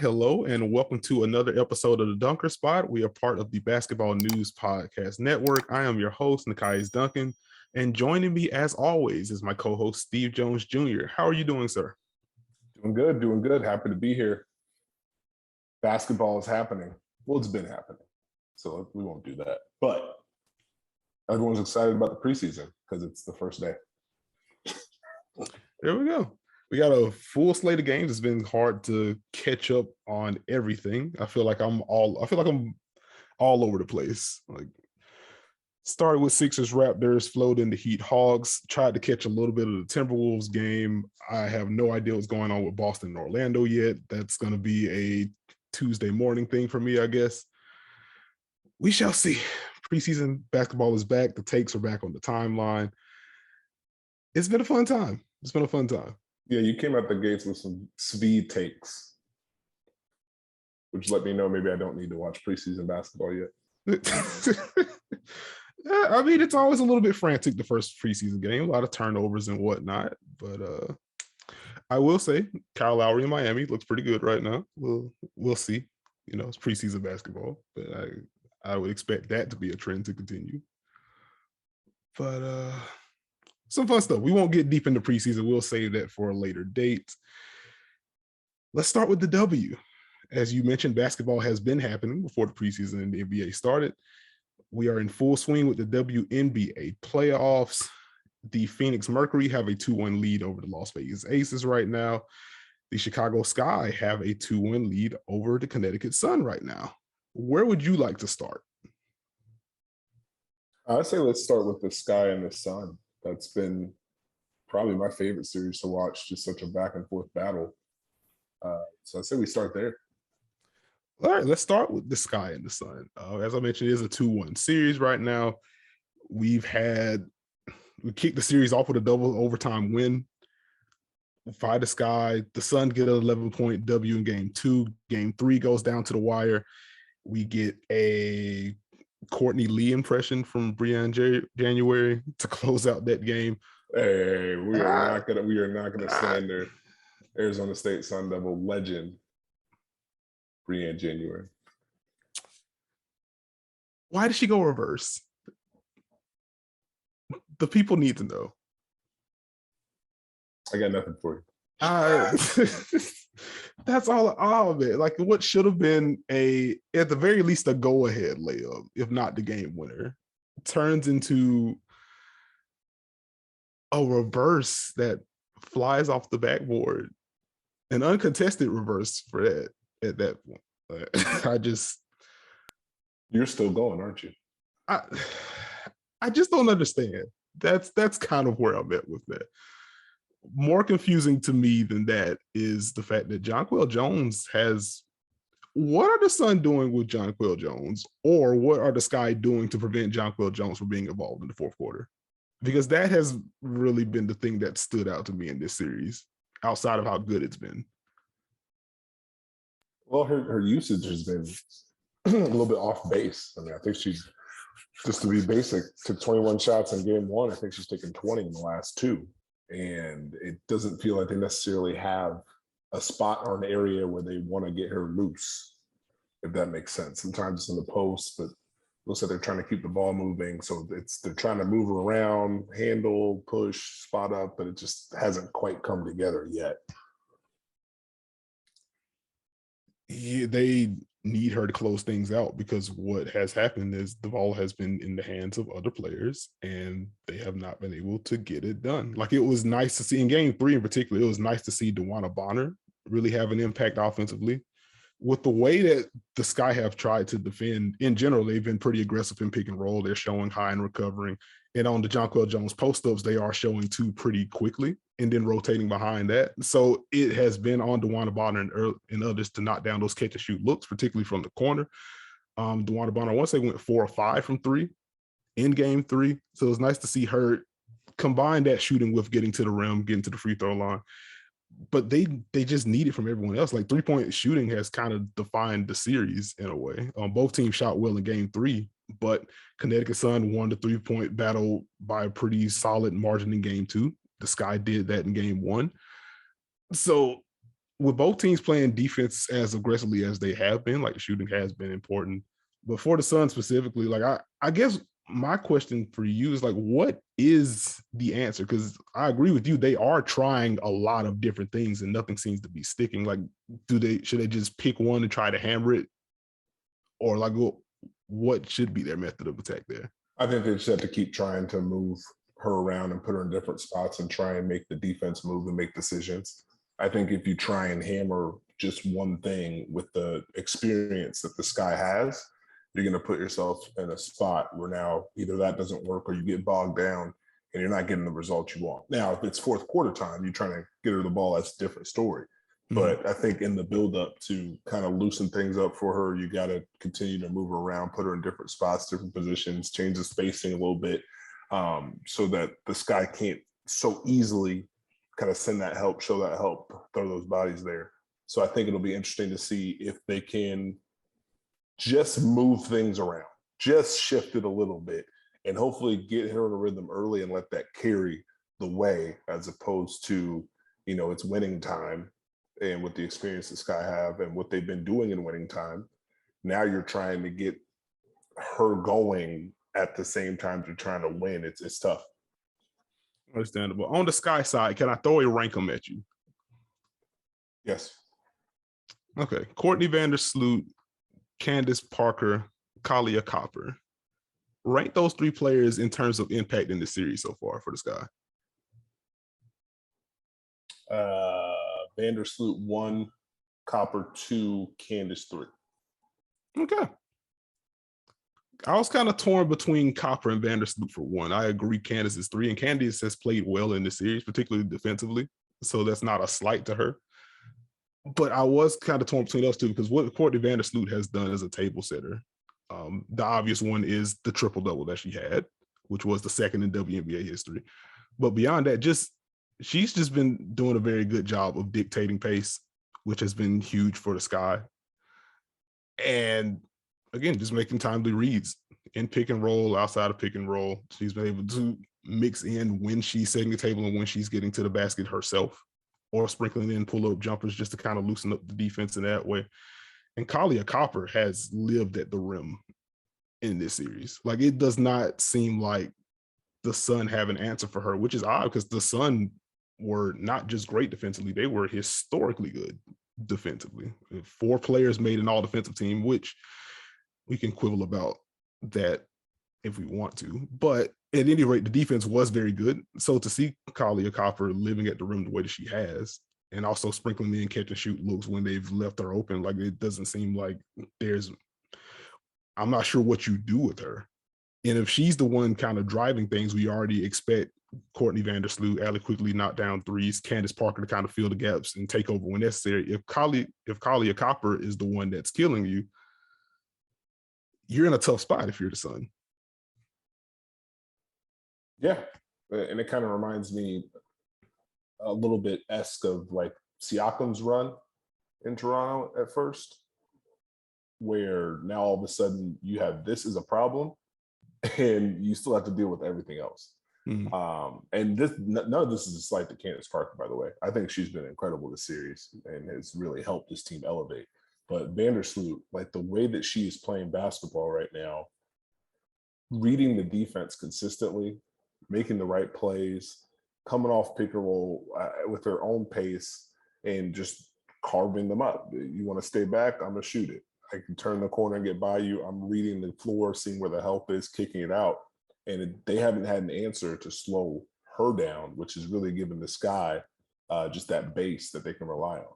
hello, and welcome to another episode of the Dunker Spot. We are part of the Basketball News Podcast Network. I am your host, Nekias Duncan, and joining me, as always, is my co-host, Steve Jones Jr. How are you doing, sir? Doing good. Happy to be here. Basketball is happening. Well, it's been happening, so we won't do that. But everyone's excited about the preseason because it's the first day. There we go. We got a full slate of games. It's been hard to catch up on everything. I feel like I'm all over the place. Like, started with Sixers, Raptors, flowed into Heat, Hogs, tried to catch a little bit of the Timberwolves game. I have no idea what's going on with Boston and Orlando yet. That's going to be a Tuesday morning thing for me, I guess. We shall see. Preseason basketball is back. The takes are back on the timeline. It's been a fun time. Yeah, you came out the gates with some speed takes, which let me know maybe I don't need to watch preseason basketball yet. I mean, it's always a little bit frantic the first preseason game, a lot of turnovers and whatnot. But I will say, Kyle Lowry in Miami looks pretty good right now. We'll see. You know, it's preseason basketball, but I would expect that to be a trend to continue. But some fun stuff. We won't get deep into preseason. We'll save that for a later date. Let's start with the W. As you mentioned, basketball has been happening before the preseason and the NBA started. We are in full swing with the WNBA playoffs. The Phoenix Mercury have a 2-1 lead over the Las Vegas Aces right now. The Chicago Sky have a 2-1 lead over the Connecticut Sun right now. Where would you like to start? I'd say let's start with the Sky and the Sun. That's been probably my favorite series to watch, just such a back and forth battle. So I'd say we start there. All right, let's start with the Sky and the Sun. As I mentioned, it is a 2-1 series right now. We kicked the series off with a double overtime win by the Sky. The Sun get an 11-point W in game 2. Game 3 goes down to the wire. We get a Courtney Lee impression from Brianne January to close out that game. Hey, we are not gonna slander Arizona State Sun Devil legend Brianne January. Why did she go reverse? The people need to know. I got nothing for you. That's all of it. Like, what should have been at the very least a go-ahead layup, if not the game winner, turns into a reverse that flies off the backboard. An uncontested reverse for that at that point. You're still going, aren't you? I just don't understand. That's kind of where I'm at with that. More confusing to me than that is the fact that Jonquel Jones what are the Sun doing with Jonquel Jones, or what are the Sky doing to prevent Jonquel Jones from being involved in the fourth quarter? Because that has really been the thing that stood out to me in this series, outside of how good it's been. Well, her usage has been a little bit off base. I mean, I think she's, just to be basic, took 21 shots in game 1. I think she's taken 20 in the last 2. And it doesn't feel like they necessarily have a spot or an area where they want to get her loose, if that makes sense. Sometimes it's in the post, but looks like they're trying to keep the ball moving. So they're trying to move her around, handle, push, spot up, but it just hasn't quite come together yet. Yeah, they need her to close things out, because what has happened is the ball has been in the hands of other players and they have not been able to get it done. Like, it was nice to see in game 3 in particular, it was nice to see DeWanna Bonner really have an impact offensively. With the way that the Sky have tried to defend in general, they've been pretty aggressive in pick and roll. They're showing high and recovering. And on the Jonquel Jones post-ups, they are showing 2 pretty quickly and then rotating behind that. So it has been on DeWanna Bonner and others to knock down those catch-and-shoot looks, particularly from the corner. DeWanna Bonner, once they went 4 or 5 from 3 in game 3. So it was nice to see her combine that shooting with getting to the rim, getting to the free throw line. But they just need it from everyone else. Like, 3-point shooting has kind of defined the series in a way. Both teams shot well in game 3, but Connecticut Sun won the 3-point battle by a pretty solid margin in game 2. The Sky did that in game 1. So with both teams playing defense as aggressively as they have been, like shooting has been important. But for the Suns specifically, like I guess my question for you is like, what is the answer? Because I agree with you, they are trying a lot of different things and nothing seems to be sticking. Like, should they just pick one and try to hammer it, or like what should be their method of attack there? I think they just have to keep trying to move her around and put her in different spots and try and make the defense move and make decisions. I think if you try and hammer just one thing with the experience that the Sky has, you're going to put yourself in a spot where now either that doesn't work or you get bogged down and you're not getting the results you want. Now, if it's fourth quarter time, you're trying to get her the ball, that's a different story. But I think in the buildup to kind of loosen things up for her, you got to continue to move her around, put her in different spots, different positions, change the spacing a little bit, so that the Sky can't so easily kind of send that help, show that help, throw those bodies there. So I think it'll be interesting to see if they can just move things around, just shift it a little bit, and hopefully get her in a rhythm early and let that carry the way, as opposed to, it's winning time. And with the experience the Sky have and what they've been doing in winning time, now you're trying to get her going at the same time you're trying to win. It's tough. Understandable. On the Sky side, can I throw a rank them at you? Yes. Okay. Courtney Vandersloot, Candace Parker, Kalia Copper. Rank those three players in terms of impact in the series so far for the Sky. Vandersloot 1, Copper 2, Candace 3. Okay. I was kind of torn between Copper and Vandersloot for 1. I agree Candace is 3, and Candace has played well in the series, particularly defensively. So that's not a slight to her. But I was kind of torn between those two because what Courtney Vandersloot has done as a table setter, the obvious one is the triple-double that she had, which was the second in WNBA history. But beyond that, she's just been doing a very good job of dictating pace, which has been huge for the Sky. And again, just making timely reads in pick and roll, outside of pick and roll. She's been able to mix in when she's setting the table and when she's getting to the basket herself, or sprinkling in pull-up jumpers just to kind of loosen up the defense in that way. And Kalia Copper has lived at the rim in this series. Like, it does not seem like the Sun have an answer for her, which is odd because the Sun were not just great defensively, they were historically good defensively. 4 players made an all-defensive team, which we can quibble about that if we want to. But at any rate, the defense was very good. So to see Kalia Copper living at the rim the way that she has, and also sprinkling in catch and shoot looks when they've left her open, like, it doesn't seem like I'm not sure what you do with her. And if she's the one kind of driving things, we already expect Courtney Vandersloot, Allie quickly knock down threes, Candace Parker to kind of fill the gaps and take over when necessary. If Kalia Copper is the one that's killing you, you're in a tough spot if you're the Sun. Yeah. And it kind of reminds me a little bit esque of like Siakam's run in Toronto at first, where now all of a sudden you have this as a problem and you still have to deal with everything else. And none of this is a slight to Candace Parker, by the way. I think she's been incredible this series and has really helped this team elevate. But Vandersloot, like the way that she is playing basketball right now, reading the defense consistently, making the right plays, coming off pick and roll with her own pace, and just carving them up. You want to stay back? I'm going to shoot it. I can turn the corner and get by you. I'm reading the floor, seeing where the help is, kicking it out. And they haven't had an answer to slow her down, which is really giving the Sky just that base that they can rely on.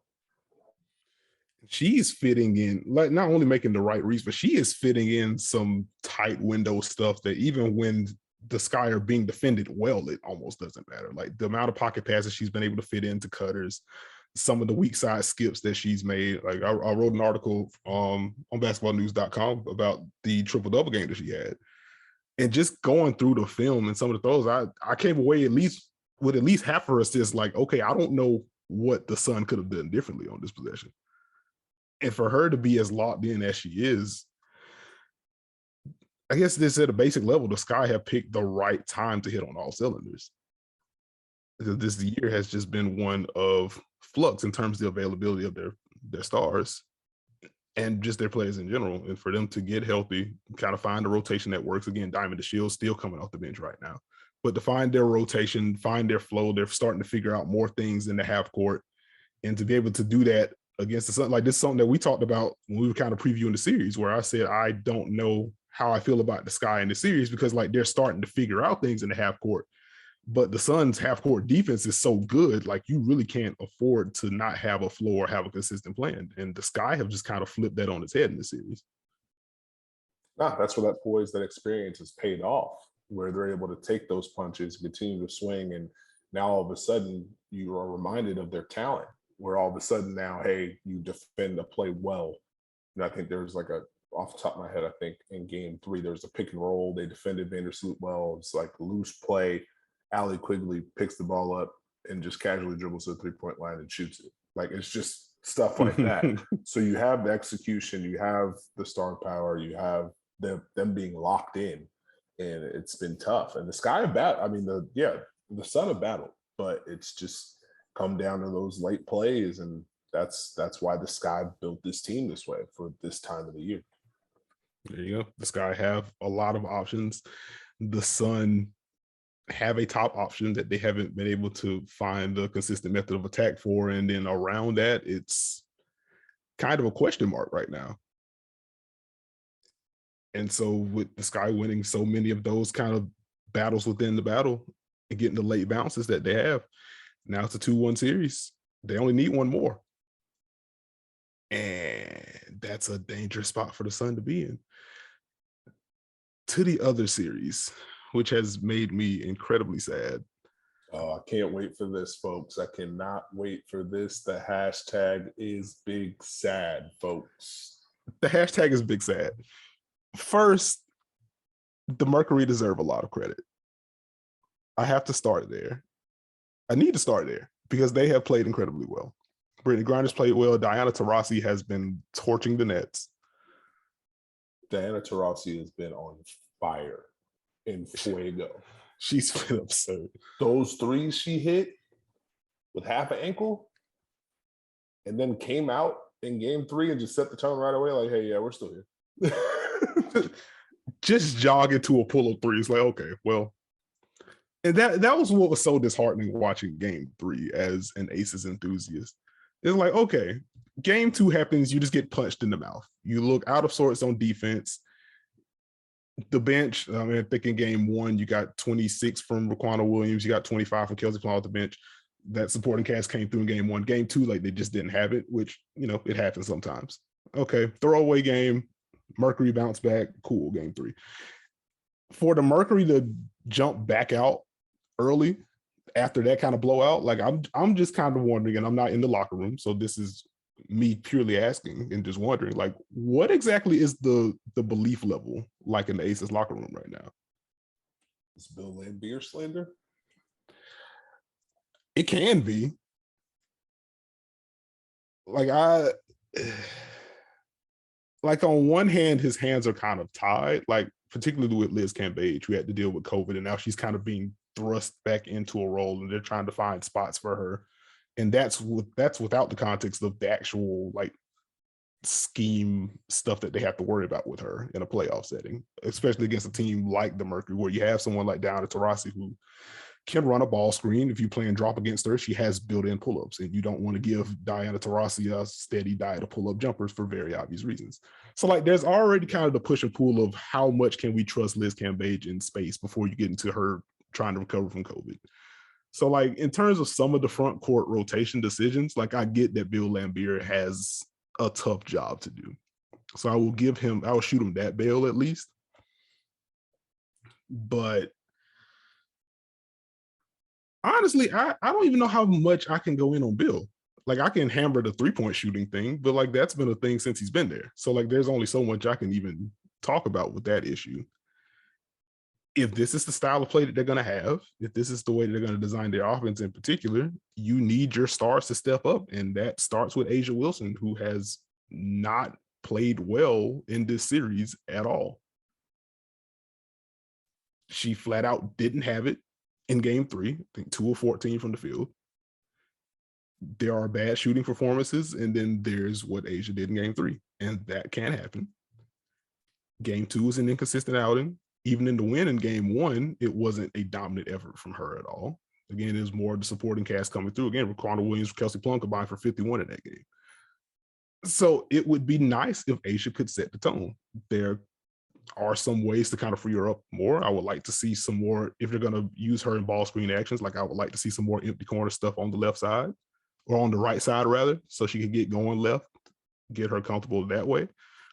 She's fitting in, like, not only making the right reads, but she is fitting in some tight window stuff that even when the Sky are being defended well, it almost doesn't matter. Like the amount of pocket passes she's been able to fit into cutters, some of the weak side skips that she's made. Like I wrote an article on basketballnews.com about the triple-double game that she had. And just going through the film and some of the throws, I came away with at least half her assists like, okay, I don't know what the Sun could have done differently on this possession. And for her to be as locked in as she is, I guess this at a basic level, the Sky have picked the right time to hit on all cylinders. This year has just been one of flux in terms of the availability of their stars and just their players in general. And for them to get healthy, kind of find a rotation that works. Again, Diamond DeShields still coming off the bench right now. But to find their rotation, find their flow, they're starting to figure out more things in the half court. And to be able to do that against the Sun, like this is something that we talked about when we were kind of previewing the series, where I said, I don't know how I feel about the Sky in the series because like they're starting to figure out things in the half court. But the Suns' half court defense is so good, like you really can't afford to not have a floor, have a consistent plan. And the Sky have just kind of flipped that on its head in the series. Nah, that's where that poise, that experience has paid off, where they're able to take those punches, continue to swing, and now all of a sudden you are reminded of their talent. Where all of a sudden now, hey, you defend a play well. And I think there's like a off the top of my head, I think in game 3 there was a pick and roll. They defended Vandersloot well. It's like loose play. Allie Quigley picks the ball up and just casually dribbles to the 3-point line and shoots it. Like it's just stuff like that. So you have the execution, you have the star power, you have them being locked in, and it's been tough. And the Sky of battle, I mean, the Sun of battle, but it's just come down to those late plays, and that's why the Sky built this team this way for this time of the year. There you go. The Sky have a lot of options. The Sun have a top option that they haven't been able to find the consistent method of attack for. And then around that, it's kind of a question mark right now. And so with the Sky winning so many of those kind of battles within the battle and getting the late bounces that they have, now it's a 2-1 series. They only need one more. And that's a dangerous spot for the Sun to be in. To the other series, which has made me incredibly sad. Oh, I can't wait for this, folks. I cannot wait for this. The hashtag is big sad, folks. The hashtag is big sad. First, the Mercury deserve a lot of credit. I have to start there. I need to start there because they have played incredibly well. Brittany Griner's played well. Diana Taurasi has been torching the Nets. Diana Taurasi has been on fire in fuego. She's been absurd. Those threes she hit with half an ankle and then came out in game 3 and just set the tone right away. Like, hey, yeah, we're still here. Just jog into a pull-up three. It's like, okay, well. And that was what was so disheartening watching game 3 as an Aces enthusiast. It's like, okay, game 2 happens, you just get punched in the mouth. You look out of sorts on defense. The bench, I mean, I think in game 1, you got 26 from Raquana Williams, you got 25 from Kelsey Plum off the bench. That supporting cast came through in game 1. Game 2, like they just didn't have it, which, you know, it happens sometimes. Okay, throwaway game, Mercury bounce back, cool, game 3. For the Mercury to jump back out early after that kind of blowout, like I'm just kind of wondering, and I'm not in the locker room, so this is me purely asking and just wondering, like, what exactly is the belief level like in the Aces locker room right now? Is Bill Laimbeer slander? It can be. Like on one hand, his hands are kind of tied, like particularly with Liz Cambage, who had to deal with COVID, and now she's kind of being thrust back into a role, and they're trying to find spots for her. And that's without the context of the actual like scheme stuff that they have to worry about with her in a playoff setting, especially against a team like the Mercury, where you have someone like Diana Taurasi who can run a ball screen. If you play and drop against her, she has built-in pull-ups, and you don't want to give Diana Taurasi a steady diet of pull-up jumpers for very obvious reasons. So like there's already kind of the push and pull of how much can we trust Liz Cambage in space before you get into her trying to recover from COVID. So like in terms of some of the front court rotation decisions, like I get that Bill Laimbeer has a tough job to do. So I will shoot him that bail at least. But honestly, I don't even know how much I can go in on Bill. Like I can hammer the 3-point shooting thing, but like that's been a thing since he's been there. So like there's only so much I can even talk about with that issue. If this is the style of play that they're going to have, if this is the way that they're going to design their offense in particular, you need your stars to step up. And that starts with A'ja Wilson, who has not played well in this series at all. She flat out didn't have it. in game 3, I think 2 of 14 from the field. There are bad shooting performances, and then there's what Asia did in game 3, and that can happen. Game 2 is an inconsistent outing. Even in the win in game 1, it wasn't a dominant effort from her at all. Again, there's more of the supporting cast coming through. Again, Raquanda Williams, Kelsey Plum combined for 51 in that game. So it would be nice if Asia could set the tone. There are some ways to kind of free her up more. I would like to see some more, if you're going to use her in ball screen actions, like I would like to see some more empty corner stuff on the left side, or on the right side rather, so she can get going left, get her comfortable that way.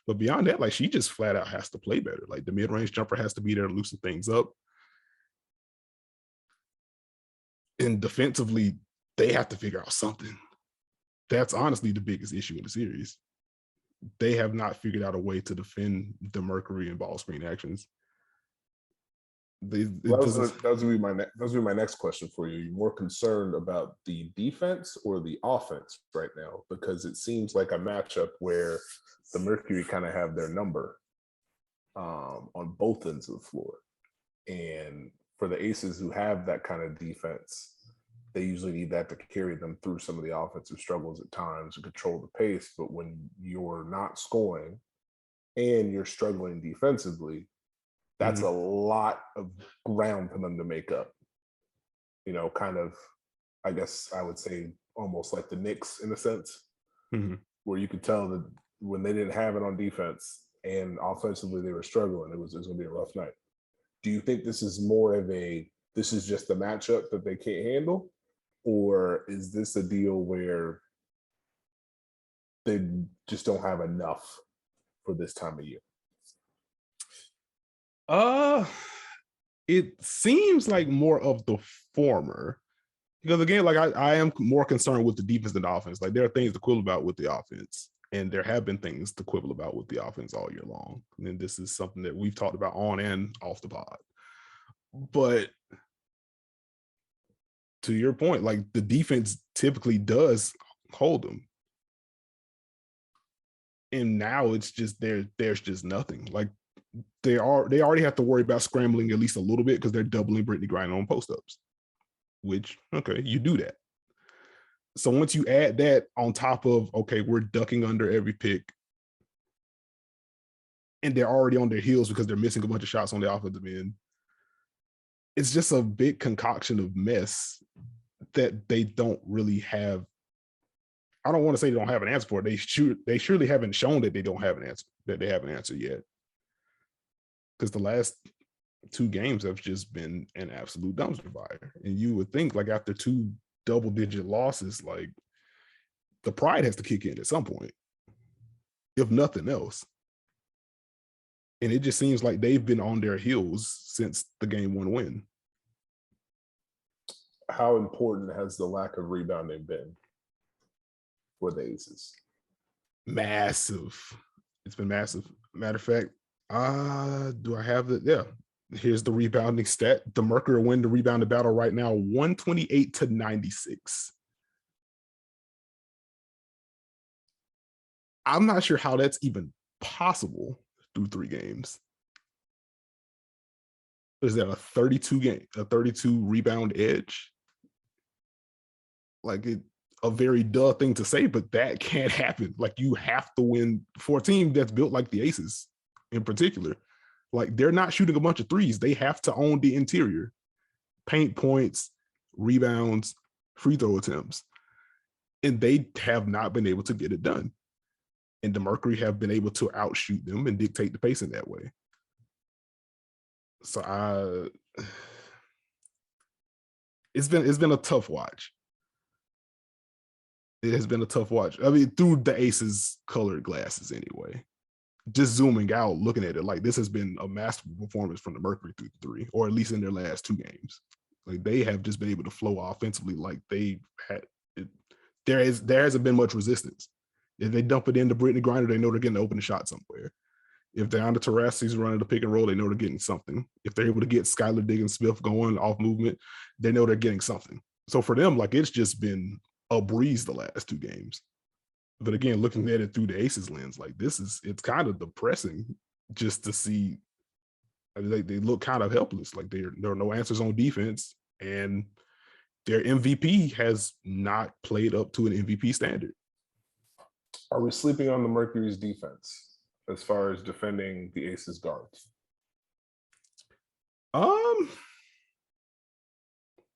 But beyond that, like, she just flat out has to play better. Like, the mid-range jumper has to be there to loosen things up. And defensively, they have to figure out something. That's honestly the biggest issue in the series. They have not figured out a way to defend the Mercury and ball screen actions. That was gonna be my next question for you. Are you more concerned about the defense or the offense right now? Because it seems like a matchup where the Mercury kind of have their number on both ends of the floor. And for the Aces who have that kind of defense, they usually need that to carry them through some of the offensive struggles at times and control the pace. But when you're not scoring and you're struggling defensively, that's a lot of ground for them to make up. You know, kind of, I guess I would say almost like the Knicks in a sense, where you could tell that when they didn't have it on defense and offensively they were struggling, it was going to be a rough night. Do you think this is more of this is just the matchup that they can't handle? Or is this a deal where they just don't have enough for this time of year? It seems like more of the former, because again, like I am more concerned with the defense than the offense. Like, there are things to quibble about with the offense, and there have been things to quibble about with the offense all year long. And this is something that we've talked about on and off the pod. But to your point, like, the defense typically does hold them. And now it's just there's just nothing. Like, they already have to worry about scrambling at least a little bit because they're doubling Brittany Griner on post-ups, which, okay, you do that. So once you add that on top of, okay, we're ducking under every pick, and they're already on their heels because they're missing a bunch of shots on the offensive end, it's just a big concoction of mess that they don't really have. I don't want to say they don't have an answer for it. They surely haven't shown that they don't have an answer, that they have an answer yet. Because the last 2 games have just been an absolute dumpster fire. And you would think, like, after 2 double-digit losses, like, the pride has to kick in at some point, if nothing else. And it just seems like they've been on their heels since the game 1 win. How important has the lack of rebounding been for the Aces? Massive. It's been massive. Matter of fact, do I have it? Yeah. Here's the rebounding stat. The Mercury win the rebounding battle right now, 128-96. I'm not sure how that's even possible through 3 games. Is that a 32 rebound edge? Like, a very duh thing to say, but that can't happen. Like, you have to win for a team that's built like the Aces in particular. Like, they're not shooting a bunch of threes. They have to own the interior. Paint points, rebounds, free throw attempts. And they have not been able to get it done. And the Mercury have been able to outshoot them and dictate the pace in that way. So it's been a tough watch. It has been a tough watch. I mean, through the Aces colored glasses anyway. Just zooming out, looking at it, like, this has been a masterful performance from the Mercury through 3, or at least in their last 2 games. Like, they have just been able to flow offensively like they had. There hasn't been much resistance. If they dump it into Brittany Griner, they know they're getting an open shot somewhere. If they're on the Taurasi's running the pick and roll, they know they're getting something. If they're able to get Skylar Diggins-Smith going off movement, they know they're getting something. So for them, like, it's just been a breeze the last 2 games. But again, looking at it through the Aces lens, like, it's kind of depressing just to see. I mean, they look kind of helpless. Like, there are no answers on defense, and their MVP has not played up to an MVP standard. Are we sleeping on the Mercury's defense as far as defending the Aces guards?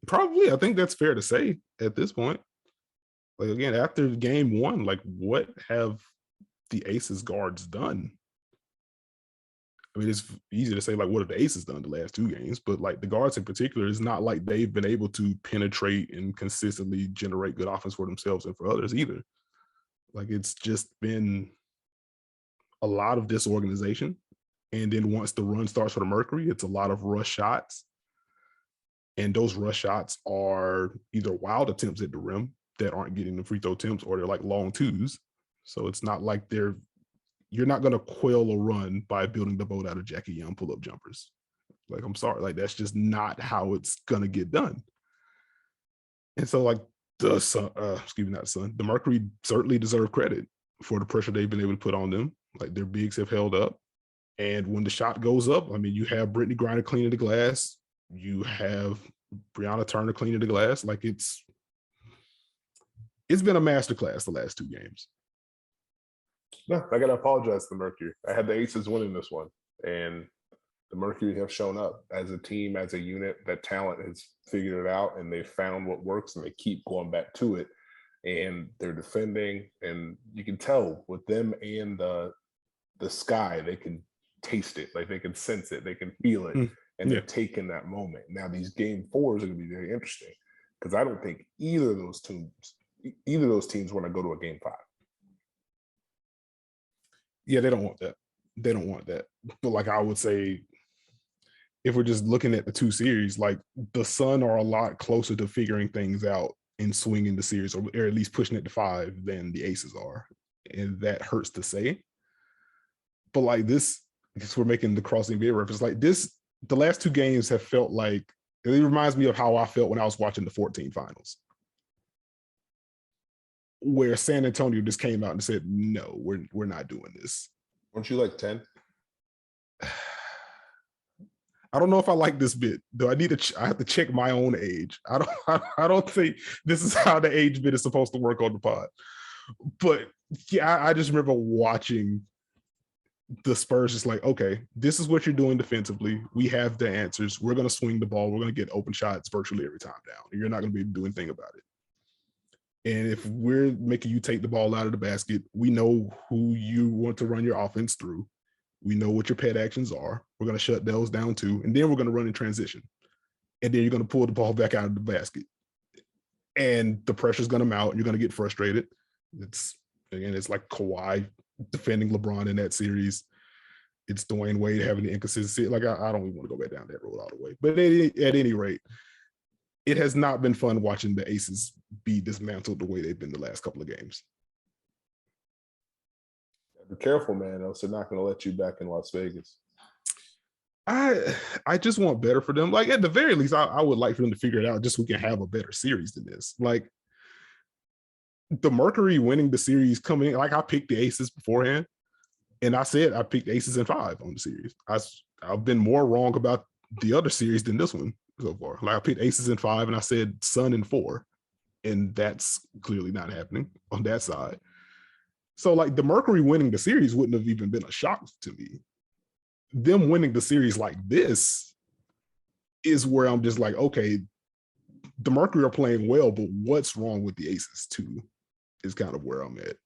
Probably. I think that's fair to say at this point. Like, again, after game one, like, what have the Aces guards done? I mean, it's easy to say, like, what have the Aces done the last two games? But, like, the guards in particular, it's not like they've been able to penetrate and consistently generate good offense for themselves and for others either. Like, it's just been a lot of disorganization. And then once the run starts for the Mercury, it's a lot of rush shots. And those rush shots are either wild attempts at the rim that aren't getting the free throw attempts, or they're like long twos. So it's not like you're not going to quell a run by building the boat out of Jackie Young pull-up jumpers. Like, I'm sorry, like, that's just not how it's going to get done. And so, like, the Mercury certainly deserve credit for the pressure they've been able to put on them. Like, their bigs have held up. And when the shot goes up, I mean, you have Brittany Griner cleaning the glass. You have Brianna Turner cleaning the glass. Like, it's been a masterclass the last two games. No, I got to apologize to the Mercury. I had the Aces winning this one, and the Mercury have shown up as a team, as a unit. That talent has figured it out, and they found what works, and they keep going back to it. And they're defending, and you can tell with them and the sky, they can taste it, like they can sense it, they can feel it, and they're taking that moment. Now, these game fours are going to be very interesting because I don't think either of those teams want to go to a game five. Yeah, they don't want that. They don't want that. But, like, I would say, if we're just looking at the two series, like, the Sun are a lot closer to figuring things out and swinging the series, or at least pushing it to 5, than the Aces are. And that hurts to say. But, like, this, because we're making the crossing NBA reference, like, the last two games have felt like, it reminds me of how I felt when I was watching the 14 finals, where San Antonio just came out and said, no, we're not doing this. Weren't you like 10? I don't know if I like this bit. Do I need to? I have to check my own age. I don't think this is how the age bit is supposed to work on the pod. But yeah, I just remember watching the Spurs just like, okay, this is what you're doing defensively. We have the answers. We're going to swing the ball. We're going to get open shots virtually every time down. And you're not going to be able to do anything about it. And if we're making you take the ball out of the basket, we know who you want to run your offense through. We know what your pet actions are. We're going to shut those down too. And then we're going to run in transition. And then you're going to pull the ball back out of the basket. And the pressure's going to mount. And you're going to get frustrated. It's like Kawhi defending LeBron in that series. It's Dwayne Wade having the inconsistency. Like, I don't even want to go back down that road all the way. But at any rate, it has not been fun watching the Aces be dismantled the way they've been the last couple of games. Be careful, man, else they're not going to let you back in Las Vegas. I just want better for them. Like, at the very least, I would like for them to figure it out just so we can have a better series than this. Like, the Mercury winning the series coming in, like, I picked the Aces beforehand, and I said I picked Aces in 5 on the series. I've been more wrong about the other series than this one so far. Like, I picked Aces in 5, and I said Sun in 4, and that's clearly not happening on that side. So, like, the Mercury winning the series wouldn't have even been a shock to me. Them winning the series like this is where I'm just like, okay, the Mercury are playing well, but what's wrong with the Aces too is kind of where I'm at.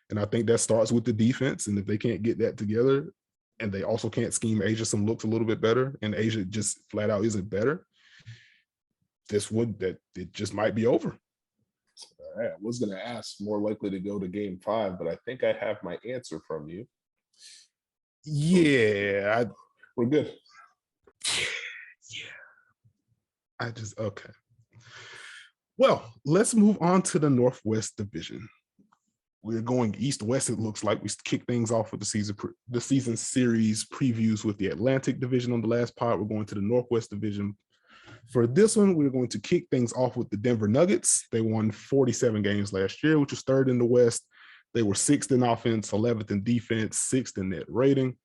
And I think that starts with the defense. And if they can't get that together, and they also can't scheme Asia some looks a little bit better, and Asia just flat out isn't better, it just might be over. All right, I was going to ask more likely to go to game 5, but I think I have my answer from you. Yeah. We're good. Yeah. Okay. Well, let's move on to the Northwest Division. We're going east-west, it looks like. We kick things off with the season series previews with the Atlantic Division on the last pod. We're going to the Northwest Division. For this one, we're going to kick things off with the Denver Nuggets. They won 47 games last year, which was 3rd in the West. They were 6th in offense, 11th in defense, 6th in net rating.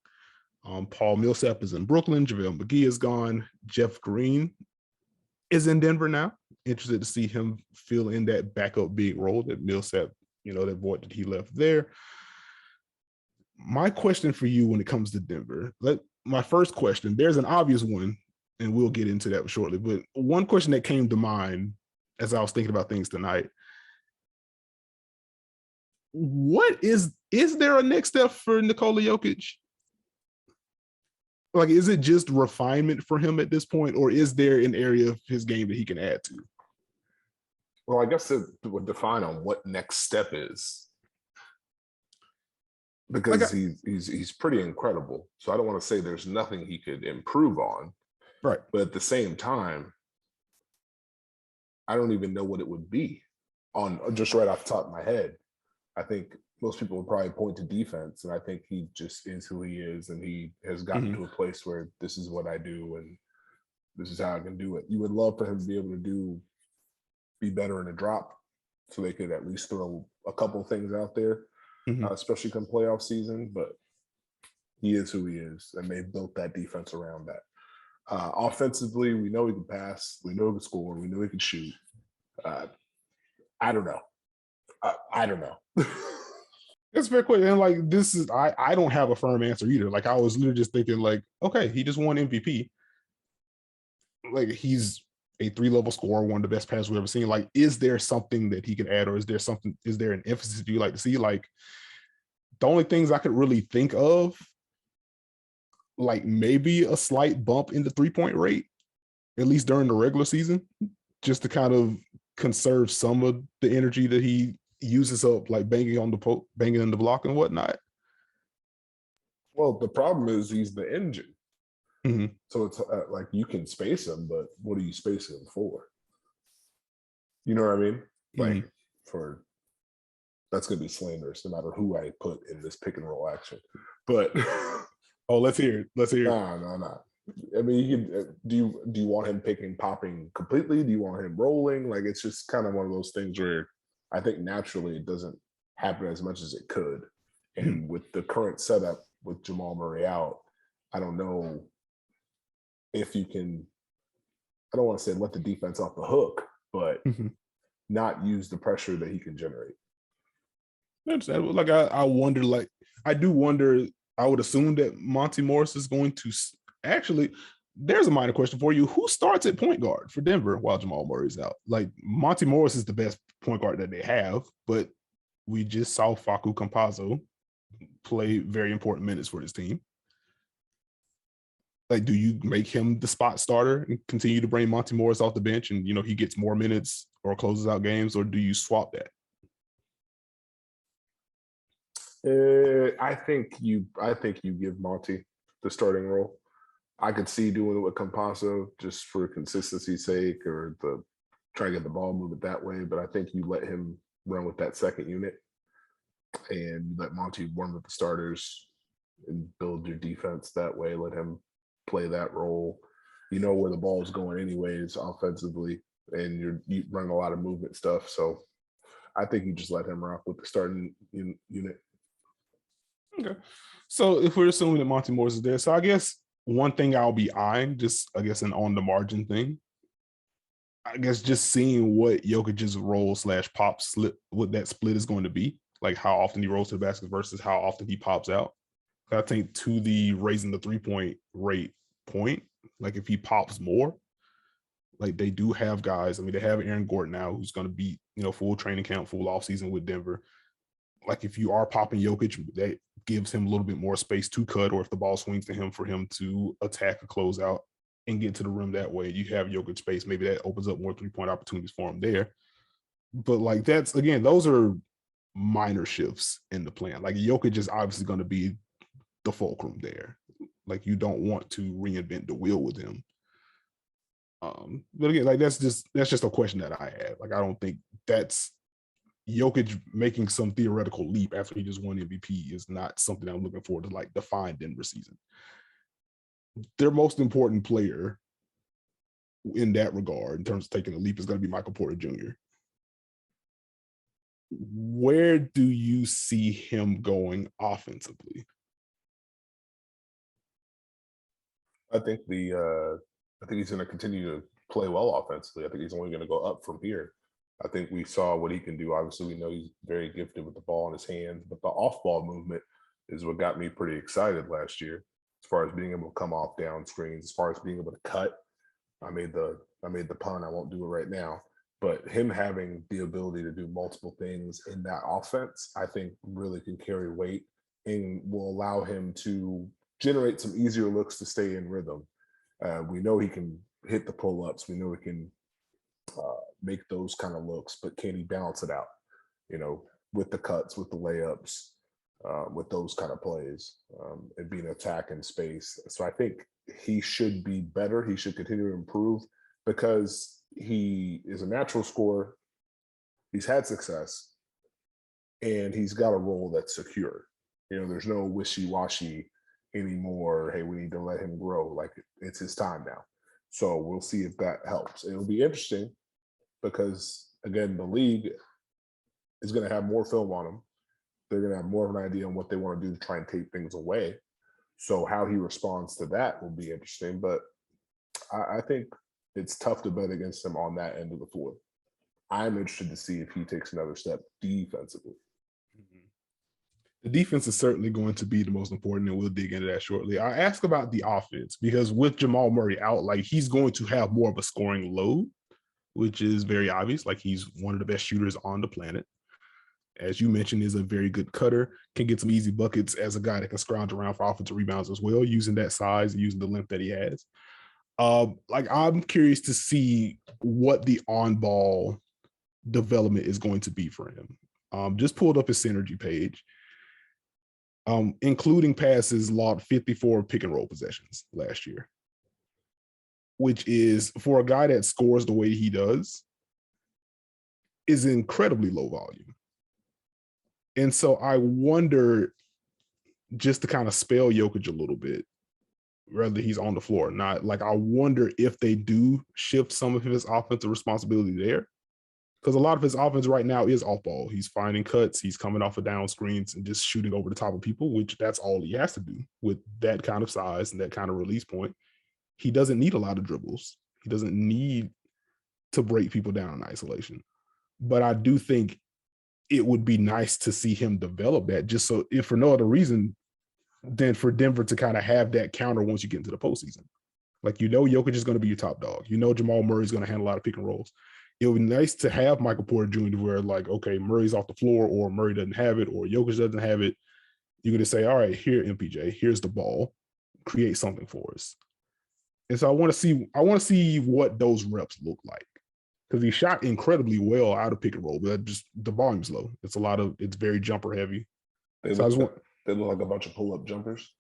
Paul Millsap is in Brooklyn. JaVale McGee is gone. Jeff Green is in Denver now. Interested to see him fill in that backup big role that Millsap, that void that he left there. My question for you when it comes to Denver, my first question, there's an obvious one, and we'll get into that shortly, but one question that came to mind as I was thinking about things tonight, what is there a next step for Nikola Jokic? Like, is it just refinement for him at this point, or is there an area of his game that he can add to? Well, I guess it would define on what next step is, because he's pretty incredible. So I don't want to say there's nothing he could improve on, right? But at the same time, I don't even know what it would be on just right off the top of my head. I think most people would probably point to defense, and I think he just is who he is, and he has gotten to a place where this is what I do, and this is how I can do it. You would love for him to be able to be better in a drop, so they could at least throw a couple things out there, especially come playoff season. But he is who he is, and they've built that defense around that. Offensively, we know he can pass, we know he can score, we know he can shoot. I don't know. I don't know. It's very quick. And like, this is, I don't have a firm answer either. Like, I was literally just thinking, like, okay, he just won MVP. Like, he's a 3-level scorer, one of the best passers we've ever seen. Like, is there something that he can add, or is there an emphasis you like to see? Like, the only things I could really think of, like maybe a slight bump in the 3-point rate, at least during the regular season, just to kind of conserve some of the energy that he uses up, like banging in the block and whatnot. Well, the problem is he's the engine. So it's like you can space him, but what are you spacing him for? You know what I mean? Like that's going to be slanderous no matter who I put in this pick and roll action. But let's hear it. No. I mean, do you want him popping completely? Do you want him rolling? Like, it's just kind of one of those things where I think naturally it doesn't happen as much as it could. And with the current setup with Jamal Murray out, I don't know if you can, I don't want to say let the defense off the hook, but not use the pressure that he can generate. Like, I wonder, like, I do wonder, I would assume that Monty Morris is going to actually, there's a minor question for you. Who starts at point guard for Denver while Jamal Murray's out? Like, Monty Morris is the best point guard that they have, but we just saw Facu Campazzo play very important minutes for this team. Like, do you make him the spot starter and continue to bring Monty Morris off the bench and, he gets more minutes or closes out games, or do you swap that? I think you give Monty the starting role. I could see doing it with Campazzo just for consistency's sake, or try to get the ball moving that way. But I think you let him run with that second unit, and let Monty warm up the starters and build your defense that way. Let him play that role. You know where the ball is going anyways offensively, and you run a lot of movement stuff. So I think you just let him rock with the starting unit. Okay. So if we're assuming that Monty Morris is there, so I guess one thing I'll be eyeing, just I guess an on the margin thing, I guess just seeing what Jokic's role / pop split, what that split is going to be, like how often he rolls to the basket versus how often he pops out. I think to the raising the 3-point rate point, like if he pops more, like they do have guys. I mean, they have Aaron Gordon now, who's going to be, full training camp, full offseason with Denver. Like if you are popping Jokic, that gives him a little bit more space to cut, or if the ball swings to him, for him to attack a closeout and get to the rim that way. You have Jokic space. Maybe that opens up more 3-point opportunities for him there. But like that's, again, those are minor shifts in the plan. Like Jokic is obviously going to be the fulcrum there. Like you don't want to reinvent the wheel with him. But again, like that's just a question that I have. Like I don't think that's Jokic making some theoretical leap after he just won MVP is not something I'm looking forward to like define Denver season. Their most important player in that regard, in terms of taking a leap, is going to be Michael Porter Jr. Where do you see him going offensively? I think he's going to continue to play well offensively. I think he's only going to go up from here. I think we saw what he can do. Obviously, we know he's very gifted with the ball in his hands, but the off-ball movement is what got me pretty excited last year, as far as being able to come off down screens, as far as being able to cut. I made the pun. I won't do it right now. But him having the ability to do multiple things in that offense, I think really can carry weight and will allow him to generate some easier looks to stay in rhythm. We know he can hit the pull-ups. We know he can make those kind of looks, but can he balance it out? You know, with the cuts, with the layups, with those kind of plays, and being attack in space. So I think he should be better. He should continue to improve because he is a natural scorer. He's had success, and he's got a role that's secure. You know, there's no wishy-washy anymore. Hey, we need to let him grow. Like it's his time now. So we'll see if that helps. It'll be interesting because again, the league is going to have more film on him. They're going to have more of an idea on what they want to do to try and take things away. So how he responds to that will be interesting. But I think it's tough to bet against him on that end of the floor. I'm interested to see if he takes another step defensively. Mhm. The defense is certainly going to be the most important, and we'll dig into that shortly. I ask about the offense because with Jamal Murray out, like he's going to have more of a scoring load, which is very obvious. Like he's one of the best shooters on the planet. As you mentioned, is a very good cutter, can get some easy buckets as a guy that can scrounge around for offensive rebounds as well, using that size and using the length that he has. Like I'm curious to see what the on-ball development is going to be for him. Just pulled up his synergy page. Including passes, logged 54 pick and roll possessions last year, which is for a guy that scores the way he does, is incredibly low volume. And so I wonder, just to kind of spell Jokic a little bit, whether he's on the floor or not, like I wonder if they do shift some of his offensive responsibility there. Because a lot of his offense right now is off ball. He's finding cuts, he's coming off of down screens and just shooting over the top of people, which that's all he has to do with that kind of size and that kind of release point. He doesn't need a lot of dribbles. He doesn't need to break people down in isolation. But I do think it would be nice to see him develop that, just so if for no other reason than for Denver to kind of have that counter once you get into the postseason. Like, you know, Jokic is going to be your top dog. You know, Jamal Murray is going to handle a lot of pick and rolls. It would be nice to have Michael Porter Jr. where, like, okay, Murray's off the floor or Murray doesn't have it or Jokic doesn't have it. You're going to say, all right, here, MPJ, here's the ball. Create something for us. And so I want to see what those reps look like. Because he shot incredibly well out of pick and roll, but just the volume's low. It's very jumper heavy. They So I just want, they look like a bunch of pull-up jumpers.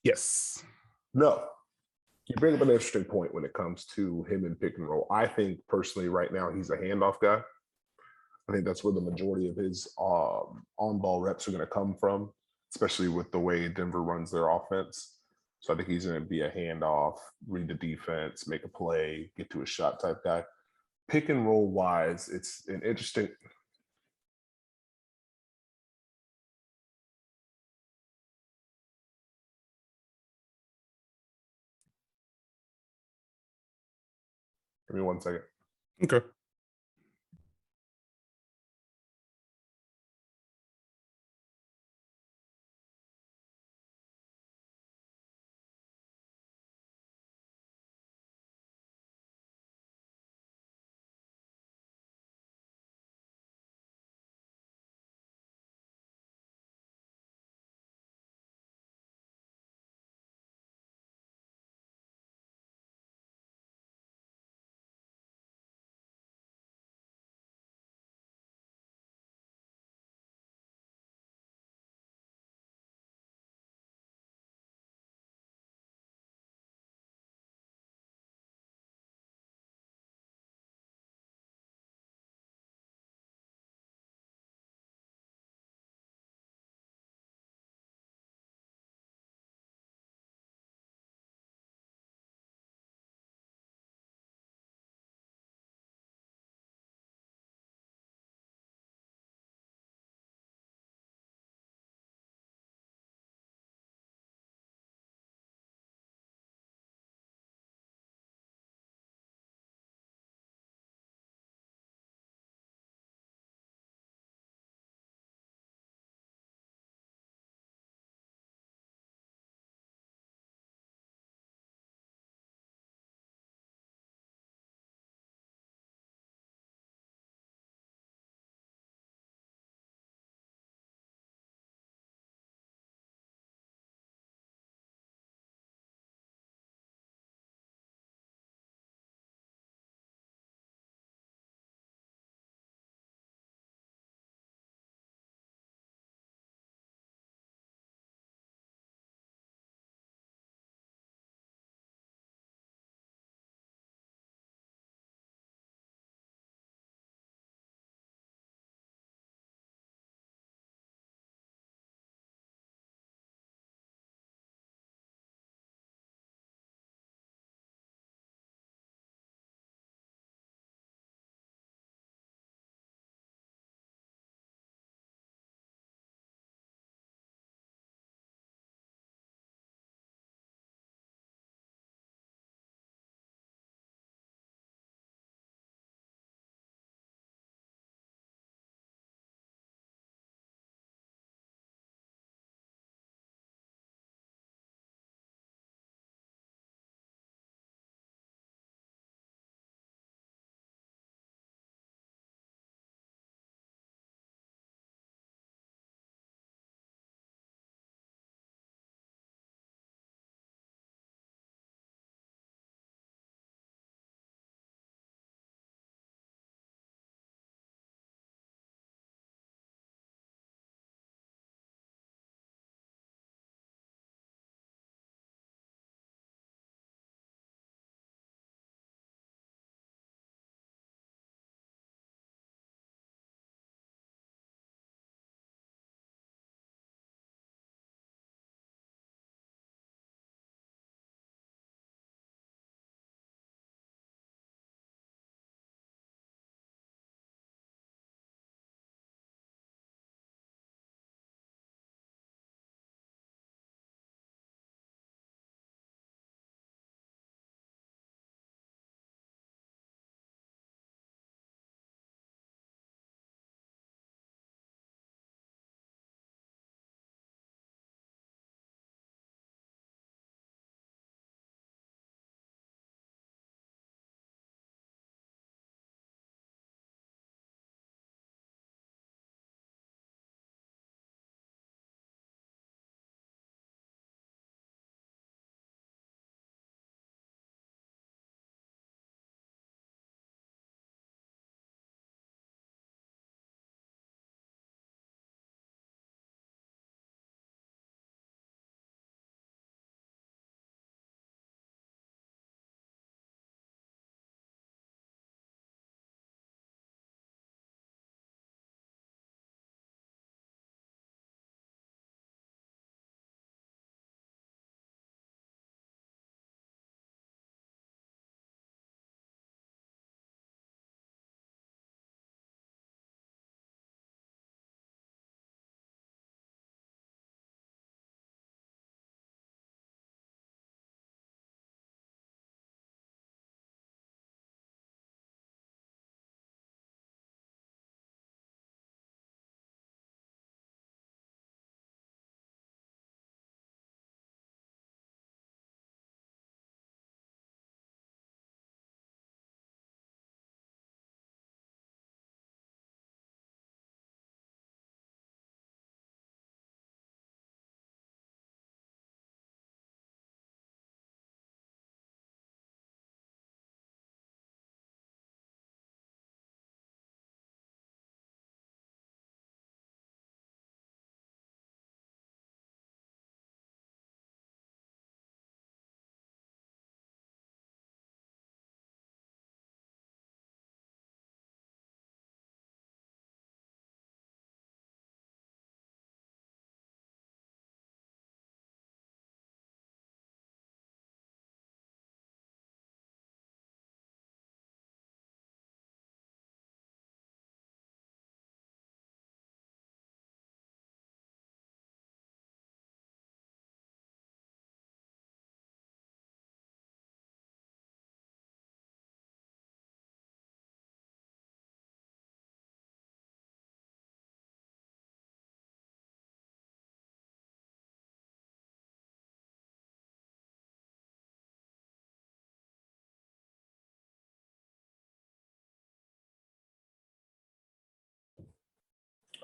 yes. No, you bring up an interesting point when it comes to him in pick and roll. I think personally, right now, he's a handoff guy. I think that's where the majority of his on-ball reps are going to come from, especially with the way Denver runs their offense. So I think he's going to be a handoff, read the defense, make a play, get to a shot type guy. Pick and roll wise, it's an interesting. Give me 1 second. Okay.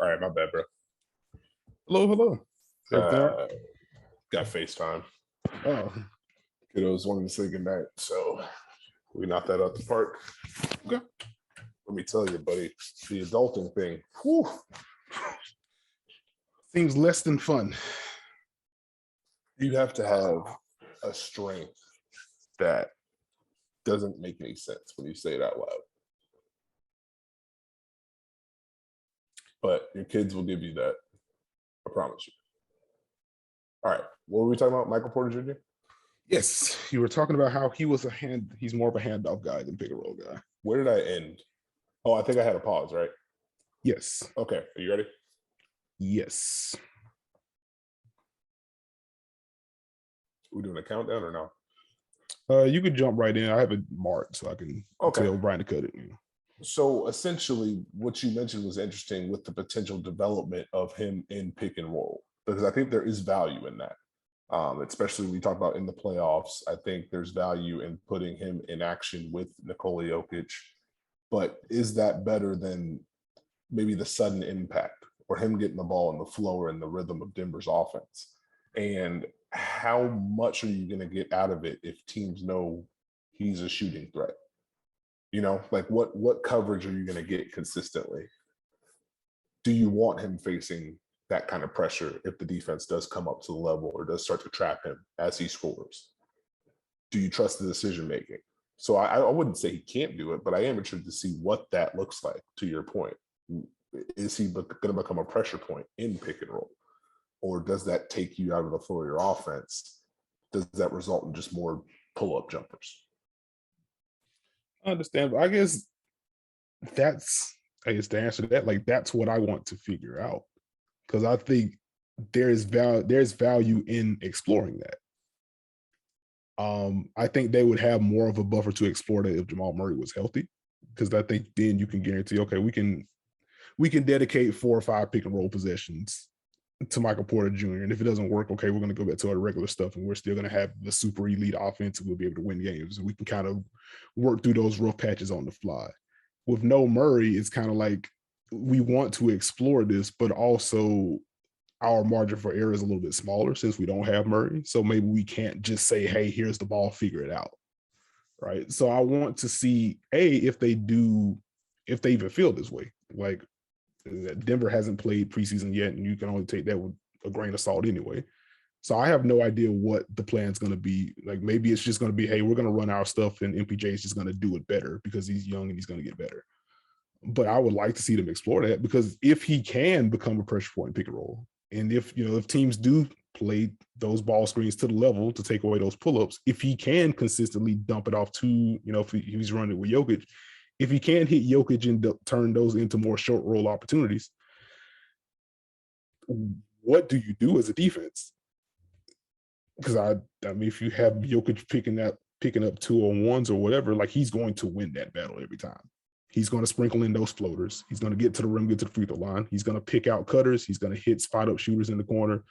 All right, my bad, bro. Hello, hello. Everything all right? Got FaceTime. Oh, Kiddos wanting to say goodnight, so we knocked that out the park. okay. Let me tell you, buddy, the adulting thing. Whew, Seems less than fun. you have to have a strength that doesn't make any sense when you say it out loud. But your kids will give you that. I promise you. All right, what were we talking about? Michael Porter Jr.? Yes, you were talking about how he's more of a handoff guy than pick and roll guy. Where did I end? Oh, I think I had a pause, right? Yes. Okay, are you ready? Yes. We doing a countdown or no? You could jump right in. I have it marked so I can tell Brian to cut it. So essentially, what you mentioned was interesting with the potential development of him in pick and roll, because I think there is value in that. Especially when we talk about in the playoffs, I think there's value in putting him in action with Nikola Jokic. But is that better than maybe the sudden impact or him getting the ball in the flow or in the rhythm of Denver's offense? And how much are you going to get out of it if teams know he's a shooting threat? You know, like what coverage are you going to get consistently? Do you want him facing that kind of pressure if the defense does come up to the level or does start to trap him as he scores? Do you trust the decision making? So I wouldn't say he can't do it, but I am interested to see what that looks like, to your point. Is he going to become a pressure point in pick and roll? Or does that take you out of the flow of your offense? Does that result in just more pull-up jumpers? I understand, but I guess the answer to that. Like, that's what I want to figure out, because I think there's value in exploring that. I think they would have more of a buffer to explore that if Jamal Murray was healthy, because I think then you can guarantee, okay, we can dedicate 4 or 5 pick and roll possessions to Michael Porter Jr. And if it doesn't work, okay, we're going to go back to our regular stuff, and we're still going to have the super elite offense, and we'll be able to win games. And we can kind of work through those rough patches on the fly. With no Murray, it's kind of like we want to explore this, but also our margin for error is a little bit smaller since we don't have Murray. So maybe we can't just say, hey, here's the ball, figure it out. Right. So I want to see, if they even feel this way. Like, Denver hasn't played preseason yet, and you can only take that with a grain of salt anyway. So I have no idea what the plan's going to be. Like, maybe it's just going to be, hey, we're going to run our stuff, and MPJ is just going to do it better because he's young and he's going to get better. But I would like to see them explore that, because if he can become a pressure point pick and roll, and if teams do play those ball screens to the level to take away those pull-ups, if he can consistently dump it off to, if he's running with Jokic, if he can hit Jokic and turn those into more short roll opportunities, what do you do as a defense? Because I mean, if you have Jokic picking up 2-on-1s or whatever, like, he's going to win that battle every time. He's going to sprinkle in those floaters. He's going to get to the rim, get to the free throw line. He's going to pick out cutters. He's going to hit spot up shooters in the corner.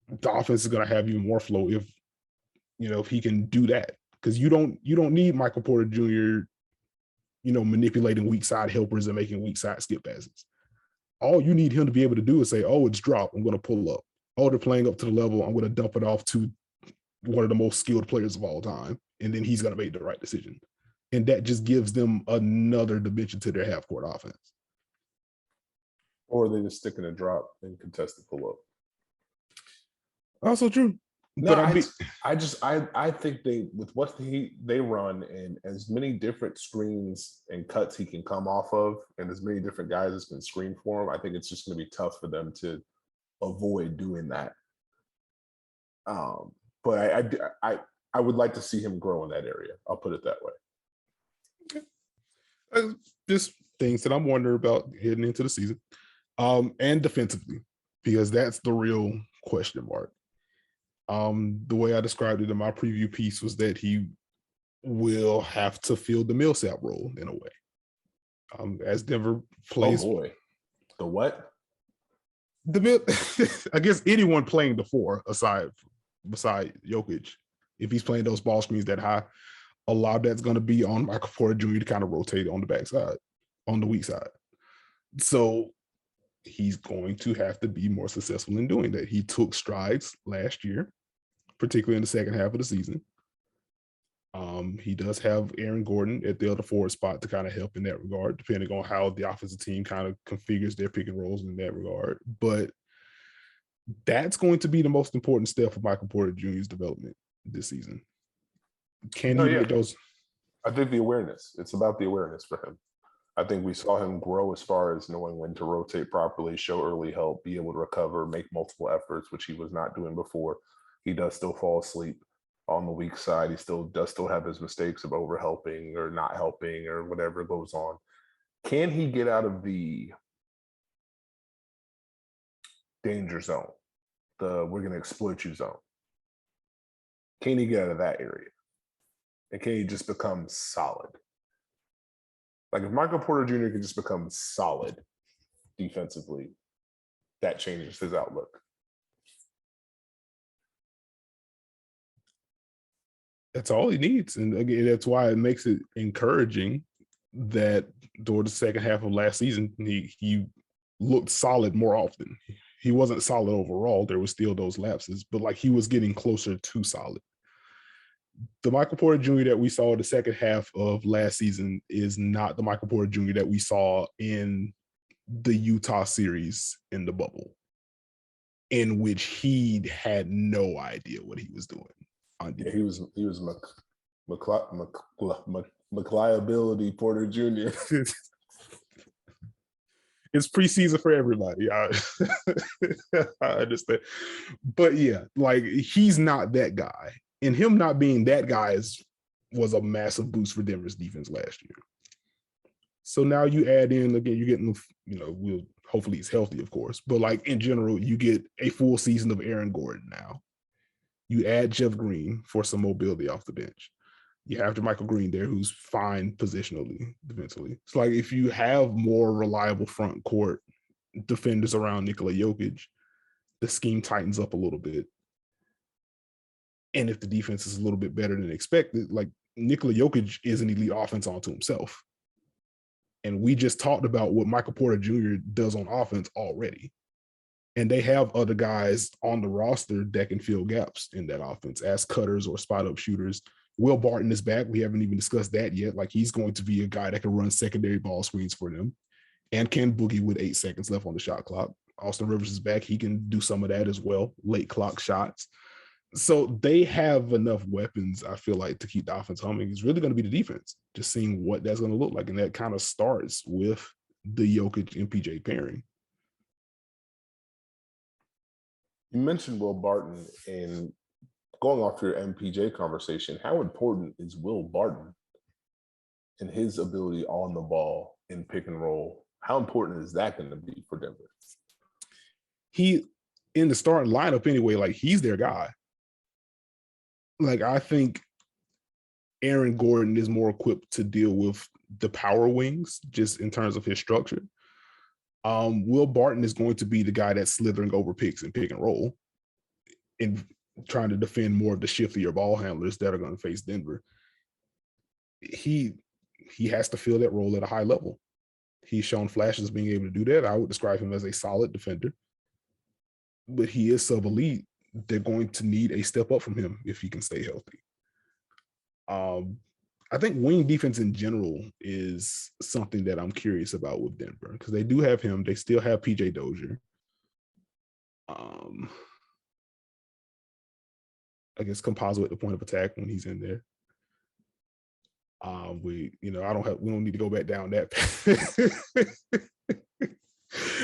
The offense is going to have even more flow if he can do that. Because you don't need Michael Porter Jr. Manipulating weak side helpers and making weak side skip passes. All you need him to be able to do is say, oh, it's drop, I'm going to pull up. Oh, they're playing up to the level, I'm going to dump it off to one of the most skilled players of all time. And then he's going to make the right decision. And that just gives them another dimension to their half-court offense. Or they just stick in a drop and contest the pull-up. Also true. No, I think with what they run and as many different screens and cuts he can come off of, and as many different guys as can screen for him, I think it's just going to be tough for them to avoid doing that. But I would like to see him grow in that area. I'll put it that way. Okay. Just things that I'm wondering about heading into the season, and defensively, because that's the real question mark. The way I described it in my preview piece was that he will have to fill the Millsap role in a way. As Denver plays. Oh boy. The what? I guess anyone playing the 4 beside Jokic, if he's playing those ball screens that high, a lot of that's going to be on Michael Porter Jr. to kind of rotate on the backside, on the weak side. So he's going to have to be more successful in doing that. He took strides last year, particularly in the second half of the season. He does have Aaron Gordon at the other forward spot to kind of help in that regard, depending on how the offensive team kind of configures their pick and rolls in that regard. But that's going to be the most important step for Michael Porter Jr.'s development this season. Can he make those? I think the awareness. It's about the awareness for him. I think we saw him grow as far as knowing when to rotate properly, show early help, be able to recover, make multiple efforts, which he was not doing before. He does still fall asleep on the weak side. He does have his mistakes of over helping or not helping or whatever goes on. Can he get out of the danger zone, the we're going to exploit you zone? Can he get out of that area? And can he just become solid? Like if Michael Porter Jr. can just become solid defensively, that changes his outlook. That's all he needs. And again, that's why it makes it encouraging that during the second half of last season, he looked solid more often. He wasn't solid overall. There were still those lapses, but like he was getting closer to solid. The Michael Porter Jr. that we saw in the second half of last season is not the Michael Porter Jr. that we saw in the Utah series in the bubble, in which he had no idea what he was doing. Yeah, he was McLiability Porter Jr. It's preseason for everybody. I understand. But yeah, like he's not that guy. And him not being that guy was a massive boost for Denver's defense last year. So now you add in, again, you're getting, hopefully he's healthy, of course. But like in general, you get a full season of Aaron Gordon now. You add Jeff Green for some mobility off the bench. You have Michael Green there, who's fine positionally, defensively. It's like if you have more reliable front court defenders around Nikola Jokic, the scheme tightens up a little bit. And if the defense is a little bit better than expected, like Nikola Jokic is an elite offense onto himself. And we just talked about what Michael Porter Jr. does on offense already. And they have other guys on the roster that can fill gaps in that offense as cutters or spot up shooters. Will Barton is back. We haven't even discussed that yet. Like he's going to be a guy that can run secondary ball screens for them and can boogie with 8 seconds left on the shot clock. Austin Rivers is back. He can do some of that as well. Late clock shots. So they have enough weapons, I feel like, to keep the offense humming. It's really going to be the defense, just seeing what that's going to look like. And that kind of starts with the Jokic and PJ pairing. You mentioned Will Barton, and going off your MPJ conversation, how important is Will Barton and his ability on the ball in pick and roll? How important is that going to be for Denver? He, in the starting lineup anyway, like he's their guy. Like I think Aaron Gordon is more equipped to deal with the power wings just in terms of his structure. Will Barton is going to be the guy that's slithering over picks and pick and roll and trying to defend more of the shiftier ball handlers that are going to face Denver. He has to fill that role at a high level. He's shown flashes of being able to do that. I would describe him as a solid defender, but he is sub-elite. They're going to need a step up from him if he can stay healthy. I think wing defense in general is something that I'm curious about with Denver because they do have him. They still have PJ Dozier. I guess Composite at the point of attack when he's in there. We don't need to go back down that path.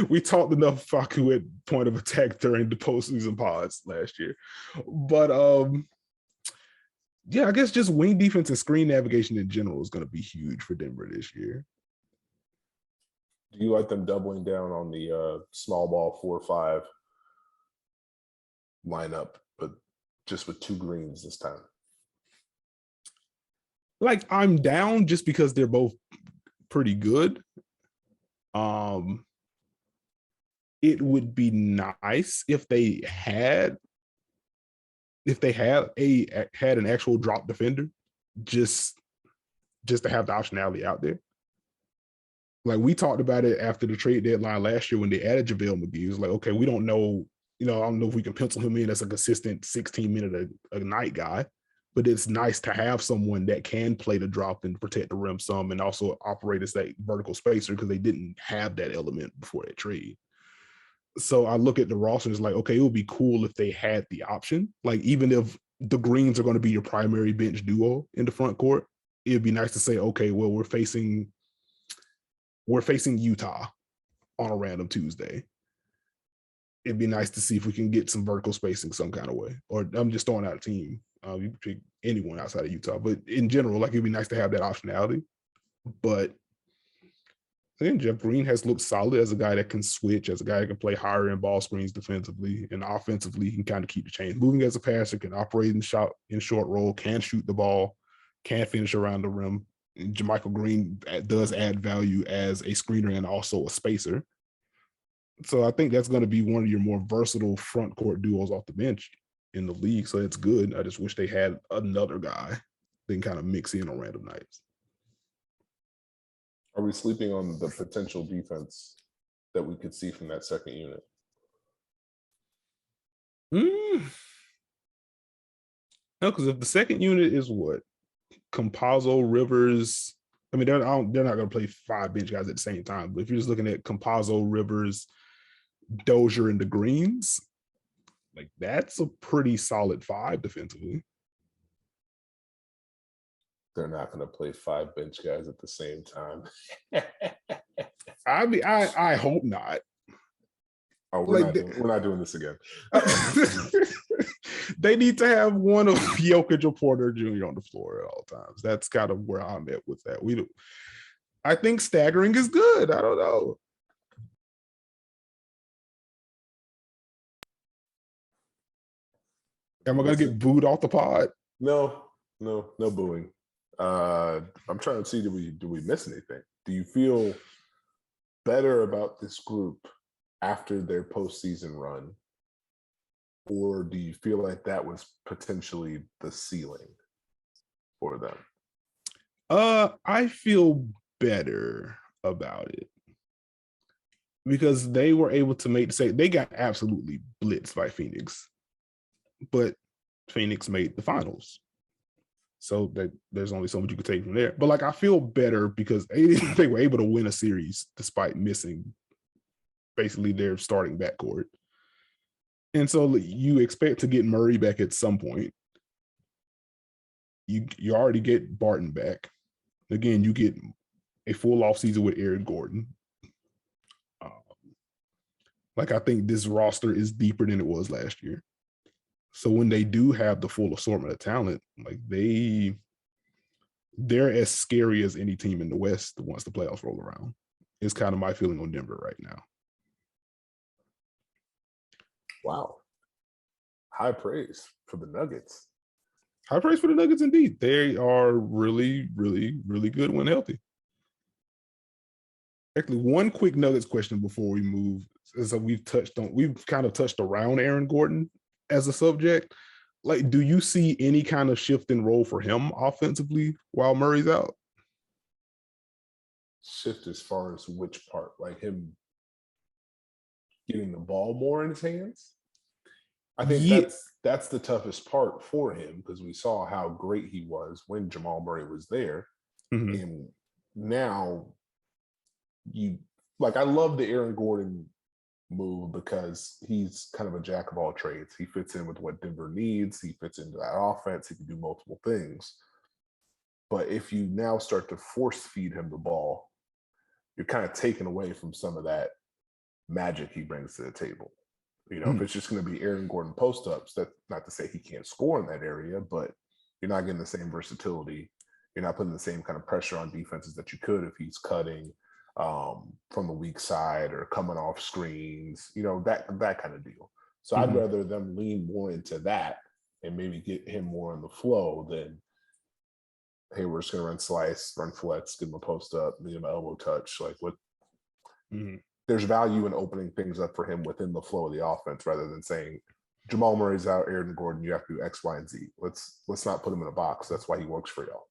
We talked enough Facu at point of attack during the postseason pods last year. But I guess just wing defense and screen navigation in general is going to be huge for Denver this year. Do you like them doubling down on the small ball 4-5 lineup, but just with 2 greens this time? Like I'm down just because they're both pretty good. It would be nice if they had an actual drop defender, just to have the optionality out there. Like we talked about it after the trade deadline last year when they added JaVale McGee. It was like, okay, we don't know, I don't know if we can pencil him in as a consistent 16-minute a night guy, but it's nice to have someone that can play the drop and protect the rim some and also operate as that vertical spacer because they didn't have that element before that trade. So I look at the roster and it's like, okay, it would be cool if they had the option. Like even if the Greens are going to be your primary bench duo in the front court, it'd be nice to say, okay, well, we're facing Utah on a random Tuesday. It'd be nice to see if we can get some vertical spacing some kind of way. Or I'm just throwing out a team. You can pick anyone outside of Utah, but in general, like it'd be nice to have that optionality. But again, Jeff Green has looked solid as a guy that can switch, as a guy that can play higher end ball screens defensively, and offensively he can kind of keep the chains moving as a passer, can operate in short roll, can shoot the ball, can finish around the rim. And JaMychal Green does add value as a screener and also a spacer. So I think that's going to be one of your more versatile front court duos off the bench in the league. So it's good. I just wish they had another guy that can kind of mix in on random nights. Are we sleeping on the potential defense that we could see from that second unit? No, because if the second unit is what? Campazzo, Rivers. I mean, they're not going to play 5 bench guys at the same time. But if you're just looking at Campazzo, Rivers, Dozier, and the Greens, like that's a pretty solid 5 defensively. They're not going to play 5 bench guys at the same time. I mean, I hope not. Oh, we're not doing this again. They need to have one of Jokic or Porter Jr. on the floor at all times. That's kind of where I'm at with that. I think staggering is good. I don't know. Am I going to get booed off the pod? No booing. I'm trying to see, do we miss anything? Do you feel better about this group after their postseason run? Or do you feel like that was potentially the ceiling for them? I feel better about it because they were able to they got absolutely blitzed by Phoenix, but Phoenix made the finals. So that there's only so much you could take from there. But like, I feel better because they were able to win a series despite missing basically their starting backcourt. And so you expect to get Murray back at some point. You already get Barton back. Again, you get a full offseason with Aaron Gordon. Like, I think this roster is deeper than it was last year. So when they do have the full assortment of talent, like they're as scary as any team in the West once the playoffs roll around. It's kind of my feeling on Denver right now. Wow. High praise for the Nuggets. High praise for the Nuggets, indeed. They are really, really, really good when healthy. Actually, one quick Nuggets question before we move. So we've kind of touched around Aaron Gordon as a subject. Like, do you see any kind of shift in role for him offensively while Murray's out? Shift as far as which part? Like him getting the ball more in his hands? I think that's the toughest part for him because we saw how great he was when Jamal Murray was there. Mm-hmm. And now I love the Aaron Gordon move because he's kind of a jack of all trades. He fits in with what Denver needs. He fits into that offense. He can do multiple things. But if you now start to force feed him the ball, you're kind of taking away from some of that magic he brings to the table. If it's just going to be Aaron Gordon post-ups, that's not to say he can't score in that area, but you're not getting the same versatility. You're not putting the same kind of pressure on defenses that you could if he's cutting from the weak side or coming off screens, that kind of deal. So I'd rather them lean more into that and maybe get him more in the flow than, hey, we're just going to run slice, run flex, give him a post-up, give him an elbow touch. Like what? There's value in opening things up for him within the flow of the offense rather than saying Jamal Murray's out, Aaron Gordon, you have to do X, Y, and Z. Let's not put him in a box. That's why he works for y'all.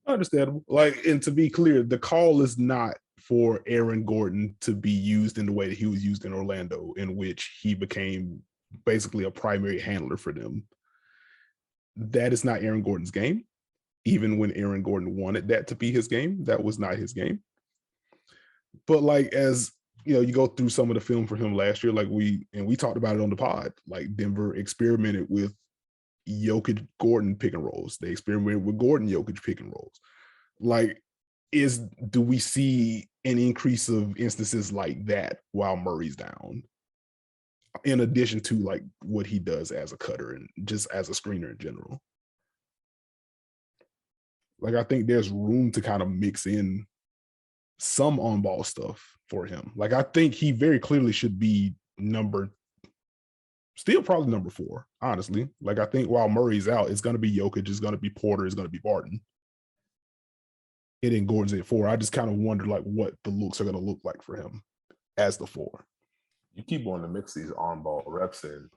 Understandable. Like, and to be clear, the call is not for Aaron Gordon to be used in the way that he was used in Orlando, in which he became basically a primary handler for them. That is not Aaron Gordon's game. Even when Aaron Gordon wanted that to be his game, that was not his game. But like, as you know, you go through some of the film for him last year, like we talked about it on the pod, like Denver experimented with Jokic Gordon pick and rolls. They experimented with Gordon Jokic pick and rolls. Like, do we see an increase of instances like that while Murray's down? In addition to like what he does as a cutter and just as a screener in general. Like, I think there's room to kind of mix in some on-ball stuff for him. Like, I think he very clearly should be still probably number 4, honestly. Like, I think while Murray's out, it's going to be Jokic, it's going to be Porter, it's going to be Barton. And then Gordon's at 4. I just kind of wonder like what the looks are going to look like for him as the 4. You keep wanting to mix these on-ball reps in.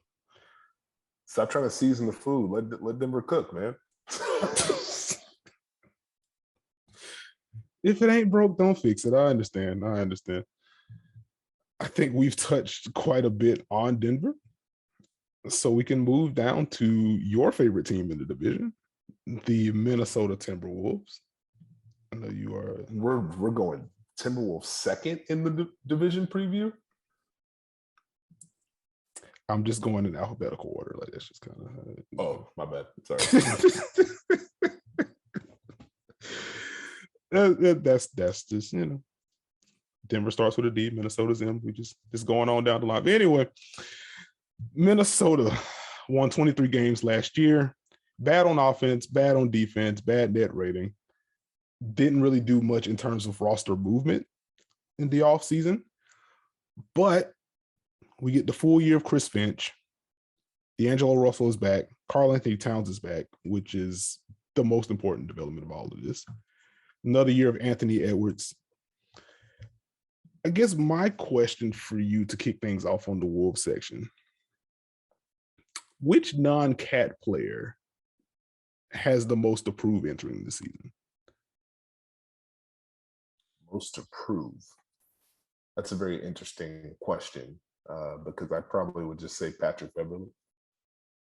Stop trying to season the food. Let Denver cook, man. If it ain't broke, don't fix it. I understand. I think we've touched quite a bit on Denver. So we can move down to your favorite team in the division, the Minnesota Timberwolves. I know you are. We're going Timberwolves second in the division preview. I'm just going in alphabetical order. Like, that's just kind of. Oh, my bad. Sorry. That's just, you know, Denver starts with a D, Minnesota's M. We just going on down the line. But anyway, Minnesota won 23 games last year. Bad on offense, bad on defense, bad net rating. Didn't really do much in terms of roster movement in the offseason. But we get the full year of Chris Finch. D'Angelo Russell is back. Karl-Anthony Towns is back, which is the most important development of all of this. Another year of Anthony Edwards. I guess my question for you to kick things off on the Wolves section, which non-Cat player has the most to prove entering the season? Most to prove? That's a very interesting question because I probably would just say Patrick Beverley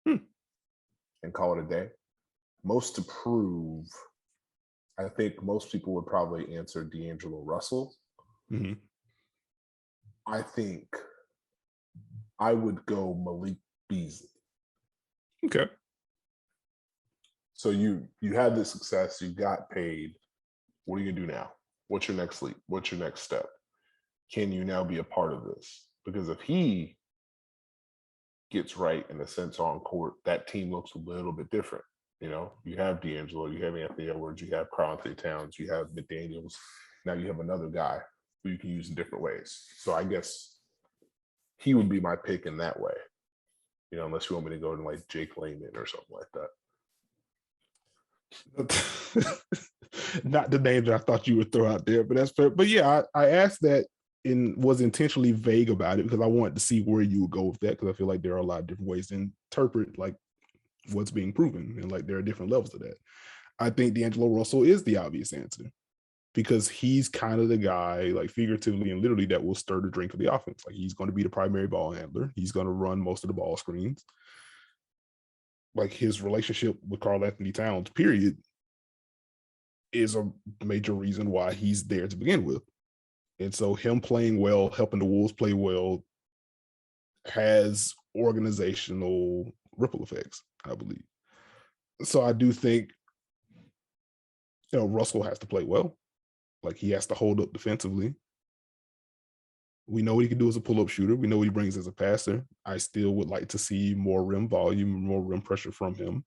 and call it a day. Most to prove, I think most people would probably answer D'Angelo Russell. Mm-hmm. I think I would go Malik Beasley. Okay. So you had this success, you got paid. What are you gonna do now? What's your next leap? What's your next step? Can you now be a part of this? Because if he gets right in a sense on court, that team looks a little bit different. You know, you have D'Angelo, you have Anthony Edwards, you have Karl-Anthony Towns, you have McDaniels. Now you have another guy who you can use in different ways. So I guess he would be my pick in that way. You know, unless you want me to go to like Jake Layman or something like that. Not the name that I thought you would throw out there, but that's fair. But yeah, I asked that and was intentionally vague about it because I wanted to see where you would go with that, because I feel like there are a lot of different ways to interpret like what's being proven, and like there are different levels of that. I think D'Angelo Russell is the obvious answer because he's kind of the guy, like figuratively and literally, that will stir the drink of the offense. Like, he's going to be the primary ball handler. He's going to run most of the ball screens. Like, his relationship with Karl-Anthony Towns, period, is a major reason why he's there to begin with. And so him playing well, helping the Wolves play well, has organizational ripple effects, I believe. So I do think, you know, Russell has to play well. Like, he has to hold up defensively. We know what he can do as a pull-up shooter. We know what he brings as a passer. I still would like to see more rim volume, more rim pressure from him.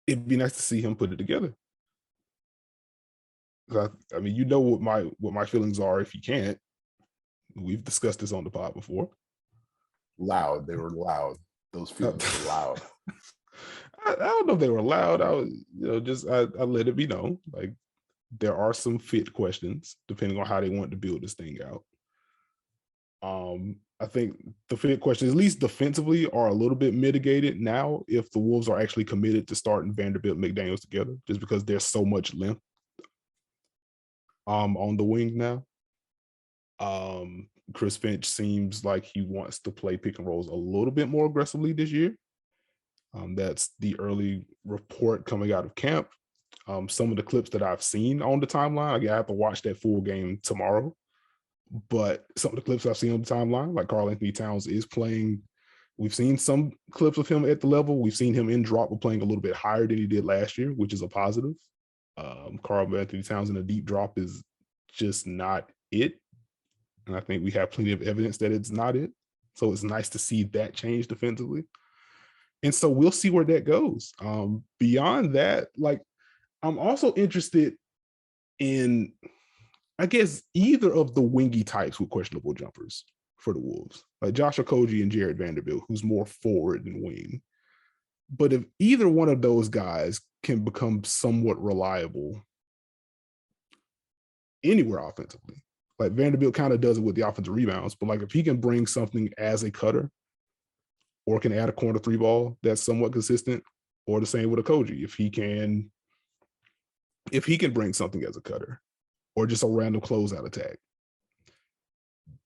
It'd be nice to see him put it together. I mean, you know what my feelings are if he can't. We've discussed this on the pod before. Loud. They were loud. Those feelings were loud. I don't know if they were loud. I was, you know, just I let it be known. Like, there are some fit questions depending on how they want to build this thing out. I think the fit question, at least defensively, are a little bit mitigated now if the Wolves are actually committed to starting Vanderbilt and McDaniels together, just because there's so much length on the wing now. Chris Finch seems like he wants to play pick and rolls a little bit more aggressively this year. That's the early report coming out of camp. Some of the clips that I've seen on the timeline, I have to watch that full game tomorrow. But some of the clips I've seen on the timeline, like Karl-Anthony Towns is playing. We've seen some clips of him at the level. We've seen him in drop playing a little bit higher than he did last year, which is a positive. Karl-Anthony Towns in a deep drop is just not it. And I think we have plenty of evidence that it's not it. So it's nice to see that change defensively. And so we'll see where that goes. Beyond that, like, I'm also interested in, I guess, either of the wingy types with questionable jumpers for the Wolves, like Josh Okogie and Jared Vanderbilt, who's more forward than wing. But if either one of those guys can become somewhat reliable anywhere offensively, like Vanderbilt kind of does it with the offensive rebounds, but like if he can bring something as a cutter or can add a corner three ball that's somewhat consistent, or the same with Okogie, if he can bring something as a cutter or just a random closeout attack,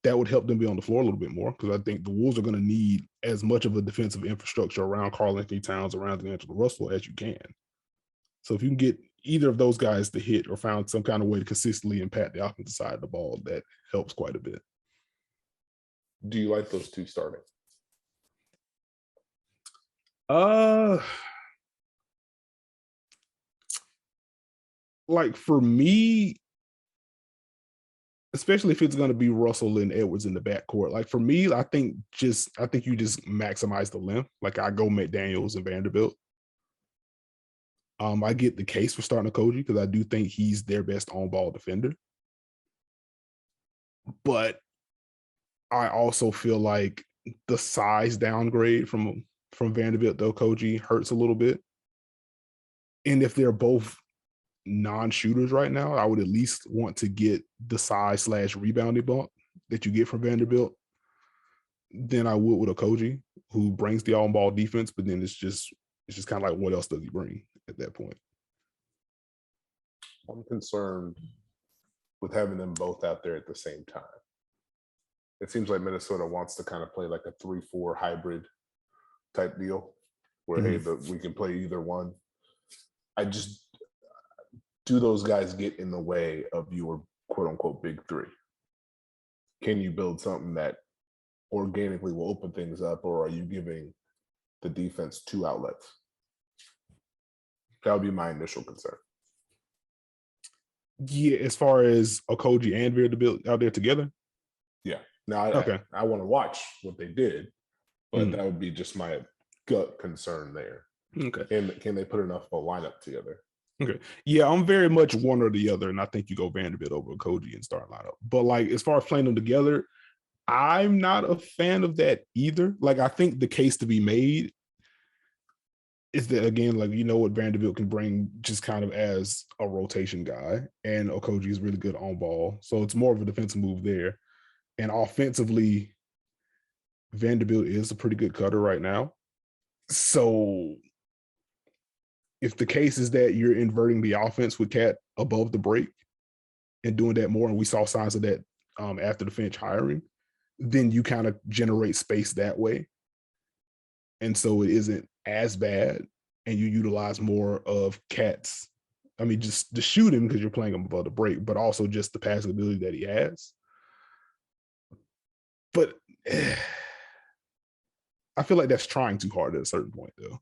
that would help them be on the floor a little bit more, because I think the Wolves are going to need as much of a defensive infrastructure around Karl-Anthony Towns, around D'Angelo Russell as you can. So if you can get either of those guys to hit or found some kind of way to consistently impact the offensive side of the ball, that helps quite a bit. Do you like those two starting? Like for me, especially if it's going to be Russell and Edwards in the backcourt, like for me, I think you just maximize the length. Like I go McDaniels and Vanderbilt. I get the case for starting Okogie because I do think he's their best on-ball defender. But I also feel like the size downgrade from Vanderbilt to Okogie hurts a little bit. And if they're both non-shooters right now, I would at least want to get the size / rebounding bump that you get from Vanderbilt than I would with Okogie, who brings the on-ball defense, but then it's just kind of like, what else does he bring at that point? I'm concerned with having them both out there at the same time. It seems like Minnesota wants to kind of play like a 3-4 hybrid type deal where, hey, we can play either one. Do those guys get in the way of your quote unquote big three? Can you build something that organically will open things up, or are you giving the defense two outlets? That would be my initial concern. Yeah, as far as Okogie and Vanderbilt out there together? Yeah. Now, I want to watch what they did, but that would be just my gut concern there. Okay. Can they put enough of a lineup together? Okay. Yeah, I'm very much one or the other, and I think you go Vanderbilt over Okogie and start lineup. But like as far as playing them together, I'm not a fan of that either. Like I think the case to be made is that, again, like, you know what Vanderbilt can bring just kind of as a rotation guy, and Okogie is really good on ball. So it's more of a defensive move there. And offensively, Vanderbilt is a pretty good cutter right now. So if the case is that you're inverting the offense with Cat above the break and doing that more, and we saw signs of that after the Finch hiring, then you kind of generate space that way. And so it isn't as bad, and you utilize more of Cat's, I mean, just the shooting because you're playing him above the break, but also just the passing ability that he has. But I feel like that's trying too hard at a certain point, though.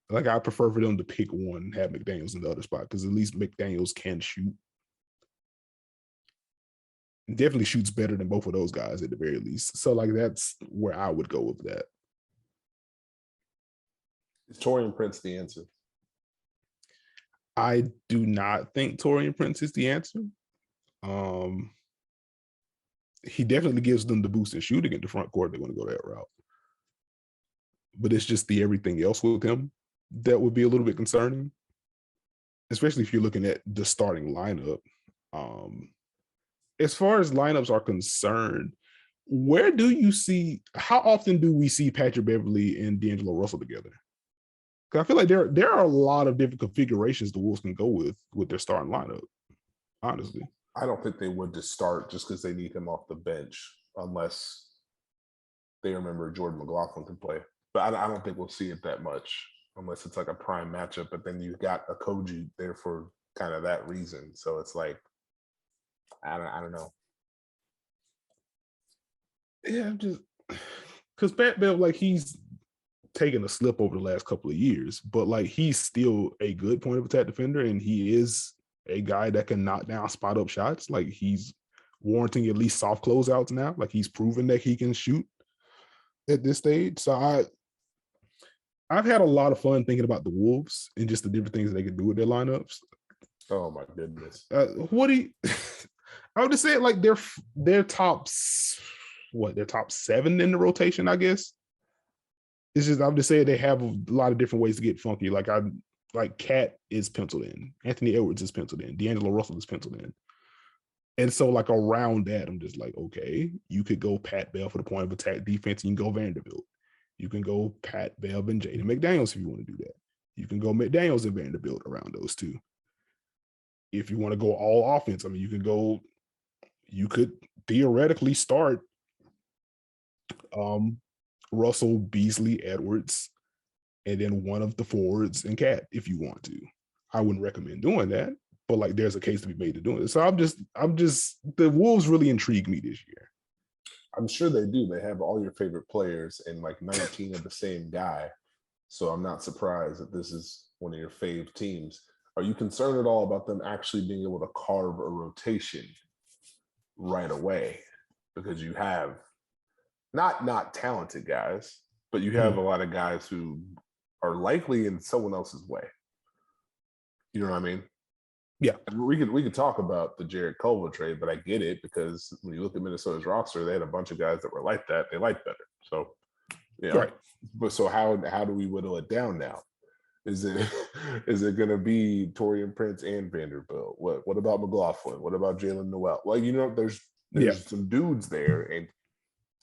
Like I prefer for them to pick one and have McDaniels in the other spot, because at least McDaniels can shoot. Definitely shoots better than both of those guys at the very least. So like that's where I would go with that. Is Taurean Prince the answer? I do not think Taurean Prince is the answer. He definitely gives them the boost in shooting in the front court. They're going to go that route. But it's just the everything else with him that would be a little bit concerning, especially if you're looking at the starting lineup. As far as lineups are concerned, where do you see? How often do we see Patrick Beverly and D'Angelo Russell together? Because I feel like there are a lot of different configurations the Wolves can go with their starting lineup. Honestly, I don't think they would to start just because they need him off the bench, unless they remember Jordan McLaughlin can play. But I don't think we'll see it that much unless it's like a prime matchup. But then you've got a Koji there for kind of that reason. So it's like, I don't know. yeah, I'm just because Pat Bev, like he's taken a slip over the last couple of years, but like he's still a good point of attack defender, and he is a guy that can knock down spot up shots. Like he's warranting at least soft closeouts now. Like he's proven that he can shoot at this stage. So I've had a lot of fun thinking about the Wolves and just the different things they can do with their lineups. Oh my goodness. What do you? I would just say like their top their top 7 in the rotation, I guess. It's just I'm just saying they have a lot of different ways to get funky. Like Cat is penciled in, Anthony Edwards is penciled in, D'Angelo Russell is penciled in. And so like around that, I'm just like, okay, you could go Pat Bell for the point of attack defense, you can go Vanderbilt. You can go Pat Bev and Jaden McDaniels if you want to do that. You can go McDaniels and Vanderbilt around those two. If you want to go all offense, I mean, you could theoretically start Russell, Beasley, Edwards, and then one of the forwards and Cat if you want to. I wouldn't recommend doing that, but like there's a case to be made to do it. So I'm just the Wolves really intrigue me this year. I'm sure they do. They have all your favorite players and like 19 of the same guy. So I'm not surprised that this is one of your fave teams. Are you concerned at all about them actually being able to carve a rotation right away? Because you have not talented guys, but you have a lot of guys who are likely in someone else's way. You know what I mean? Yeah. And we could talk about the Jared Culver trade, but I get it because when you look at Minnesota's roster, they had a bunch of guys that were like that. They liked better. So, yeah. Right. But so how do we whittle it down now? Is it going to be Taurean Prince and Vanderbilt? What about McLaughlin? What about Jalen Noel? Like, there's some dudes there, and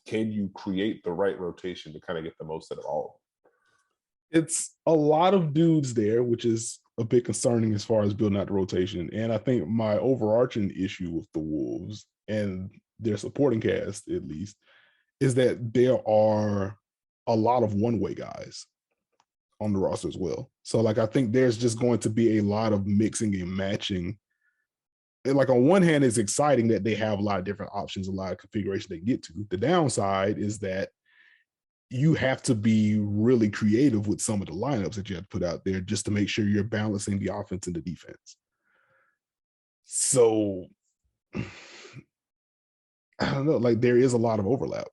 can you create the right rotation to kind of get the most out of all of them? It's a lot of dudes there, which is a bit concerning as far as building out the rotation. And I think my overarching issue with the Wolves and their supporting cast, at least, is that there are a lot of one-way guys on the roster as well. So like I think there's just going to be a lot of mixing and matching. And like on one hand, it's exciting that they have a lot of different options, a lot of configuration they get to. The downside is that you have to be really creative with some of the lineups that you have to put out there just to make sure you're balancing the offense and the defense. So I don't know, like there is a lot of overlap.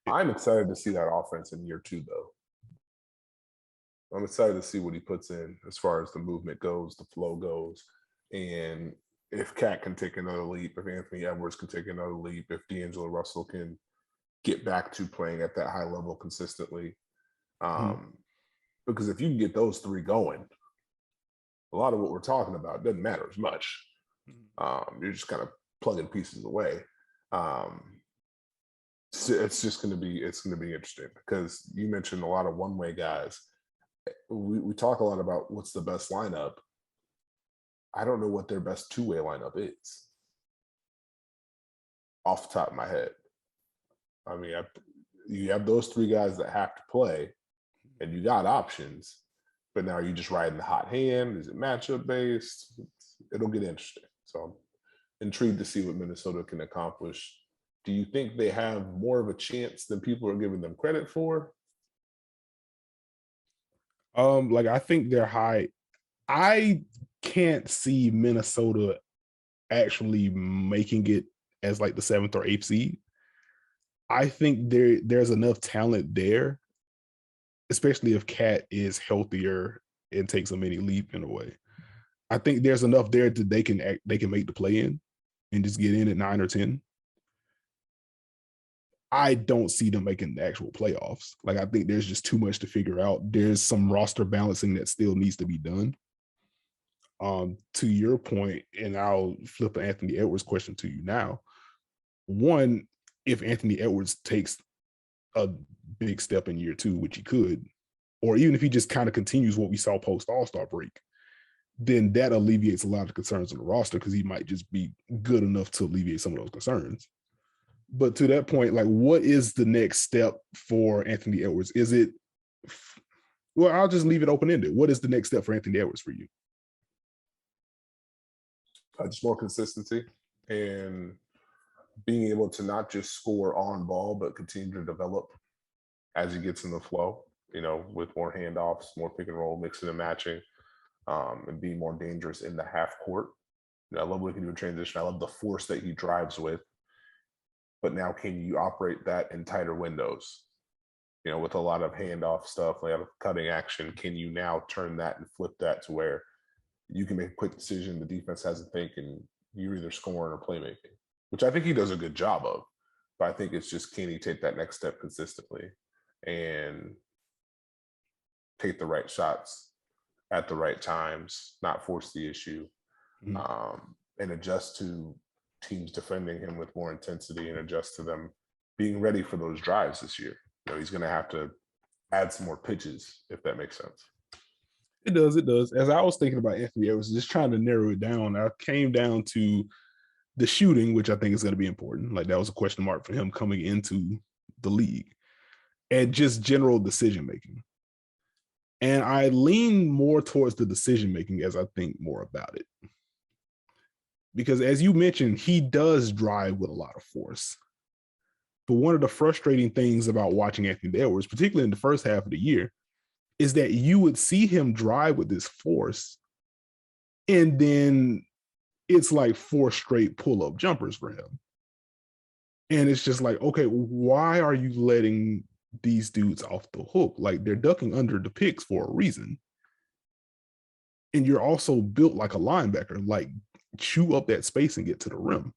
I'm excited to see that offense in year 2, though. I'm excited to see what he puts in as far as the movement goes, the flow goes. And if Cat can take another leap, if Anthony Edwards can take another leap, if D'Angelo Russell can get back to playing at that high level consistently. Because if you can get those 3 going, a lot of what we're talking about doesn't matter as much. You're just kind of plugging pieces away. It's just going to be interesting because you mentioned a lot of one-way guys. We talk a lot about what's the best lineup. I don't know what their best 2-way lineup is off the top of my head. I mean, you have those 3 guys that have to play, and you got options. But now are you just riding the hot hand? Is it matchup based? It'll get interesting. So I'm intrigued to see what Minnesota can accomplish. Do you think they have more of a chance than people are giving them credit for? Like I think they're high. I can't see Minnesota actually making it as like the 7th or 8th seed. I think there's enough talent there, especially if Cat is healthier and takes a mini leap in a way. I think there's enough there that they can make the play in and just get in at 9 or 10. I don't see them making the actual playoffs. Like I think there's just too much to figure out. There's some roster balancing that still needs to be done. To your point, and I'll flip an Anthony Edwards question to you now. one, if Anthony Edwards takes a big step in year 2, which he could, or even if he just kind of continues what we saw post All-Star break, then that alleviates a lot of concerns on the roster because he might just be good enough to alleviate some of those concerns. But to that point, like, what is the next step for Anthony Edwards? Is it, well, I'll just leave it open-ended. What is the next step for Anthony Edwards for you? Just more consistency and being able to not just score on ball, but continue to develop as he gets in the flow, with more handoffs, more pick and roll, mixing and matching, and being more dangerous in the half court. I love what he can do in transition. I love the force that he drives with. But now can you operate that in tighter windows? With a lot of handoff stuff, a lot of cutting action, can you now turn that and flip that to where you can make a quick decision, the defense has to think, and you're either scoring or playmaking, which I think he does a good job of. But I think it's just, can he take that next step consistently and take the right shots at the right times, not force the issue, and adjust to teams defending him with more intensity and adjust to them being ready for those drives this year. He's going to have to add some more pitches, if that makes sense. It does. It does. As I was thinking about Anthony Edwards, just trying to narrow it down, I came down to the shooting, which I think is going to be important. Like, that was a question mark for him coming into the league, and just general decision making. And I lean more towards the decision making as I think more about it. Because as you mentioned, he does drive with a lot of force. But one of the frustrating things about watching Anthony Edwards, particularly in the first half of the year, is that you would see him drive with this force, and then it's like 4 straight pull-up jumpers for him. And it's just like, okay, why are you letting these dudes off the hook? Like, they're ducking under the picks for a reason. And you're also built like a linebacker, like, chew up that space and get to the rim.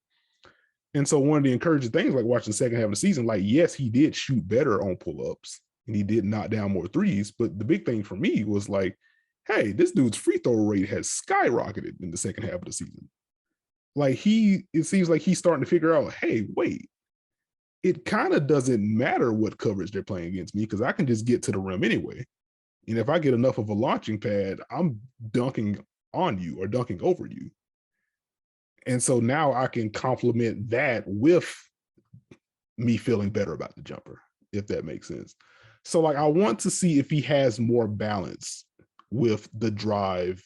And so one of the encouraging things, like watching the second half of the season, like, yes, he did shoot better on pull-ups and he did knock down more threes. But the big thing for me was like, hey, this dude's free throw rate has skyrocketed in the second half of the season. Like, it seems like he's starting to figure out, hey, wait, it kind of doesn't matter what coverage they're playing against me because I can just get to the rim anyway. And if I get enough of a launching pad, I'm dunking on you or dunking over you. And so now I can complement that with me feeling better about the jumper, if that makes sense. So, like, I want to see if he has more balance with the drive,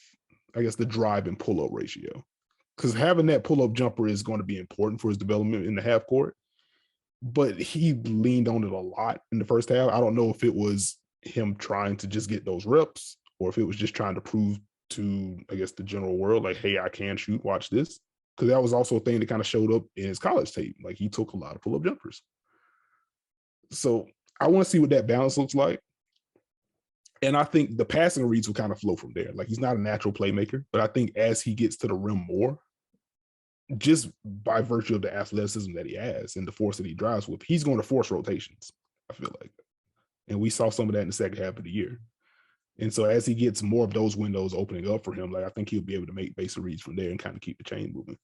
I guess the drive and pull-up ratio. Because having that pull-up jumper is going to be important for his development in the half court. But he leaned on it a lot in the first half. I don't know if it was him trying to just get those reps or if it was just trying to prove to, I guess, the general world, like, hey, I can shoot, watch this. Because that was also a thing that kind of showed up in his college tape. Like, he took a lot of pull-up jumpers. So I want to see what that balance looks like. And I think the passing reads will kind of flow from there. Like, he's not a natural playmaker, but I think as he gets to the rim more, just by virtue of the athleticism that he has and the force that he drives with, he's going to force rotations, I feel like. And we saw some of that in the second half of the year. And so as he gets more of those windows opening up for him, like, I think he'll be able to make basic reads from there and kind of keep the chain moving.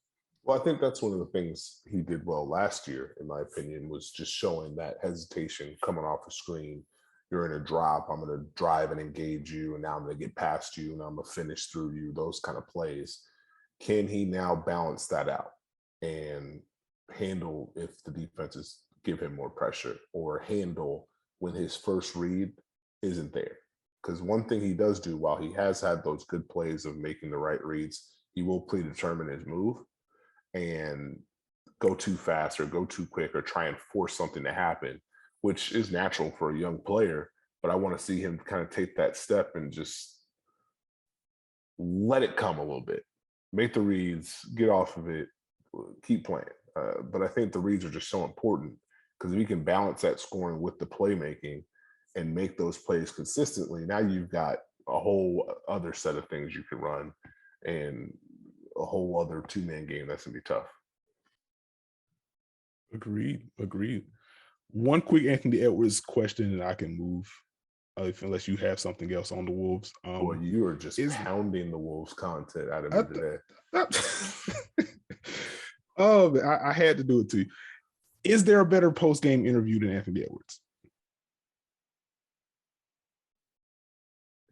Well, I think that's one of the things he did well last year, in my opinion, was just showing that hesitation coming off a screen. You're in a drop, I'm going to drive and engage you, and now I'm going to get past you, and I'm going to finish through you, those kind of plays. Can he now balance that out and handle if the defenses give him more pressure, or handle when his first read isn't there? Because one thing he does do, while he has had those good plays of making the right reads, he will predetermine his move and go too fast or go too quick or try and force something to happen, which is natural for a young player. But I want to see him kind of take that step and just let it come a little bit. Make the reads, get off of it, keep playing. But I think the reads are just so important because if you can balance that scoring with the playmaking and make those plays consistently, now you've got a whole other set of things you can run and a whole other two-man game that's going to be tough. Agreed. One quick Anthony Edwards question, and I can move unless you have something else on the Wolves. Boy, you are just pounding the Wolves content out of me today. Oh, I had to do it to you. Is there a better post-game interview than Anthony Edwards?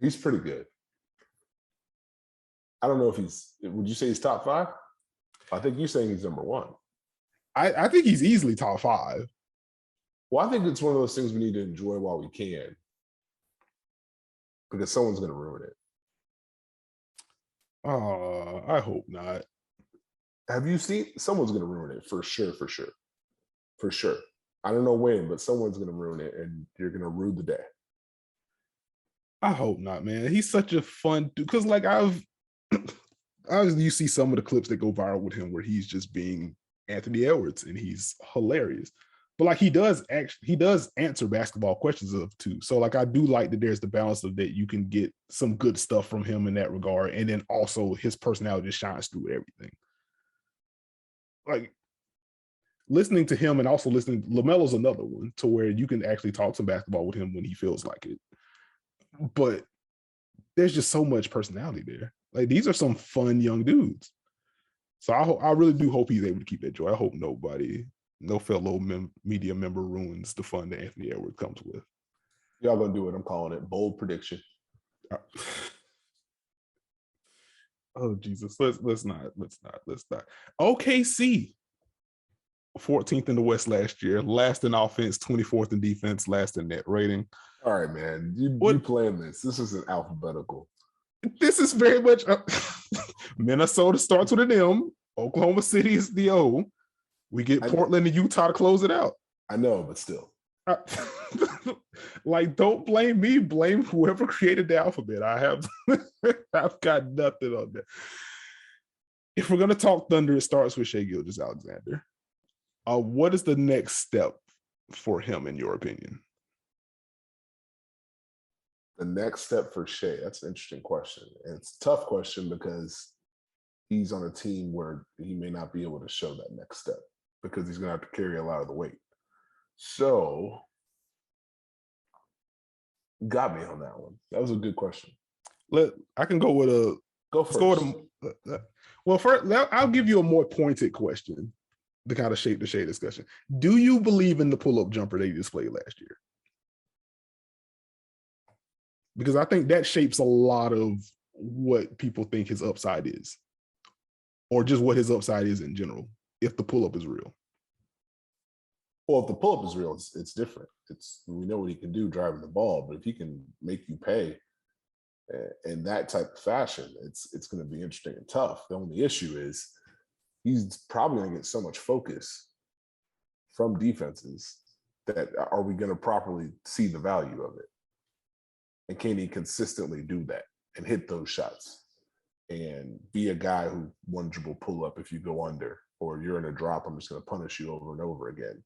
He's pretty good. I don't know if would you say he's top 5? I think you're saying he's number 1. I think he's easily top 5. Well, I think it's one of those things we need to enjoy while we can, because someone's going to ruin it. I hope not. Have you seen? Someone's going to ruin it for sure. I don't know when, but someone's going to ruin it, and you're going to rue the day. I hope not, man. He's such a fun dude. Because like you see some of the clips that go viral with him where he's just being Anthony Edwards and he's hilarious. But like he does answer basketball questions of too. So like I do like that there's the balance of that you can get some good stuff from him in that regard, and then also his personality just shines through everything. Like listening to him and also listening, LaMelo's another one to where you can actually talk some basketball with him when he feels like it. But there's just so much personality there. Like these are some fun young dudes. So I really do hope he's able to keep that joy. I hope no fellow media member ruins the fun that Anthony Edwards comes with. Y'all gonna do it. I'm calling it. Bold prediction. Oh Jesus, let's not. OKC, 14th in the West last year, last in offense, 24th in defense, last in net rating. All right, man. You playing this. This isn't alphabetical. This is very much Minnesota starts with an M. Oklahoma City is the O. We get Portland and Utah to close it out. I know, but still. Like, don't blame me. Blame whoever created the alphabet. I've got nothing on that. If we're going to talk Thunder, it starts with Shai Gilgeous-Alexander. What is the next step for him, in your opinion? The next step for Shai, that's an interesting question. And it's a tough question because he's on a team where he may not be able to show that next step because he's going to have to carry a lot of the weight. So, got me on that one. That was a good question. I can go with a... Go first. Well, first, I'll give you a more pointed question to kind of shape the Shai discussion. Do you believe in the pull-up jumper that he displayed last year? Because I think that shapes a lot of what people think his upside is, or just what his upside is in general, if the pull-up is real. Well, if the pull-up is real, it's different. We know what he can do driving the ball, but if he can make you pay in that type of fashion, it's going to be interesting and tough. The only issue is he's probably going to get so much focus from defenses that are we going to properly see the value of it? And can he consistently do that and hit those shots and be a guy who one dribble pull up if you go under, or you're in a drop, I'm just going to punish you over and over again.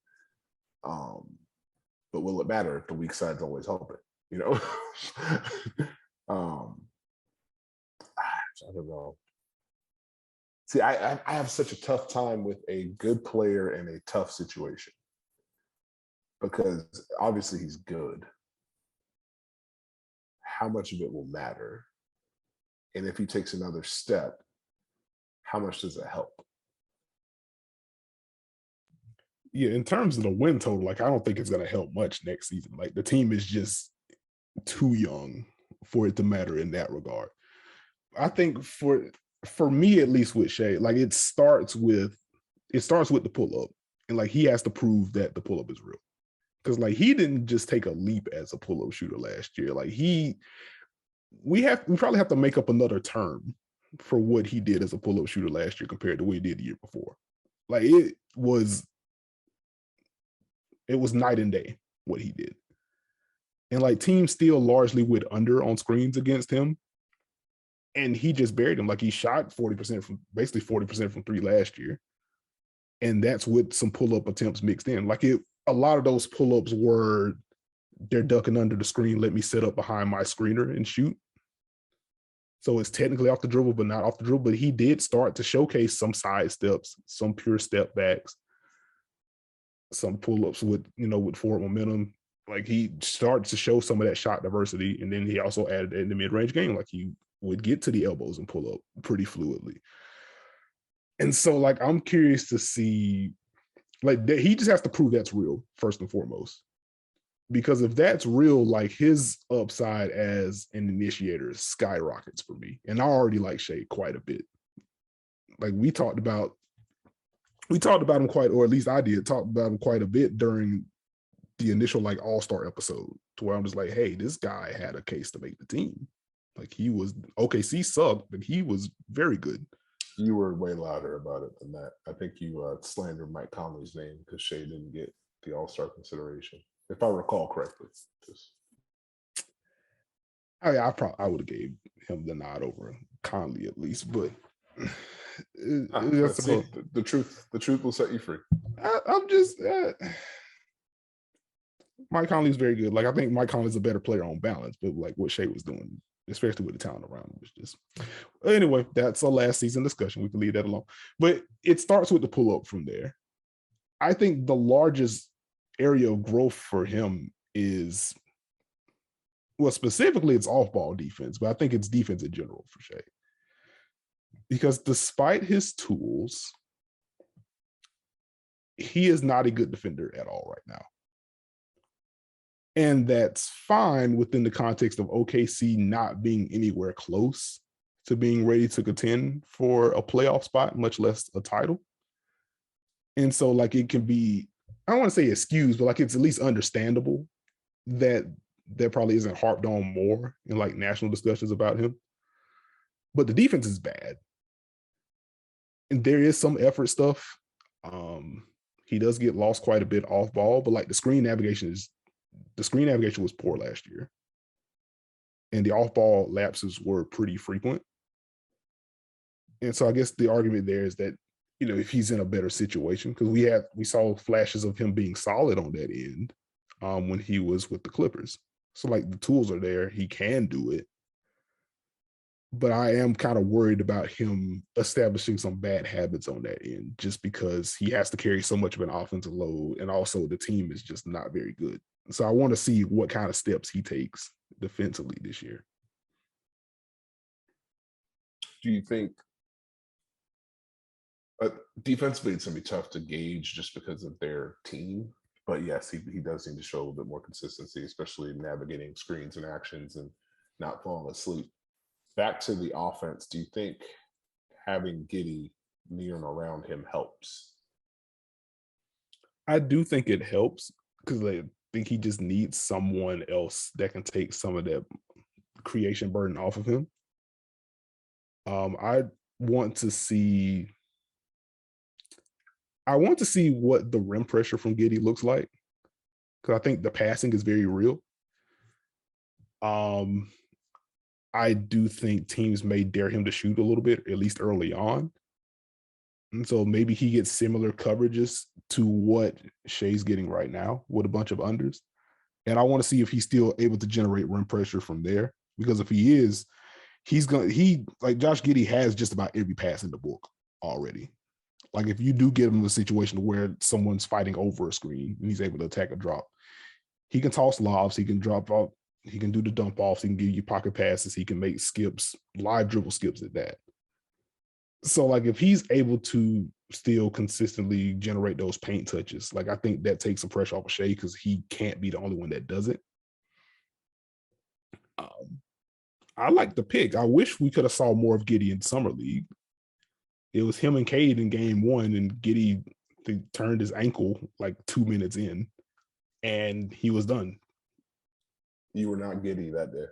But will it matter if the weak side's always helping? You know? I don't know. See, I have such a tough time with a good player in a tough situation because obviously he's good. How much of it will matter? And if he takes another step, how much does it help? Yeah, in terms of the win total, like I don't think it's going to help much next season. Like the team is just too young for it to matter in that regard. I think for me, at least with Shai, like it starts with the pull up, and like he has to prove that the pull up is real. Because like he didn't just take a leap as a pull-up shooter last year. Like we probably have to make up another term for what he did as a pull-up shooter last year compared to what he did the year before. Like it was night and day what he did. And like teams still largely went under on screens against him. And he just buried them. Like he shot 40% from three last year. And that's with some pull-up attempts mixed in. Like a lot of those pull-ups were they're ducking under the screen, let me set up behind my screener and shoot. So it's technically off the dribble, but not off the dribble. But he did start to showcase some side steps, some pure step backs, some pull-ups with forward momentum. Like he started to show some of that shot diversity. And then he also added in the mid-range game, like he would get to the elbows and pull up pretty fluidly. And so like I'm curious to see Like he just has to prove that's real first and foremost. Because if that's real, like his upside as an initiator skyrockets for me. And I already like Shea quite a bit. Like we talked about him quite, or at least I did talk about him quite a bit during the initial like all-star episode, to where I'm just like, hey, this guy had a case to make the team. Like he was OKC sucked, but he was very good. You were way louder about it than that. I think you slandered Mike Conley's name because Shea didn't get the all-star consideration, if I recall correctly. I would have gave him the nod over Conley at least, but the truth will set you free. I'm just Mike Conley's very good. Like I think Mike Conley's a better player on balance, but like what Shea was doing, especially with the talent around him, was just anyway. That's a last season discussion. We can leave that alone. But it starts with the pull up from there. I think the largest area of growth for him is, well, specifically it's off-ball defense, but I think it's defense in general for Shea. Because despite his tools, he is not a good defender at all right now. And that's fine within the context of OKC not being anywhere close to being ready to contend for a playoff spot, much less a title. And so like it can be, I don't want to say excused, but like it's at least understandable that there probably isn't harped on more in like national discussions about him. But the defense is bad. And there is some effort stuff. He does get lost quite a bit off ball, but like the screen navigation was poor last year. And the off ball lapses were pretty frequent. And so I guess the argument there is that, you know, if he's in a better situation, because we saw flashes of him being solid on that end when he was with the Clippers. So like the tools are there, he can do it. But I am kind of worried about him establishing some bad habits on that end, just because he has to carry so much of an offensive load. And also the team is just not very good. So I want to see what kind of steps he takes defensively this year. Do you think defensively it's going to be tough to gauge just because of their team? But yes, he does need to show a little bit more consistency, especially navigating screens and actions and not falling asleep. Back to the offense, do you think having Giddey near and around him helps? I do think it helps because I think he just needs someone else that can take some of that creation burden off of him. I want to see what the rim pressure from Giddey looks like, because I think the passing is very real. I do think teams may dare him to shoot a little bit, at least early on. And so maybe he gets similar coverages to what Shea's getting right now with a bunch of unders. And I want to see if he's still able to generate rim pressure from there. Because if he is, like Josh Giddey has just about every pass in the book already. Like if you do get him in a situation where someone's fighting over a screen and he's able to attack a drop, he can toss lobs, he can drop off, he can do the dump offs, he can give you pocket passes, he can make skips, live dribble skips at that. So like if he's able to still consistently generate those paint touches, like I think that takes some pressure off of Shea because he can't be the only one that does it. I like the pick. I wish we could have saw more of Giddey in Summer League. It was him and Cade in game one, and Giddey turned his ankle like 2 minutes in, and he was done. You were not Giddey that day.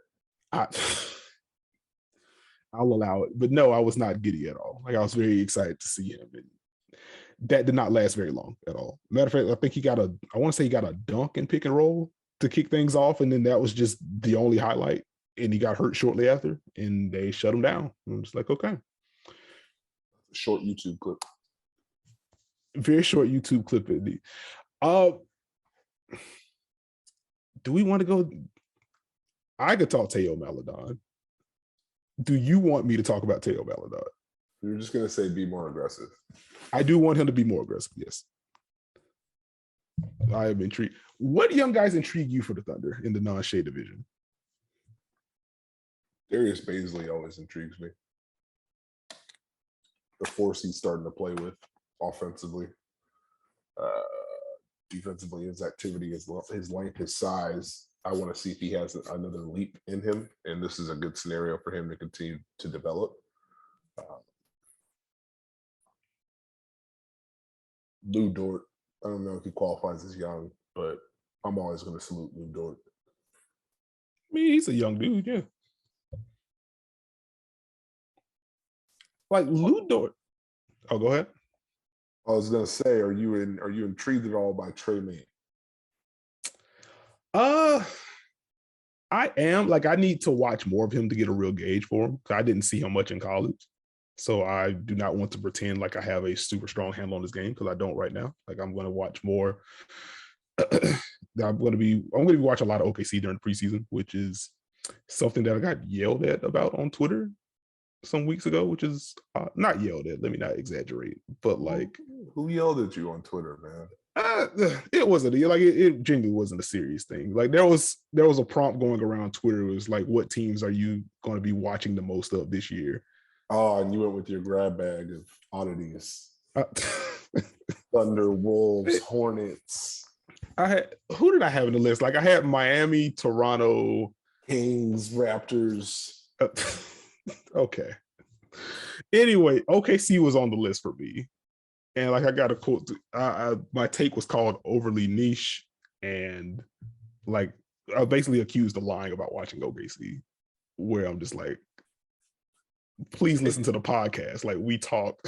I'll allow it. But no, I was not Giddey at all. Like I was very excited to see him. And that did not last very long at all. Matter of fact, I think I want to say he got a dunk and pick and roll to kick things off. And then that was just the only highlight. And he got hurt shortly after, and they shut him down. And I'm just like, okay. Short YouTube clip. Very short YouTube clip indeed. Do we want to go? I could talk Teo Maledon. Do you want me to talk about Teo Maledon? You're just going to say be more aggressive. I do want him to be more aggressive, yes. I am intrigued. What young guys intrigue you for the Thunder in the non-Shea division? Darius Baisley always intrigues me. The force he's starting to play with offensively. Uh, Defensively, his activity, his length, his size. I want to see if he has another leap in him, and this is a good scenario for him to continue to develop. Lou Dort, I don't know if he qualifies as young, but I'm always going to salute Lou Dort. I mean, he's a young dude, yeah. Like Lou Dort. Oh, go ahead. I was going to say, are you intrigued at all by Trey Mann? I am. Like, I need to watch more of him to get a real gauge for him. I didn't see him much in college. So I do not want to pretend like I have a super strong handle on this game because I don't right now. Like, I'm going to watch more. I'm going to be watching a lot of OKC during the preseason, which is something that I got yelled at about on Twitter some weeks ago, which is not yelled at. Let me not exaggerate, but like, who yelled at you on Twitter, man? It wasn't like it genuinely wasn't a serious thing. Like there was a prompt going around Twitter. It was like, what teams are you going to be watching the most of this year? Oh, and you went with your grab bag of oddities. Thunder, Wolves, Hornets. Who did I have in the list? Like I had Miami, Toronto, Kings, Raptors. Okay. Anyway, OKC was on the list for me. And like I got a quote, my take was called overly niche, and like I basically accused of lying about watching OKC, where I'm just like, please listen to the podcast. Like we talk.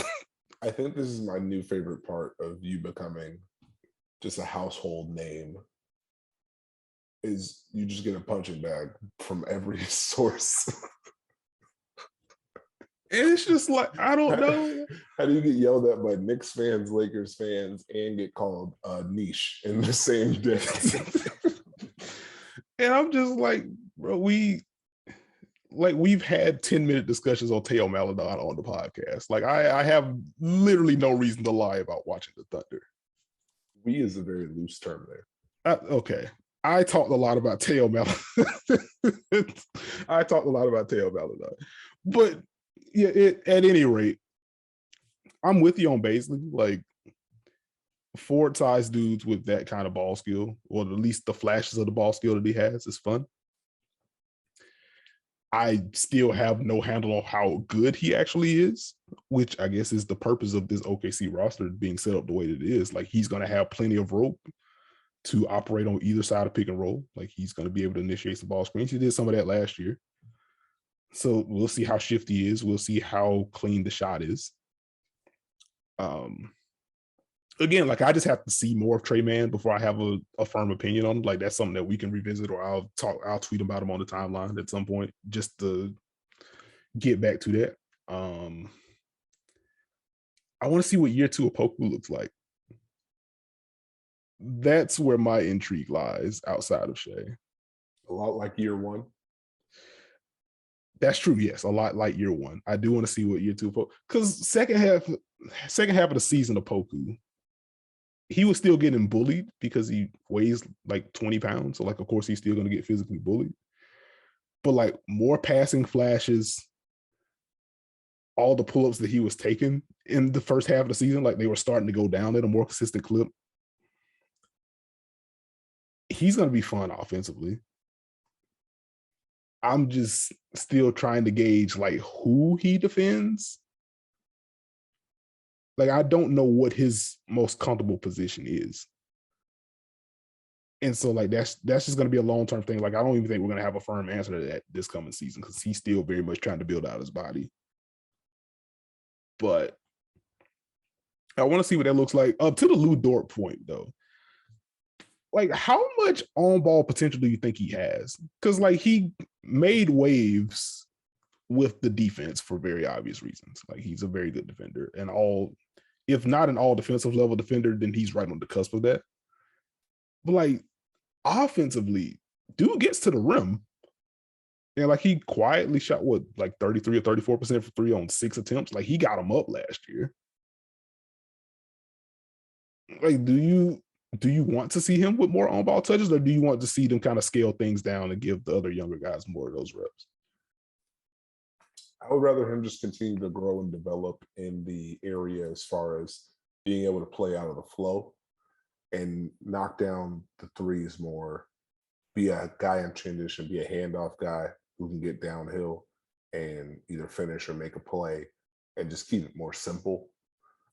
I think this is my new favorite part of you becoming just a household name. Is you just get a punching bag from every source. And it's just like, I don't know. How do you get yelled at by Knicks fans, Lakers fans, and get called niche in the same day? And I'm just like, bro, we've had 10-minute discussions on Teo Maladon on the podcast. Like I have literally no reason to lie about watching the Thunder. We is a very loose term there. Okay. I talked a lot about Teo Maladon. But yeah, at any rate, I'm with you on Baisley. Like forward-sized dudes with that kind of ball skill, or at least the flashes of the ball skill that he has, is fun. I still have no handle on how good he actually is, which I guess is the purpose of this OKC roster being set up the way that it is. Like he's going to have plenty of rope to operate on either side of pick and roll. Like he's going to be able to initiate some ball screens. He did some of that last year. So we'll see how shifty he is. We'll see how clean the shot is. Again, like I just have to see more of Trey Mann before I have a firm opinion on him. Like that's something that we can revisit, or I'll tweet about him on the timeline at some point just to get back to that. I want to see what year 2 of Poku looks like. That's where my intrigue lies outside of Shea. A lot like year 1. That's true. Yes, a lot like year 1. I do want to see what year 2 of Poku, because second half of the season of Poku, he was still getting bullied because he weighs like 20 pounds. So like, of course, he's still going to get physically bullied. But like more passing flashes, all the pull-ups that he was taking in the first half of the season, like they were starting to go down at a more consistent clip. He's going to be fun offensively. I'm just still trying to gauge like who he defends. Like I don't know what his most comfortable position is. And so like that's just going to be a long-term thing. Like I don't even think we're going to have a firm answer to that this coming season because he's still very much trying to build out his body. But I want to see what that looks like. Up to the Lou Dort point though. Like how much on-ball potential do you think he has? Because like he made waves with the defense for very obvious reasons. Like he's a very good defender, and if not an all defensive level defender, then he's right on the cusp of that. But like offensively, dude gets to the rim, and like he quietly shot like 33 or 34% for 3 on 6 attempts. Like he got him up last year. Like, do you want to see him with more on-ball touches, or do you want to see them kind of scale things down and give the other younger guys more of those reps? I would rather him just continue to grow and develop in the area as far as being able to play out of the flow. and knock down the threes more, be a guy in transition, be a handoff guy who can get downhill and either finish or make a play, and just keep it more simple,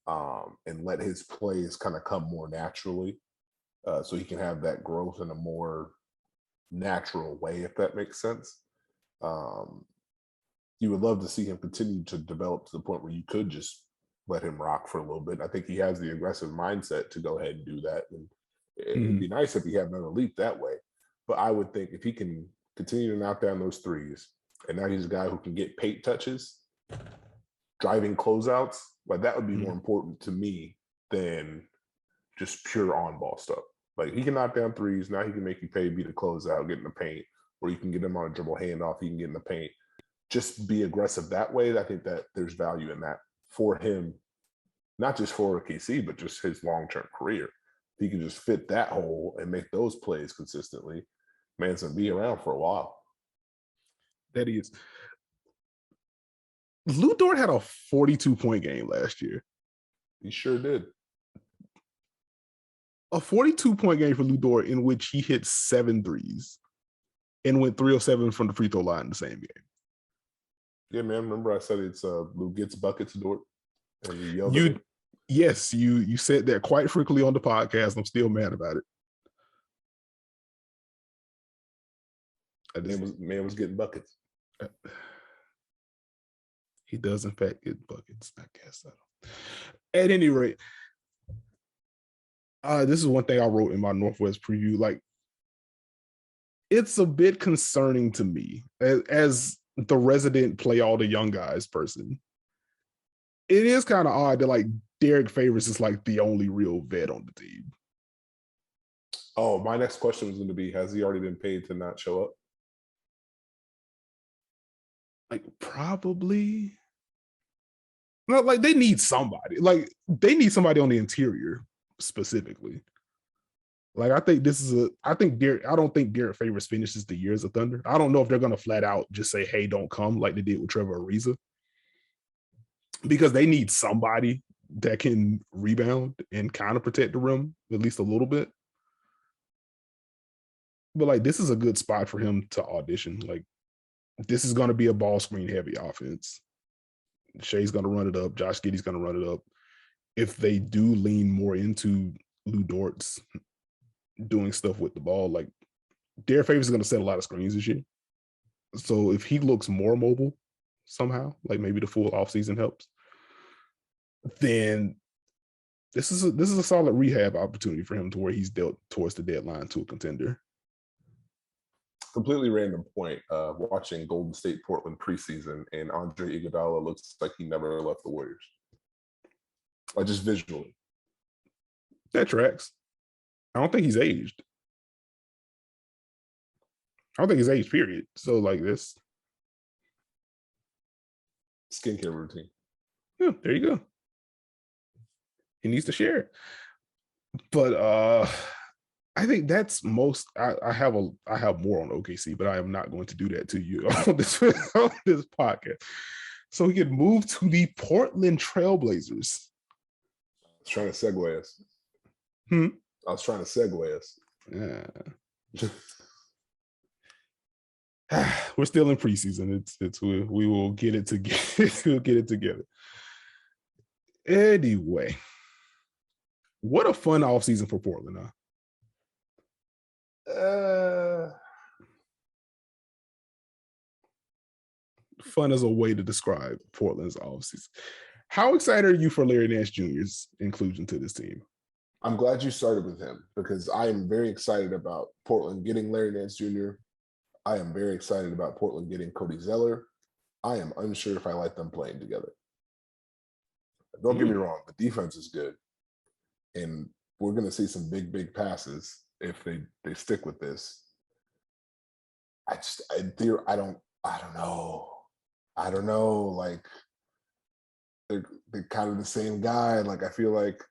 and let his plays kind of come more naturally, so he can have that growth in a more natural way, if that makes sense. Um, you would love to see him continue to develop to the point where you could just let him rock for a little bit. I think he has the aggressive mindset to go ahead and do that. And it'd be nice if he had another leap that way. But I would think if he can continue to knock down those threes, and now he's a guy who can get paint touches, driving closeouts, like that would be more important to me than just pure on-ball stuff. Like he can knock down threes, now he can make you pay, be the closeout, get in the paint, or you can get him on a dribble handoff, he can get in the paint. Just be aggressive that way. I think that there's value in that for him, not just for KC, but just his long-term career. If he can just fit that hole and make those plays consistently, man's gonna be around for a while. That is. Lou Dort had a 42-point game last year. He sure did. A 42-point game for Lou Dort in which he hit 7 threes and went 3 of 7 from the free throw line in the same game. Yeah, man. Remember I said it's Lou gets buckets, Dort, and you yelled at me? Yes, you said that quite frequently on the podcast. I'm still mad about it. Man was getting buckets. He does, in fact, get buckets. I guess. At any rate, this is one thing I wrote in my Northwest preview. Like, it's a bit concerning to me as the resident play all the young guys person. It is kind of odd that like Derek Favors is like the only real vet on the team. Oh, my next question was going to be: has he already been paid to not show up? Like, probably. No, like they need somebody. Like they need somebody on the interior specifically. Like I think this is I don't think Derek Favors finishes the year as a Thunder. I don't know if they're gonna flat out just say, hey, don't come like they did with Trevor Ariza. Because they need somebody that can rebound and kind of protect the rim at least a little bit. But like this is a good spot for him to audition. Like this is gonna be a ball screen heavy offense. Shea's gonna run it up, Josh Giddey's gonna run it up. If they do lean more into Lou Dort's doing stuff with the ball, like Derek Favors is going to set a lot of screens this year. So if he looks more mobile somehow, like maybe the full offseason helps, then this is a solid rehab opportunity for him to where he's dealt towards the deadline to a contender. Completely random point. Watching Golden State Portland preseason, and Andre Iguodala looks like he never left the Warriors. Like just visually. That tracks. I don't think he's aged. I don't think he's aged, period. So like this. Skincare routine. Yeah, there you go. He needs to share it. But I think that's most. I have more on OKC, but I am not going to do that to you on this podcast. So we can move to the Portland Trailblazers. I was trying to segue us. I was trying to segue us. Yeah. We're still in preseason. It's we will get it together. We'll get it together. Anyway, what a fun offseason for Portland, huh? Fun is a way to describe Portland's offseason. How excited are you for Larry Nance Jr.'s inclusion to this team? I'm glad you started with him because I am very excited about Portland getting Larry Nance Jr. I am very excited about Portland getting Cody Zeller. I am unsure if I like them playing together. Don't get me wrong, the defense is good. And we're going to see some big passes if they stick with this. I don't know. I don't know. Like they're kind of the same guy. Like I feel like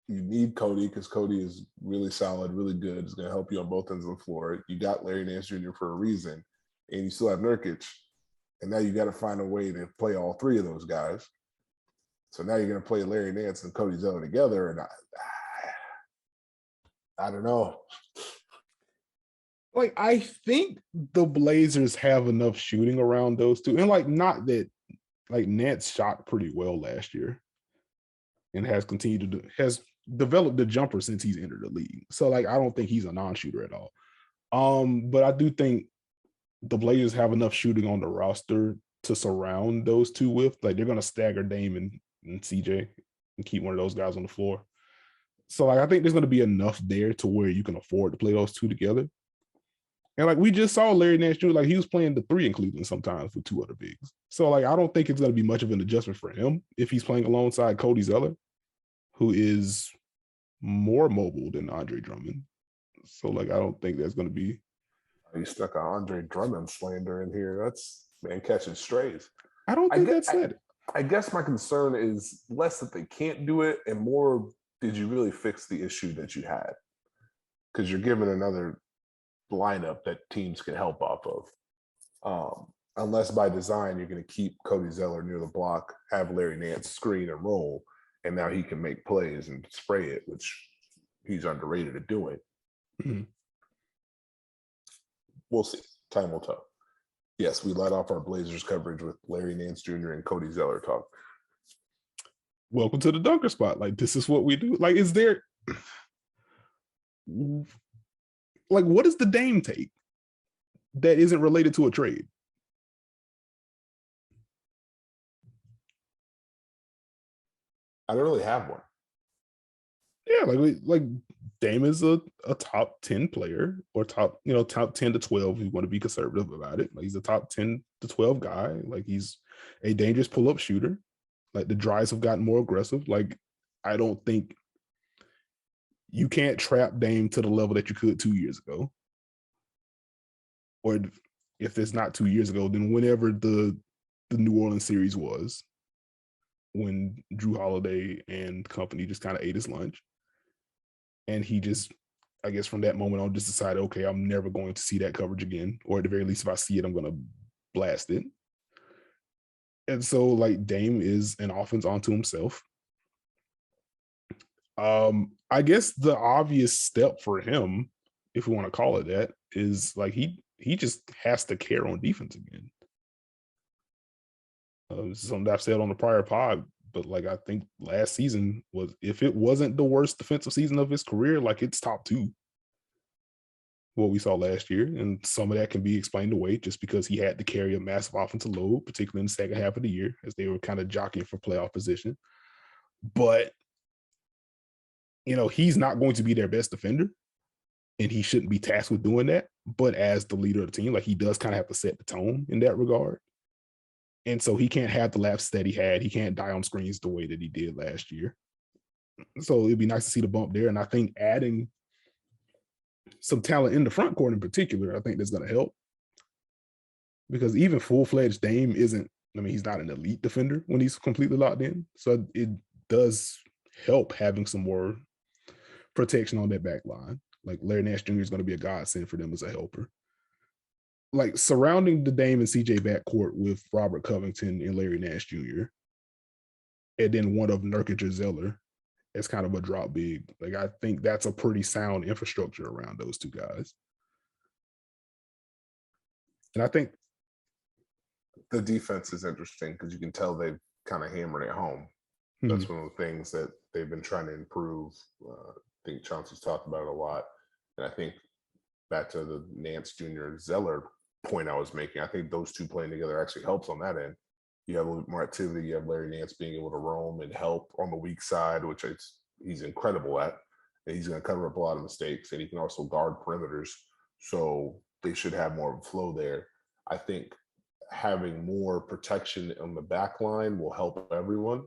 you need Cody because Cody is really solid, really good. He's going to help you on both ends of the floor. You got Larry Nance Jr. for a reason, and you still have Nurkic. And now you got to find a way to play all three of those guys. So now you're going to play Larry Nance and Cody Zeller together, and I don't know. Like, I think the Blazers have enough shooting around those two. And like, not that like Nance shot pretty well last year and has continued to has developed the jumper since he's entered the league. So like, I don't think he's a non-shooter at all. But I do think the Blazers have enough shooting on the roster to surround those two with. Like, they're gonna stagger Dame and CJ and keep one of those guys on the floor. So like, I think there's gonna be enough there to where you can afford to play those two together. And like, we just saw Larry Nance Jr., like he was playing the three in Cleveland sometimes with two other bigs. So like, I don't think it's gonna be much of an adjustment for him if he's playing alongside Cody Zeller, who is more mobile than Andre Drummond. So like, I don't think that's gonna be. You stuck an Andre Drummond slander in here. That's man catching strays. I don't think that's it. I guess my concern is less that they can't do it and more, did you really fix the issue that you had? Because you're given another lineup that teams can help off of. Unless by design you're going to keep Cody Zeller near the block, have Larry Nance screen and roll, and now he can make plays and spray it, which he's underrated at doing. Mm-hmm. We'll see. Time will tell. Yes, we let off our Blazers coverage with Larry Nance Jr. and Cody Zeller talk. Welcome to the Dunker spot. Like, this is what we do. Like, is there like, what is the Dame take that isn't related to a trade? I don't really have one. Yeah, like Dame is a top 10 player, or top 10 to 12 if you want to be conservative about it. Like, he's a top 10 to 12 guy. Like, he's a dangerous pull-up shooter. Like, the drives have gotten more aggressive. Like, I don't think you can't trap Dame to the level that you could 2 years ago. Or if it's not 2 years ago, then whenever the New Orleans series was, when Drew Holiday and company just kind of ate his lunch. And he just, I guess from that moment on, just decided, okay, I'm never going to see that coverage again. Or at the very least, if I see it, I'm going to blast it. And so like, Dame is an offense onto himself. I guess the obvious step for him, if we want to call it that, is like he just has to care on defense again. Something I've said on the prior pod, but like, I think last season was, if it wasn't the worst defensive season of his career, like, it's top two. What we saw last year, and some of that can be explained away just because he had to carry a massive offensive load, particularly in the second half of the year as they were kind of jockeying for playoff position. But he's not going to be their best defender, and he shouldn't be tasked with doing that. But as the leader of the team, like, he does kind of have to set the tone in that regard. And so he can't have the lapses that he had. He can't die on screens the way that he did last year. So it'd be nice to see the bump there. And I think adding some talent in the front court in particular, I think that's going to help. Because even full-fledged Dame isn't, he's not an elite defender when he's completely locked in. So it does help having some more protection on that back line. Like, Larry Nance Jr. is going to be a godsend for them as a helper. Like, surrounding the Dame and CJ backcourt with Robert Covington and Larry Nance Jr., and then one of Nurkic or Zeller as kind of a drop big. Like, I think that's a pretty sound infrastructure around those two guys. And I think the defense is interesting because you can tell they've kind of hammered it home. That's one of the things that they've been trying to improve. I think Chauncey's talked about it a lot. And I think back to the Nance Jr. Zeller point I was making, I think those two playing together actually helps on that end. You have a little bit more activity. You have Larry Nance being able to roam and help on the weak side, which he's incredible at. And he's going to cover up a lot of mistakes, and he can also guard perimeters. So they should have more of a flow there. I think having more protection on the back line will help everyone.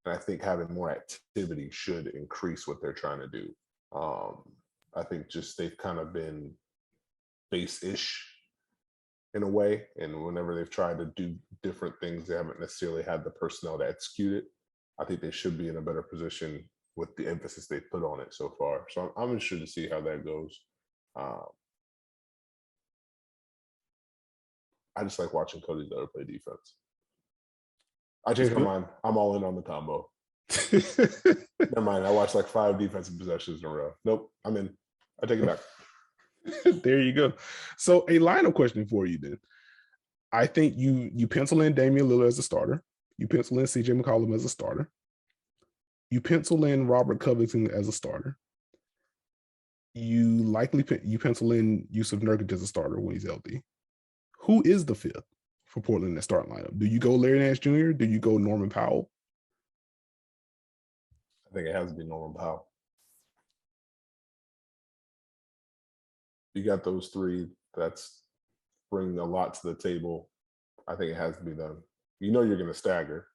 And I think having more activity should increase what they're trying to do. I think just they've kind of been base-ish in a way. And whenever they've tried to do different things, they haven't necessarily had the personnel to execute it. I think they should be in a better position with the emphasis they've put on it so far. So I'm interested to see how that goes. I just like watching Cody Zeller play defense. I'm all in on the combo. Never mind. I watched like 5 defensive possessions in a row. Nope. I'm in. I take it back. There you go. So a lineup question for you then. I think you pencil in Damian Lillard as a starter. You pencil in CJ McCollum as a starter. You pencil in Robert Covington as a starter. You pencil in Yusuf Nurkic as a starter when he's healthy. Who is the fifth for Portland in the starting lineup? Do you go Larry Nance Jr.? Do you go Norman Powell? I think it has to be Norman Powell. You got those three. That's bringing a lot to the table. I think it has to be them. You know you're going to stagger.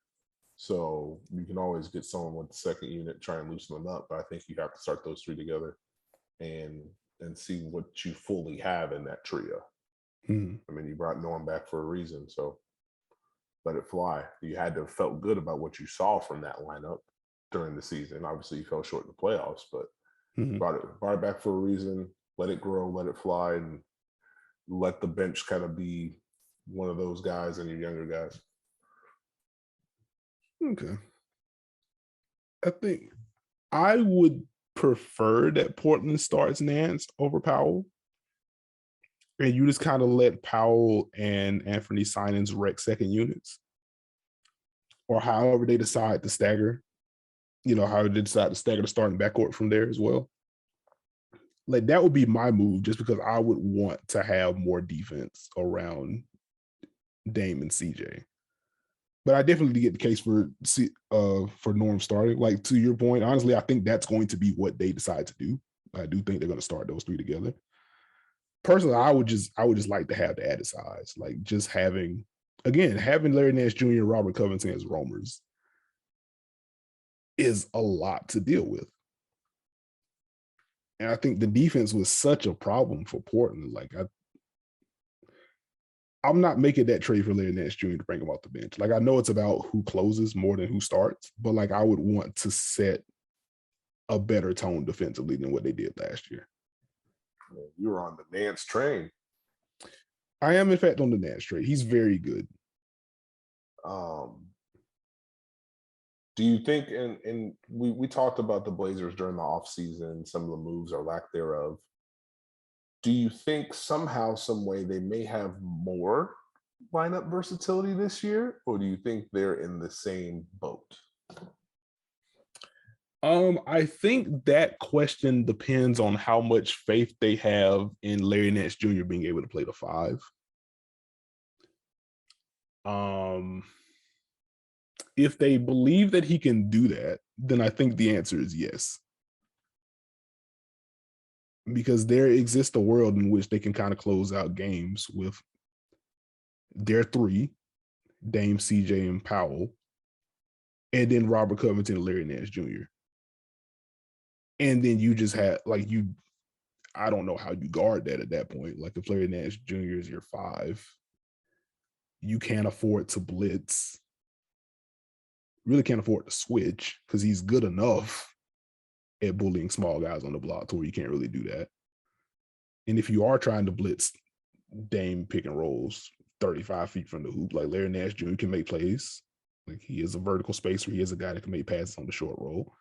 So you can always get someone with the second unit, try and loosen them up. But I think you have to start those three together and see what you fully have in that trio. Hmm. I mean, you brought Norm back for a reason, so let it fly. You had to have felt good about what you saw from that lineup during the season. Obviously, you fell short in the playoffs, but brought it back for a reason. Let it grow, let it fly, and let the bench kind of be one of those guys and your younger guys. Okay. I think I would prefer that Portland starts Nance over Powell. And you just kind of let Powell and Anthony Simons wreck second units. Or however they decide to stagger. How they decide to stagger the starting backcourt from there as well. Like that would be my move, just because I would want to have more defense around Dame and CJ. But I definitely get the case for Norm starting. Like to your point, honestly, I think that's going to be what they decide to do. I do think they're going to start those three together. Personally, I would just like to have the added size, like just having Larry Nance Jr. and Robert Covington as roamers is a lot to deal with. And I think the defense was such a problem for Portland. Like I'm not making that trade for Larry Nance Jr. to bring him off the bench. Like I know it's about who closes more than who starts, but like I would want to set a better tone defensively than what they did last year. You were on the Nance train. I am, in fact, on the Nance train. He's very good. Do you think, and we talked about the Blazers during the offseason, some of the moves or lack thereof. Do you think somehow, some way they may have more lineup versatility this year? Or do you think they're in the same boat? I think that question depends on how much faith they have in Larry Nance Jr. being able to play the 5. If they believe that he can do that, then I think the answer is yes. Because there exists a world in which they can kind of close out games with their 3, Dame, CJ, and Powell, and then Robert Covington and Larry Nance Jr. And then you just had I don't know how you guard that at that point. Like if Larry Nance Jr. is your 5, you can't afford to blitz. Really can't afford to switch because he's good enough at bullying small guys on the block to where you can't really do that. And if you are trying to blitz Dame pick and rolls 35 feet from the hoop, like Larry Nance Jr. can make plays. Like he is a vertical spacer. He is a guy that can make passes on the short roll.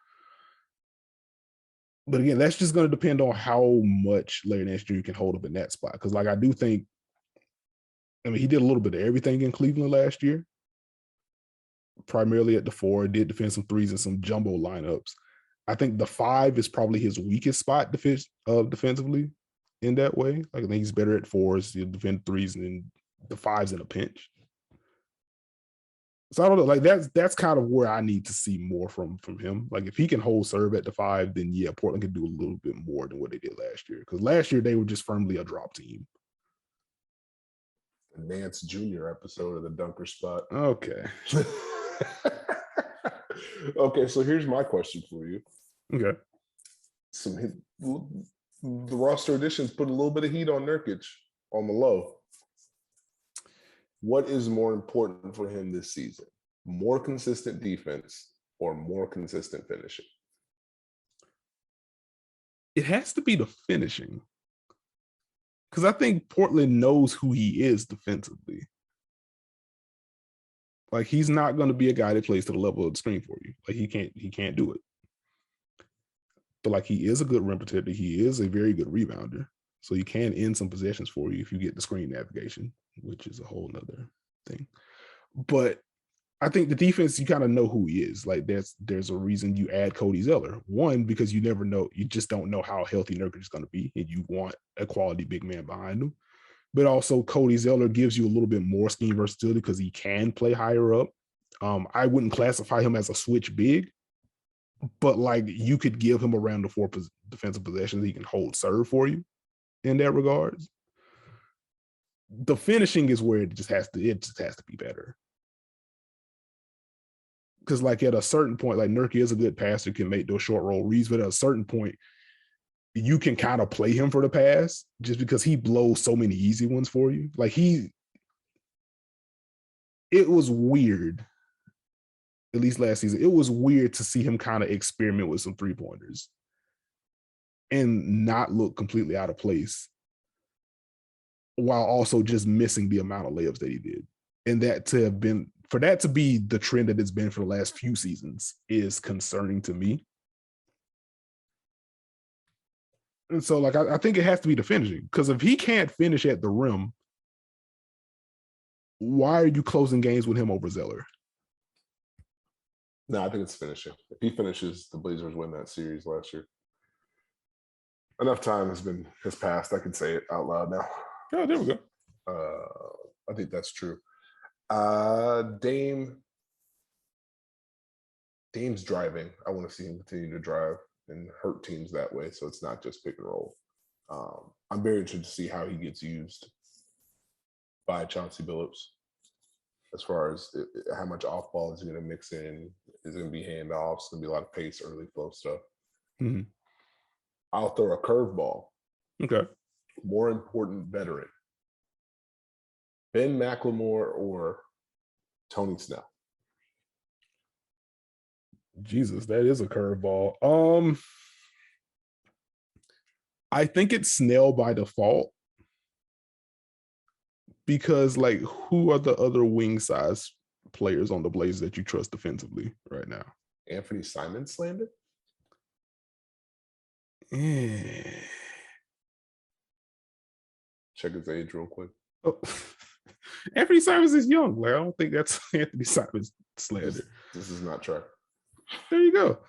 But again, that's just going to depend on how much Larry Nance Jr. can hold up in that spot. Because I do think, he did a little bit of everything in Cleveland last year. Primarily at the 4, did defend some threes and some jumbo lineups. I think the 5 is probably his weakest spot defensively in that way. Like I think he's better at 4s. He'll defend 3s, and then the 5's in a pinch. So I don't know. Like that's kind of where I need to see more from him. Like if he can hold serve at the 5, then yeah, Portland can do a little bit more than what they did last year. Because last year they were just firmly a drop team. The Nance Jr. episode of the Dunker Spot. Okay. Okay, so here's my question for you. Okay. The roster additions put a little bit of heat on Nurkic on the low. What is more important for him this season? More consistent defense or more consistent finishing? It has to be the finishing. Because I think Portland knows who he is defensively. Like he's not going to be a guy that plays to the level of the screen for you. Like he can't do it. But like he is a good rim protector. He is a very good rebounder. So he can end some possessions for you if you get the screen navigation, which is a whole nother thing. But I think the defense, you kind of know who he is. Like there's a reason you add Cody Zeller. One, because you never know, you just don't know how healthy Nurkic is going to be, and you want a quality big man behind him. But also Cody Zeller gives you a little bit more scheme versatility because he can play higher up. I wouldn't classify him as a switch big, but like you could give him around the 4 defensive possessions. He can hold serve for you in that regards. The finishing is where it just has to be better. Because like at a certain point, like Nurkic is a good passer, can make those short roll reads, but at a certain point, you can kind of play him for the pass just because he blows so many easy ones for you. Like it was weird, at least last season, it was weird to see him kind of experiment with some 3-pointers and not look completely out of place while also just missing the amount of layups that he did. And that to have been, for that to be the trend that it's been for the last few seasons is concerning to me. And so, like, I think it has to be the finishing, because if he can't finish at the rim, why are you closing games with him over Zeller? No, I think it's finishing. If he finishes, the Blazers win that series last year. Enough time has passed. I can say it out loud now. Oh, there we go. I think that's true. Dame's driving. I want to see him continue to drive and hurt teams that way, so it's not just pick and roll. I'm very interested to see how he gets used by Chauncey Billups, as far as how much off ball is he going to mix in. Is it going to be handoffs? Going to be a lot of pace, early flow stuff. Mm-hmm. I'll throw a curveball. Okay. More important veteran, Ben McLemore or Tony Snell? Jesus, that is a curveball. I think it's Snell by default, because like, who are the other wing size players on the Blazers that you trust defensively right now? Anthony Simons slander? Yeah. Check his age real quick. Oh. Anthony Simons is young. Like, I don't think that's Anthony Simons slander. This is not true. There you go.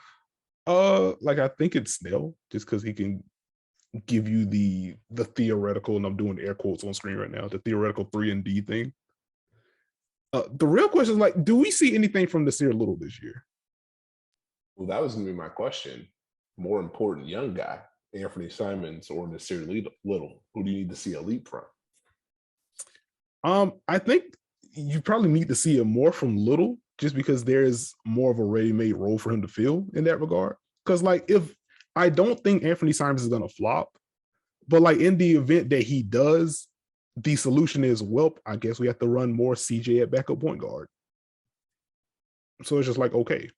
Like, I think it's Snell, just because he can give you the theoretical, and I'm doing air quotes on screen right now, the theoretical 3-and-D thing. The real question is, like, do we see anything from Nasir Little this year? Well, that was going to be my question. More important young guy, Anthony Simons or Nasir Little? Who do you need to see a leap from? I think you probably need to see it more from Little, just because there's more of a ready-made role for him to fill in that regard. Because, like, if I don't think Anthony Simons is going to flop, but like in the event that he does, the solution is, well, I guess we have to run more CJ at backup point guard. So it's just like, okay,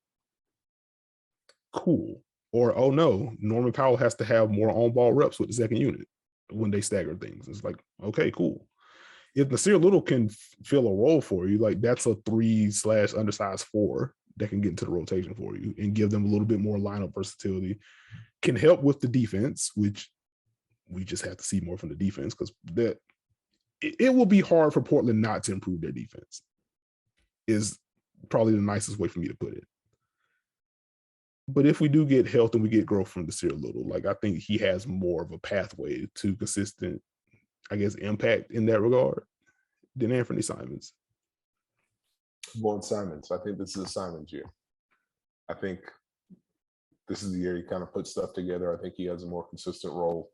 cool. Or, oh no, Norman Powell has to have more on-ball reps with the second unit when they stagger things. It's like, okay, cool. If Nasir Little can fill a role for you, like that's a 3/undersized 4 that can get into the rotation for you and give them a little bit more lineup versatility, can help with the defense, which we just have to see more from the defense, because that it will be hard for Portland not to improve their defense, is probably the nicest way for me to put it. But if we do get health and we get growth from Nasir Little, like I think he has more of a pathway to consistent, I guess, impact in that regard than Anthony Simons. Born Simons. I think this is a Simons year. I think this is the year he kind of puts stuff together. I think he has a more consistent role,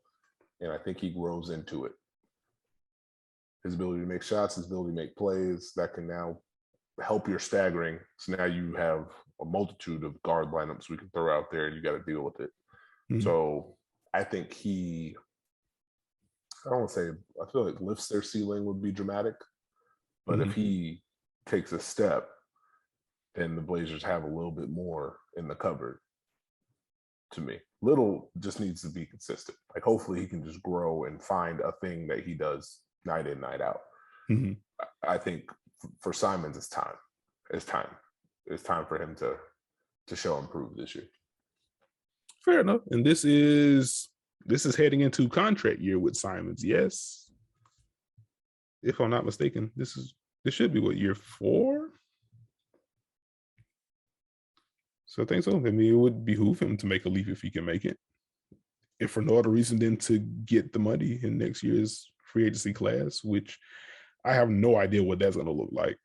and I think he grows into it. His ability to make shots, his ability to make plays, that can now help your staggering. So now you have a multitude of guard lineups we can throw out there, and you got to deal with it. Mm-hmm. So I think I don't want to say, I feel like lifts their ceiling would be dramatic, but if he takes a step, then the Blazers have a little bit more in the cupboard. To me, Little just needs to be consistent. Like, hopefully he can just grow and find a thing that he does night in, night out. I think for Simons, it's time. it's time. It's time for him to show improve this year. Fair enough. And this is heading into contract year with Simons. Yes. If I'm not mistaken, this should be what, year 4? So I think so. I mean, it would behoove him to make a leap if he can make it. If for no other reason than to get the money in next year's free agency class, which I have no idea what that's going to look like.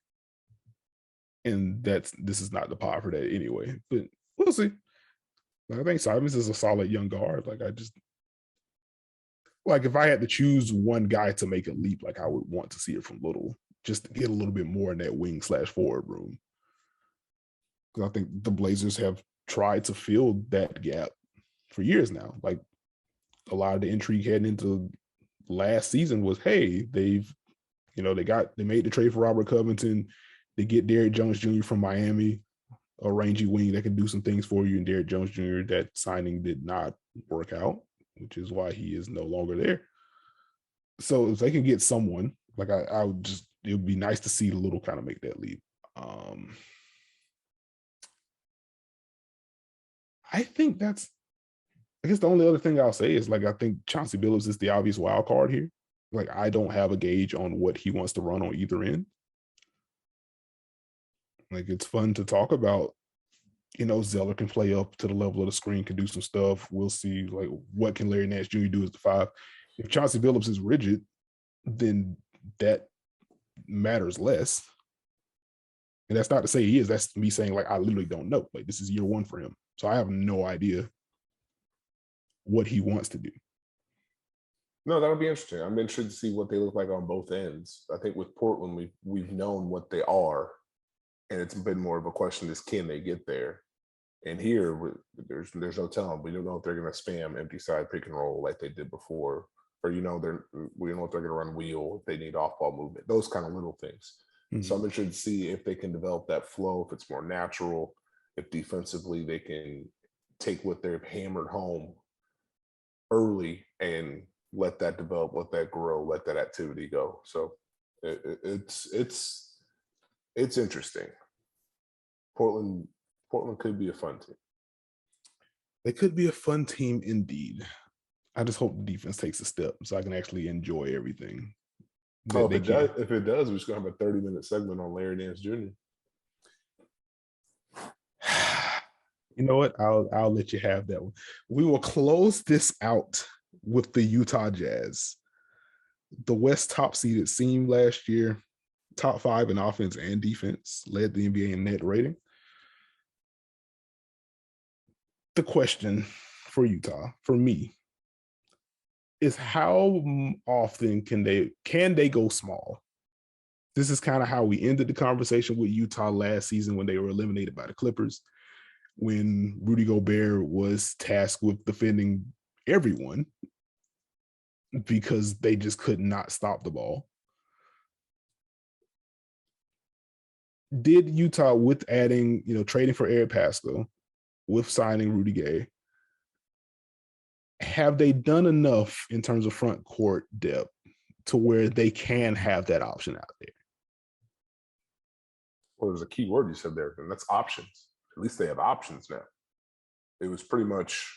And this is not the pod for that anyway, but we'll see. I think Simons is a solid young guard. If I had to choose one guy to make a leap, I would want to see it from Little, just to get a little bit more in that wing/forward room. Because I think the Blazers have tried to fill that gap for years now. A lot of the intrigue heading into last season was, hey, they made the trade for Robert Covington. They get Derrick Jones Jr. from Miami, a rangy wing that can do some things for you. And Derrick Jones Jr., that signing did not work out, which is why he is no longer there. So if they can get someone, I would just, it would be nice to see the Little kind of make that leap. I think I guess the only other thing I'll say is I think Chauncey Billups is the obvious wild card here. I don't have a gauge on what he wants to run on either end. It's fun to talk about. Zeller can play up to the level of the screen, can do some stuff. We'll see, what can Larry Nance Jr. do as the 5? If Chauncey Billups is rigid, then that matters less. And that's not to say he is. That's me saying, I literally don't know. This is year 1 for him. So I have no idea what he wants to do. No, that'll be interesting. I'm interested to see what they look like on both ends. I think with Portland, we've known what they are, and it's been more of a question is, can they get there? And here, there's no telling. We don't know if they're going to spam empty side pick and roll like they did before, or we don't know if they're going to run wheel if they need off ball movement. Those kind of little things. Mm-hmm. So I'm interested to see if they can develop that flow, if it's more natural, if defensively they can take what they've hammered home early and let that develop, let that grow, let that activity go. So it's interesting. Portland could be a fun team. They could be a fun team indeed. I just hope the defense takes a step so I can actually enjoy everything. If it does, we're just gonna have a 30-minute segment on Larry Nance Jr. You know what? I'll let you have that one. We will close this out with the Utah Jazz. The West top seeded team last year, top 5 in offense and defense, led the NBA in net rating. The question for Utah, for me, is how often can they go small? This is kind of how we ended the conversation with Utah last season when they were eliminated by the Clippers, when Rudy Gobert was tasked with defending everyone because they just could not stop the ball. Did Utah, with adding, trading for Eric Pascal, with signing Rudy Gay, have they done enough in terms of front court depth to where they can have that option out there? Well, there's a key word you said there, and that's options. At least they have options now. It was pretty much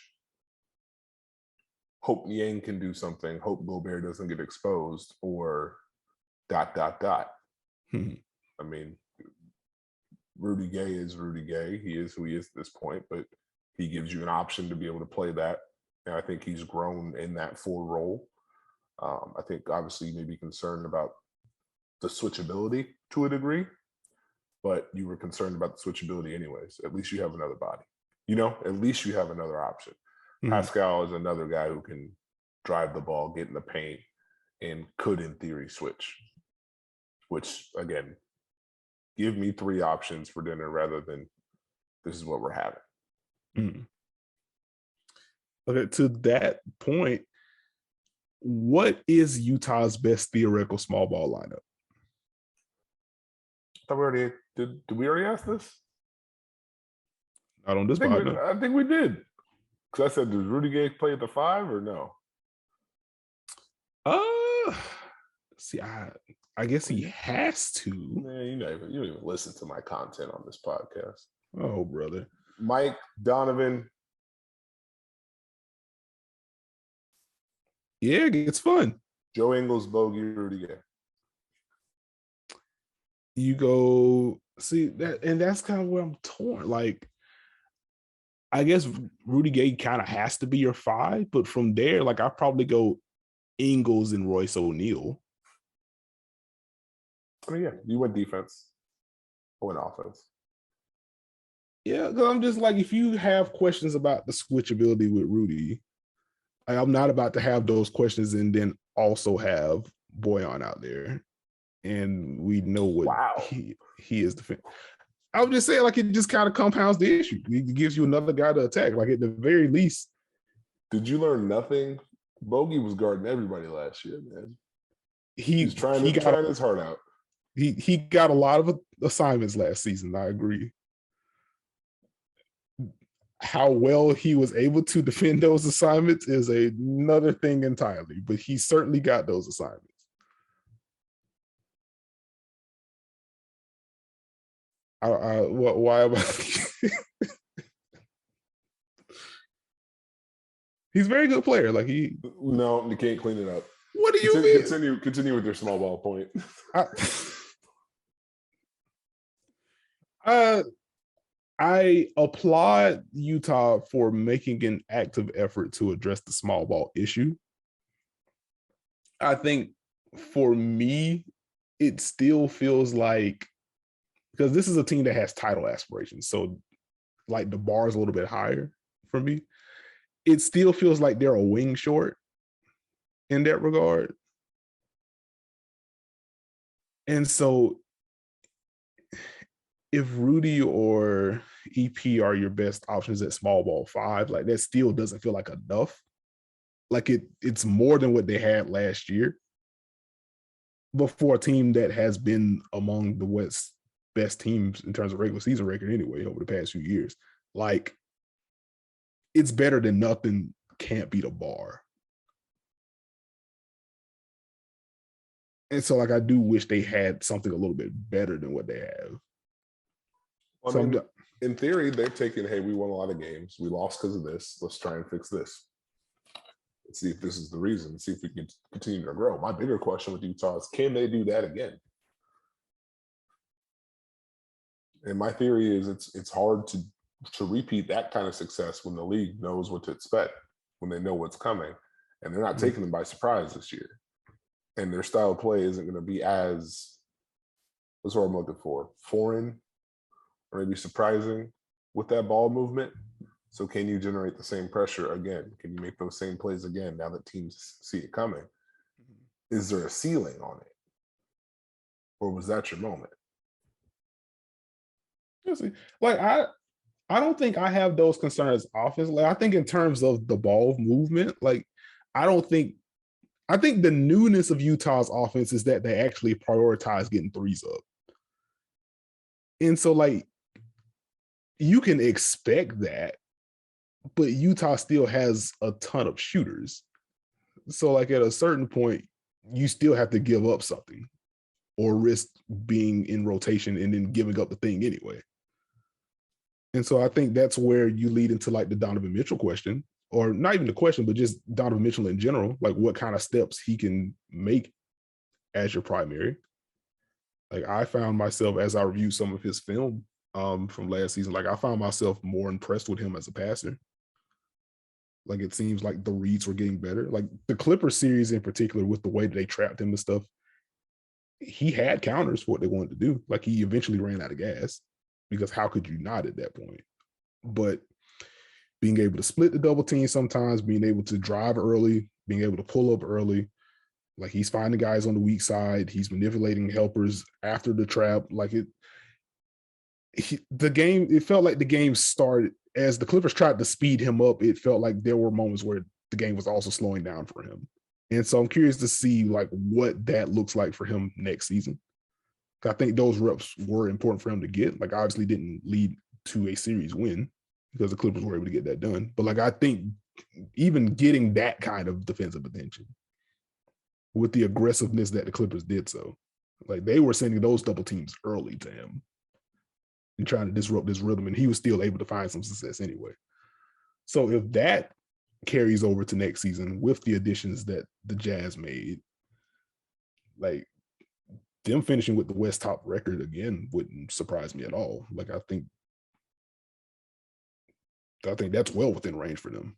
hope Yang can do something, hope Gobert doesn't get exposed, or ... I mean, Rudy Gay is Rudy Gay. He is who he is at this point, but he gives you an option to be able to play that. And I think he's grown in that 4 role. I think obviously you may be concerned about the switchability to a degree, but you were concerned about the switchability anyways. At least you have another body. At least you have another option. Mm-hmm. Pascal is another guy who can drive the ball, get in the paint, and could, in theory, switch. Which, again, give me 3 options for dinner rather than this is what we're having. Mm-hmm. Okay, to that point, what is Utah's best theoretical small ball lineup? I thought we already did. Did we already ask this? Not on this pod. I think we did. Because I said, does Rudy Gay play at the 5 or no? See, I guess he has to. Man, you don't even listen to my content on this podcast. Oh, brother. Mike, Donovan. Yeah, it's fun. Joe Ingles, Bogey, Rudy Gay. You go see that, and that's kind of where I'm torn. Like, I guess Rudy Gay kind of has to be your 5, but from there, like, I probably go Ingles and Royce O'Neal. I mean, yeah, you went defense. I went offense. Yeah, because I'm just like, if you have questions about the switchability with Rudy, I'm not about to have those questions and then also have Boyan out there. And we know what he is defending. I would just say, like, it just kind of compounds the issue. It gives you another guy to attack. Like, at the very least. Did you learn nothing? Bogey was guarding everybody last year, man. He's trying his heart out. He got a lot of assignments last season. I agree. How well he was able to defend those assignments is another thing entirely, but he certainly got those assignments. Why am I? He's a very good player. Like, no, you can't clean it up. What do you mean? Continue with your small ball point. I applaud Utah for making an active effort to address the small ball issue. I think for me, it still feels like, because this is a team that has title aspirations, so like the bar is a little bit higher for me. It still feels like they're a wing short in that regard. And so if Rudy or EP are your best options at small ball 5, like, that still doesn't feel like enough. Like, it's more than what they had last year. But for a team that has been among the West's best teams in terms of regular season record anyway over the past few years, like, it's better than nothing. Can't beat a bar. And so, like, I do wish they had something a little bit better than what they have. Well, I mean, in theory, they're taking, hey, we won a lot of games. We lost because of this. Let's try and fix this. Let's see if this is the reason. See if we can continue to grow. My bigger question with Utah is, can they do that again? And my theory is it's hard to repeat that kind of success when the league knows what to expect, when they know what's coming, and they're not taking them by surprise this year. And their style of play isn't going to be as, what's what I'm looking for, foreign or maybe surprising with that ball movement. So can you generate the same pressure again? Can you make those same plays again now that teams see it coming? Is there a ceiling on it? Or was that your moment? Like, I don't think I have those concerns offensively. I think in terms of the ball movement, like, I think the newness of Utah's offense is that they actually prioritize getting threes up. And so, like, you can expect that, but Utah still has a ton of shooters. So, like, at a certain point, you still have to give up something or risk being in rotation and then giving up the thing anyway. And so I think that's where you lead into, like, the Donovan Mitchell question, or not even the question, but just Donovan Mitchell in general, like, what kind of steps he can make as your primary. Like, I found myself, as I reviewed some of his film from last season, like, I found myself more impressed with him as a passer. Like, it seems like the reads were getting better. Like, the Clippers series in particular, with the way that they trapped him and stuff, he had counters for what they wanted to do. Like, he eventually ran out of gas, because how could you not at that point? But being able to split the double team sometimes, being able to drive early, being able to pull up early, like, he's finding guys on the weak side, he's manipulating helpers after the trap. Like, it felt like the game started as the Clippers tried to speed him up. It felt like there were moments where the game was also slowing down for him. And so I'm curious to see, like, what that looks like for him next season. I think those reps were important for him to get. Like, obviously didn't lead to a series win because the Clippers were able to get that done. But, like, I think even getting that kind of defensive attention with the aggressiveness that the Clippers did so. Like they were sending those double teams early to him and trying to disrupt his rhythm, and he was still able to find some success anyway. So if that carries over to next season with the additions that the Jazz made, like them finishing with the West top record again wouldn't surprise me at all. Like I think that's well within range for them.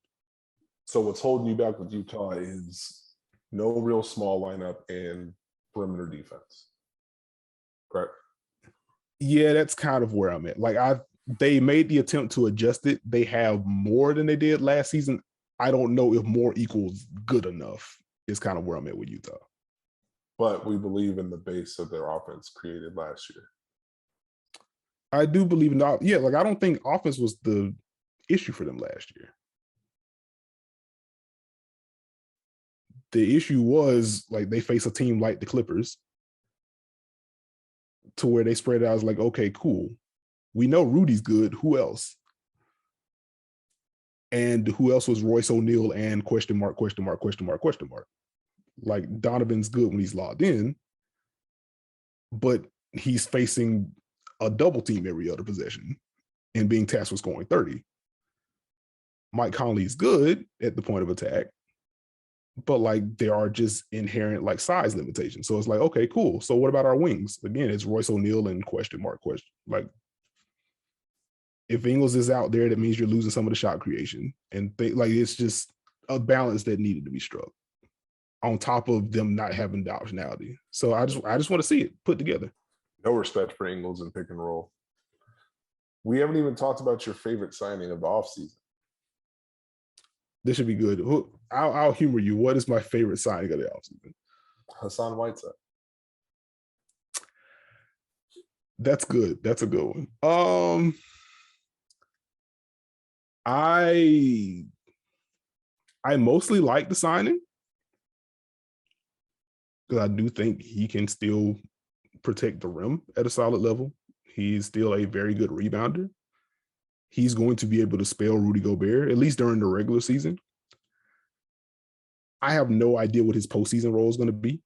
So what's holding you back with Utah is no real small lineup and perimeter defense. Correct? Yeah, that's kind of where I'm at. Like they made the attempt to adjust it. They have more than they did last season. I don't know if more equals good enough is kind of where I'm at with Utah. But we believe in the base of their offense created last year. I do believe in that. Yeah, like I don't think offense was the issue for them last year. The issue was like they face a team like the Clippers to where they spread it out as like, okay, cool. We know Rudy's good. Who else? And who else was Royce O'Neal and question mark. Like Donovan's good when he's logged in, but he's facing a double team every other possession and being tasked with scoring 30. Mike Conley's good at the point of attack, but like there are just inherent like size limitations. So it's like, okay, cool. So what about our wings? Again, it's Royce O'Neal and question mark. Like if Ingles is out there, that means you're losing some of the shot creation. And like it's just a balance that needed to be struck on top of them not having the optionality. So I just want to see it put together. No respect for Ingles and pick and roll. We haven't even talked about your favorite signing of the offseason. This should be good. I'll humor you. What is my favorite signing of the offseason? Hassan Whiteside. That's good. That's a good one. I mostly like the signing because I do think he can still protect the rim at a solid level. He's still a very good rebounder. He's going to be able to spell Rudy Gobert, at least during the regular season. I have no idea what his postseason role is going to be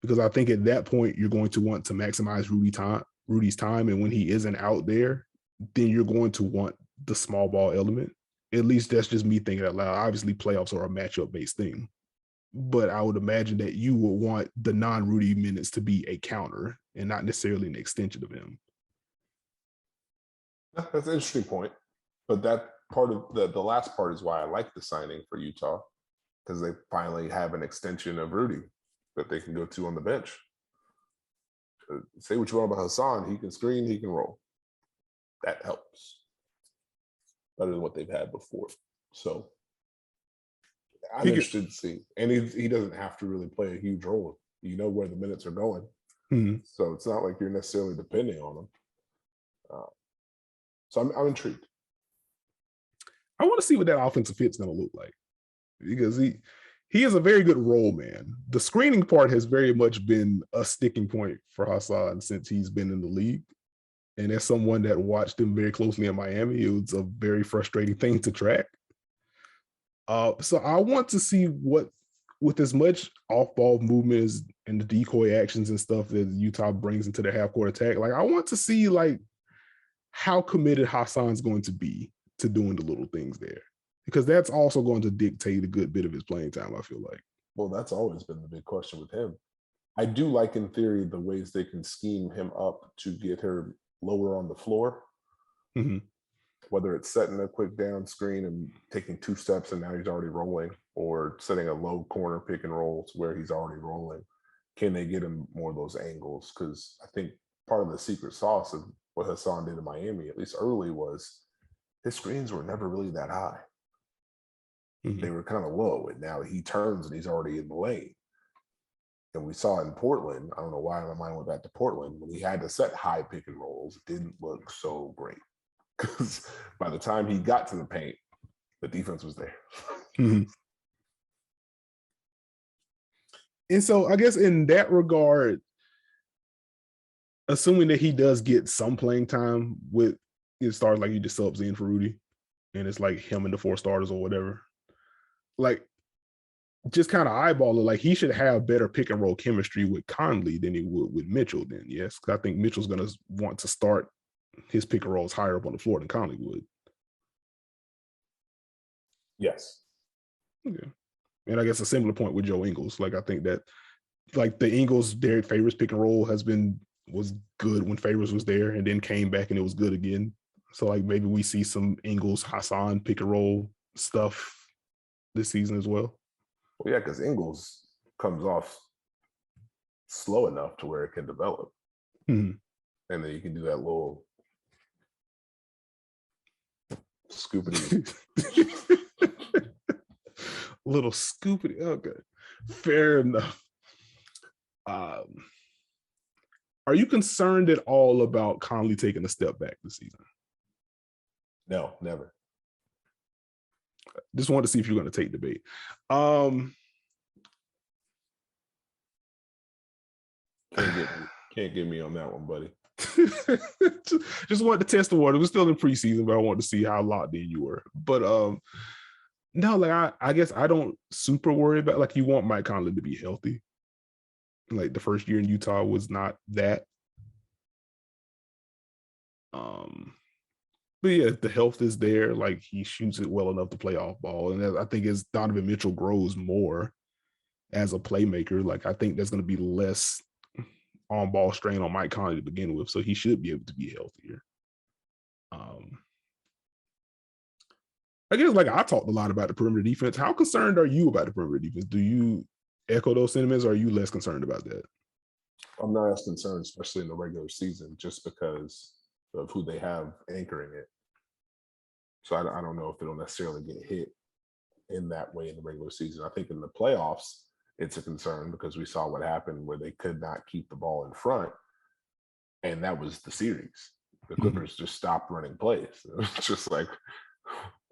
because I think at that point, you're going to want to maximize Rudy's time. And when he isn't out there, then you're going to want the small ball element. At least that's just me thinking out loud. Obviously, playoffs are a matchup-based thing. But I would imagine that you would want the non-Rudy minutes to be a counter and not necessarily an extension of him. That's an interesting point. But that part of the last part is why I like the signing for Utah, because they finally have an extension of Rudy that they can go to on the bench. Say what you want about Hassan, he can screen, he can roll. That helps. Better than what they've had before. So I'm interested to see. And he doesn't have to really play a huge role. You know where the minutes are going. Mm-hmm. So it's not like you're necessarily depending on him. So I'm intrigued. I want to see what that offensive fit's going to look like because he is a very good role man. The screening part has very much been a sticking point for Hassan since he's been in the league. And as someone that watched him very closely in Miami, it was a very frustrating thing to track. So I want to see what, with as much off-ball movements and the decoy actions and stuff that Utah brings into the half-court attack, like I want to see like how committed Hassan's going to be to doing the little things there, because that's also going to dictate a good bit of his playing time, I feel like. Well, that's always been the big question with him. I do like, in theory, the ways they can scheme him up to get her lower on the floor. Mm-hmm. Whether it's setting a quick down screen and taking 2 steps and now he's already rolling, or setting a low corner pick and rolls where he's already rolling. Can they get him more of those angles? Because I think part of the secret sauce of what Hassan did in Miami, at least early, was his screens were never really that high. Mm-hmm. They were kind of low, and now he turns and he's already in the lane. And we saw it in Portland. I don't know why my mind went back to Portland. When he had to set high pick and rolls, it didn't look so great. Because by the time he got to the paint, the defense was there. Mm-hmm. And so I guess in that regard, assuming that he does get some playing time with it, starts like he just subs in for Rudy and it's like him and the 4 starters or whatever. Like, just kind of eyeball it, like he should have better pick and roll chemistry with Conley than he would with Mitchell. Then yes, because I think Mitchell's going to want to start his pick and rolls higher up on the floor than Conley would. Yes. Okay. And I guess a similar point with Joe Ingles. Like I think that like the Ingles Derek Favors pick and roll was good when Favors was there, and then came back and it was good again. So like maybe we see some Ingles Hassan pick and roll stuff this season as well. Well, yeah, because Ingles comes off slow enough to where it can develop. Mm-hmm. And then you can do that little scoopity. Little scoopity. Okay. Fair enough. Are you concerned at all about Conley taking a step back this season? No, never. Just wanted to see if you're going to take debate. Can't get me on that one, buddy. just wanted to test the water. We're still in preseason, but I wanted to see how locked in you were. But no, like I guess I don't super worry about, like, you want Mike Conley to be healthy. Like the first year in Utah was not that. But yeah, the health is there. Like he shoots it well enough to play off ball. And I think as Donovan Mitchell grows more as a playmaker, like I think there's going to be less on ball strain on Mike Conley to begin with. So he should be able to be healthier. I guess like I talked a lot about the perimeter defense. How concerned are you about the perimeter defense? Do you echo those sentiments, or are you less concerned about that? I'm not as concerned, especially in the regular season, just because of who they have anchoring it. So I don't know if it'll necessarily get hit in that way in the regular season. I think in the playoffs, it's a concern because we saw what happened where they could not keep the ball in front. And that was the series. The Clippers just stopped running plays. It was just like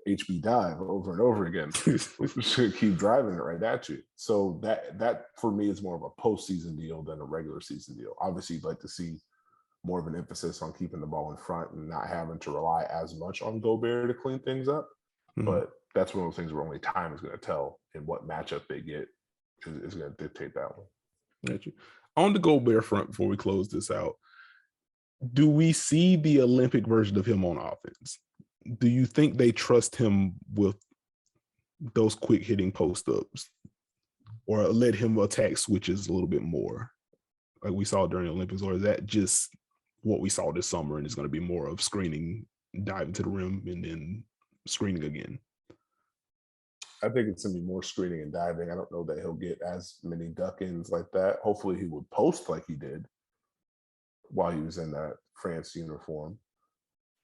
HB dive over and over again. Should keep driving it right at you. So that for me is more of a postseason deal than a regular season deal. Obviously, you'd like to see more of an emphasis on keeping the ball in front and not having to rely as much on Gobert to clean things up. Mm-hmm. But that's one of those things where only time is going to tell, and what matchup they get is going to dictate that one. Gotcha. On the Gobert front, before we close this out, do we see the Olympic version of him on offense? Do you think they trust him with those quick hitting post ups, or let him attack switches a little bit more like we saw during the Olympics? Or is that just what we saw this summer and it's going to be more of screening, diving to the rim, and then screening again? I think it's going to be more screening and diving. I don't know that he'll get as many duck-ins like that. Hopefully he would post like he did while he was in that France uniform.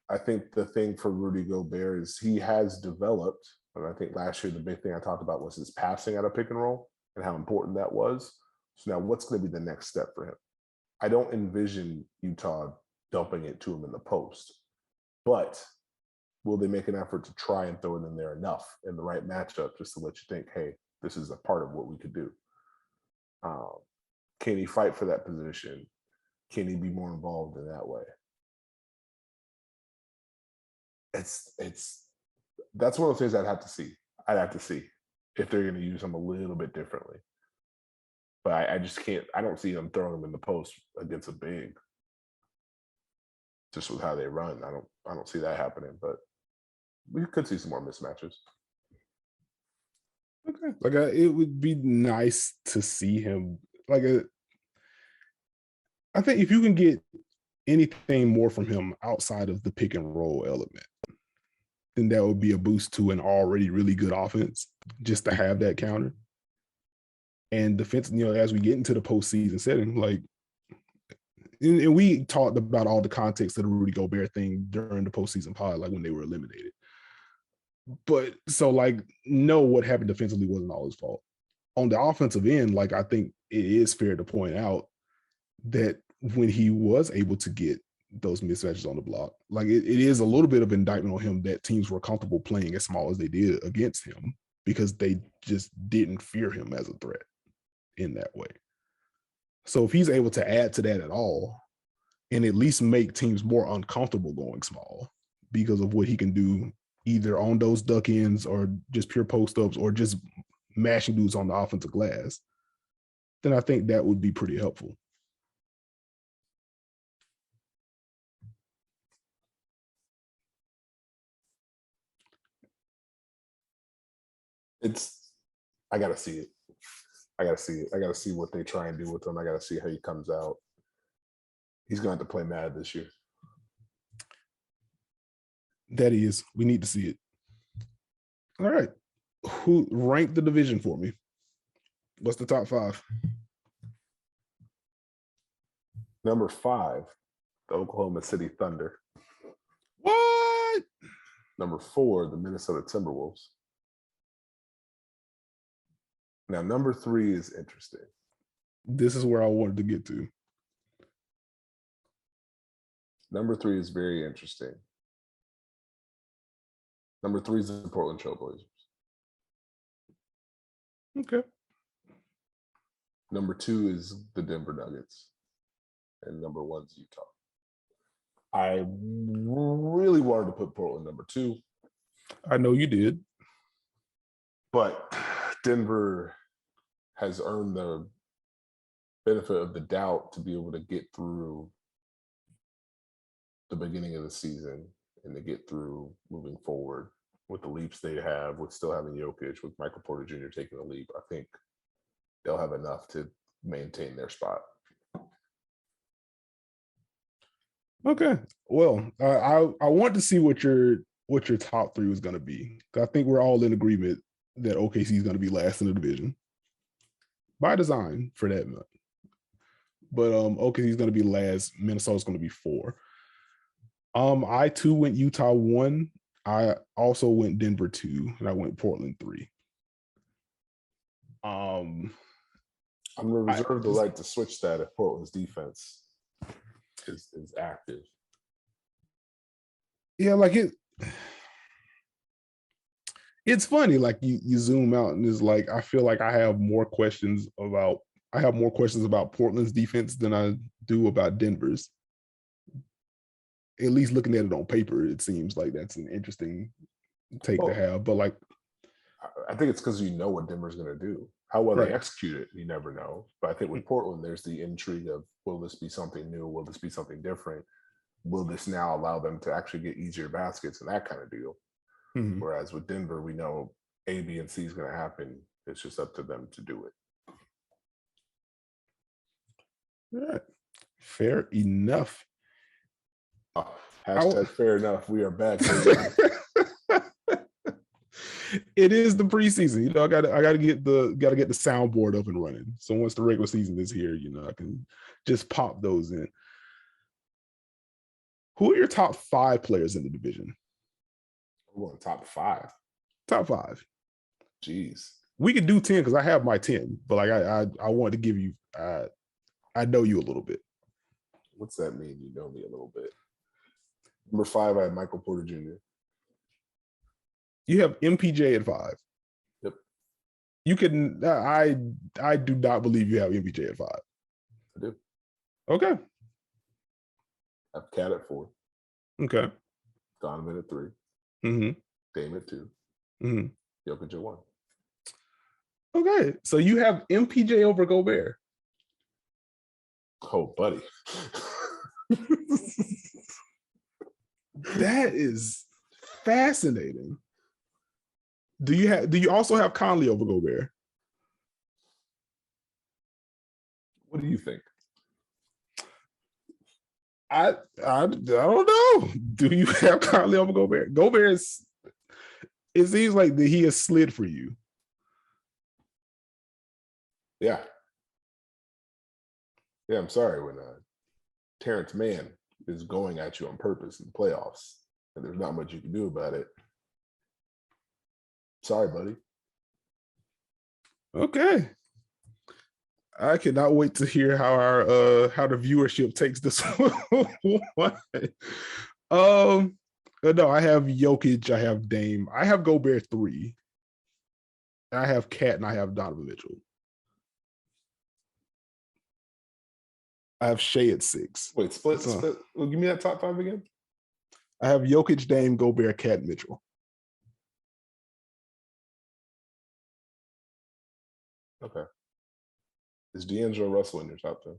I think the thing for Rudy Gobert is he has developed, and I think last year the big thing I talked about was his passing out of pick and roll and how important that was. So now what's going to be the next step for him? I don't envision Utah dumping it to him in the post, but will they make an effort to try and throw it in there enough in the right matchup just to let you think, hey, this is a part of what we could do? Can he fight for that position? Can he be more involved in that way? That's one of the things I'd have to see. I'd have to see if they're going to use him a little bit differently. But I just can't. I don't see them throwing him in the post against a big. Just with how they run, I don't see that happening. But we could see some more mismatches. Okay, like it would be nice to see him. I think if you can get anything more from him outside of the pick and roll element, then that would be a boost to an already really good offense, just to have that counter. And defense, as we get into the postseason setting, like, and we talked about all the context of the Rudy Gobert thing during the postseason pod, like when they were eliminated. But so, like, no, what happened defensively wasn't all his fault. On the offensive end, like, I think it is fair to point out that when he was able to get those mismatches on the block, like it is a little bit of indictment on him that teams were comfortable playing as small as they did against him because they just didn't fear him as a threat in that way. So if he's able to add to that at all and at least make teams more uncomfortable going small because of what he can do either on those duck ends or just pure post ups or just mashing dudes on the offensive glass, then I think that would be pretty helpful. I gotta see it. I gotta see it. I gotta see what they try and do with him. I gotta see how he comes out. He's going to have to play mad this year. That is, we need to see it. All right. Who ranked the division for me? What's the top 5? Number 5, the Oklahoma City Thunder. What? Number 4, the Minnesota Timberwolves. Now, number 3 is interesting. This is where I wanted to get to. Number 3 is very interesting. Number 3 is the Portland Trailblazers. Okay. Number 2 is the Denver Nuggets. And number 1 is Utah. I really wanted to put Portland number 2. I know you did. But Denver has earned the benefit of the doubt to be able to get through the beginning of the season and to get through moving forward with the leaps they have, with still having Jokic, with Michael Porter Jr. taking the leap. I think they'll have enough to maintain their spot. Okay. Well, I want to see what your top 3 was going to be. I think we're all in agreement that OKC is going to be last in the division by design, for that matter. But OKC is going to be last. Minnesota's going to be 4. I too went Utah 1. I also went Denver 2, and I went Portland 3. I'm going to reserve the right to switch that if Portland's defense is active. Yeah, like it's funny. Like you zoom out and it's like I feel like I have more questions about Portland's defense than I do about Denver's. At least looking at it on paper, it seems like that's an interesting take to have. But like, I think it's because you know what Denver's going to do. How well they execute it, you never know. But I think with Portland, there's the intrigue of, will this be something new? Will this be something different? Will this now allow them to actually get easier baskets and that kind of deal? Mm-hmm. Whereas with Denver, we know A, B, and C is going to happen. It's just up to them to do it. All right. Fair enough. Hashtag fair enough. We are back. It is the preseason. You know, I gotta get the soundboard up and running. So once the regular season is here, you know, I can just pop those in. Who are your top 5 players in the division? We're going top 5. Top 5. Jeez. We could do 10 because I have my 10, but like I want to give you I know you a little bit. What's that mean? You know me a little bit. Number 5, I have Michael Porter Jr. You have MPJ at 5. Yep. You can. I do not believe you have MPJ at 5. I do. Okay. I have Cat at 4. Okay. Donovan at 3. Mm-hmm. Dame at 2. Mm-hmm. Jokic at 1. Okay. So you have MPJ over Gobert. Oh, buddy. That is fascinating. Do you also have Conley over Gobert? What do you think? I don't know. Do you have Conley over Gobert? Gobert it seems like that he has slid for you. Yeah. Yeah, I'm sorry when Terrence Mann is going at you on purpose in the playoffs, and there's not much you can do about it. Sorry, buddy. Okay. I cannot wait to hear how how the viewership takes this one. No, I have Jokic, I have Dame, I have Gobert 3. I have Cat and I have Donovan Mitchell. I have Shea at 6. Wait, split. Well, give me that top 5 again. I have Jokic, Dame, Gobert, Cat, Mitchell. Okay. Is D'Angelo Russell in your top 10?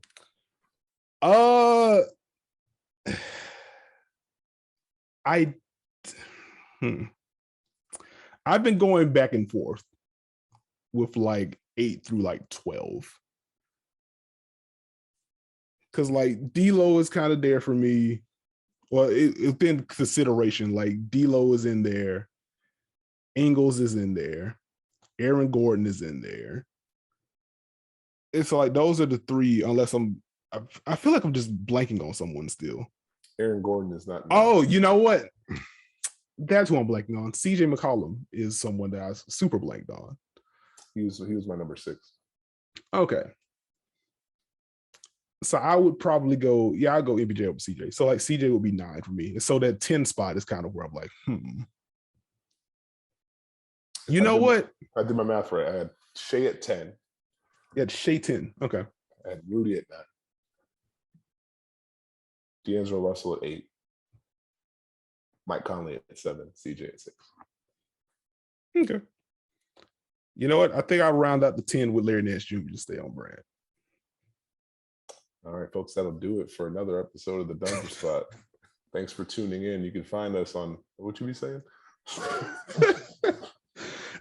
I I've been going back and forth with like 8 through like 12. Cause like D'Lo is kind of there for me. Well, it's been consideration. Like D'Lo is in there, Ingles is in there, Aaron Gordon is in there. It's like those are the three, unless I feel like I'm just blanking on someone still. Aaron Gordon is not. Oh, you know what? That's who I'm blanking on. CJ McCollum is someone that I super blanked on. He was my number 6. Okay. So I would probably go, I'll go MPJ over CJ. So like CJ would be 9 for me. And so that 10 spot is kind of where I'm like, You know what? I did my math right. I had Shea at 10. You had Shea 10. Okay. I had Rudy at 9. D'Angelo Russell at 8. Mike Conley at 7. CJ at 6. Okay. You know what? I think I'll round out the 10 with Larry Nance Jr. to stay on brand. All right, folks, that'll do it for another episode of the Duncan Spot. Thanks for tuning in. You can find us on, what you be saying?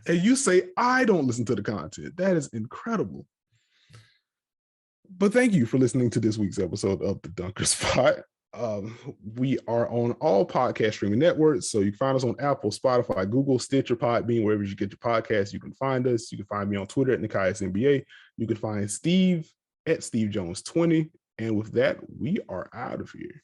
And you say, I don't listen to the content. That is incredible. But thank you for listening to this week's episode of the Dunker Spot. We are on all podcast streaming networks. So you can find us on Apple, Spotify, Google, Stitcher, Podbean, wherever you get your podcasts, you can find us. You can find me on Twitter at Nekias NBA. You can find Steve at Steve Jones 20. And with that, we are out of here.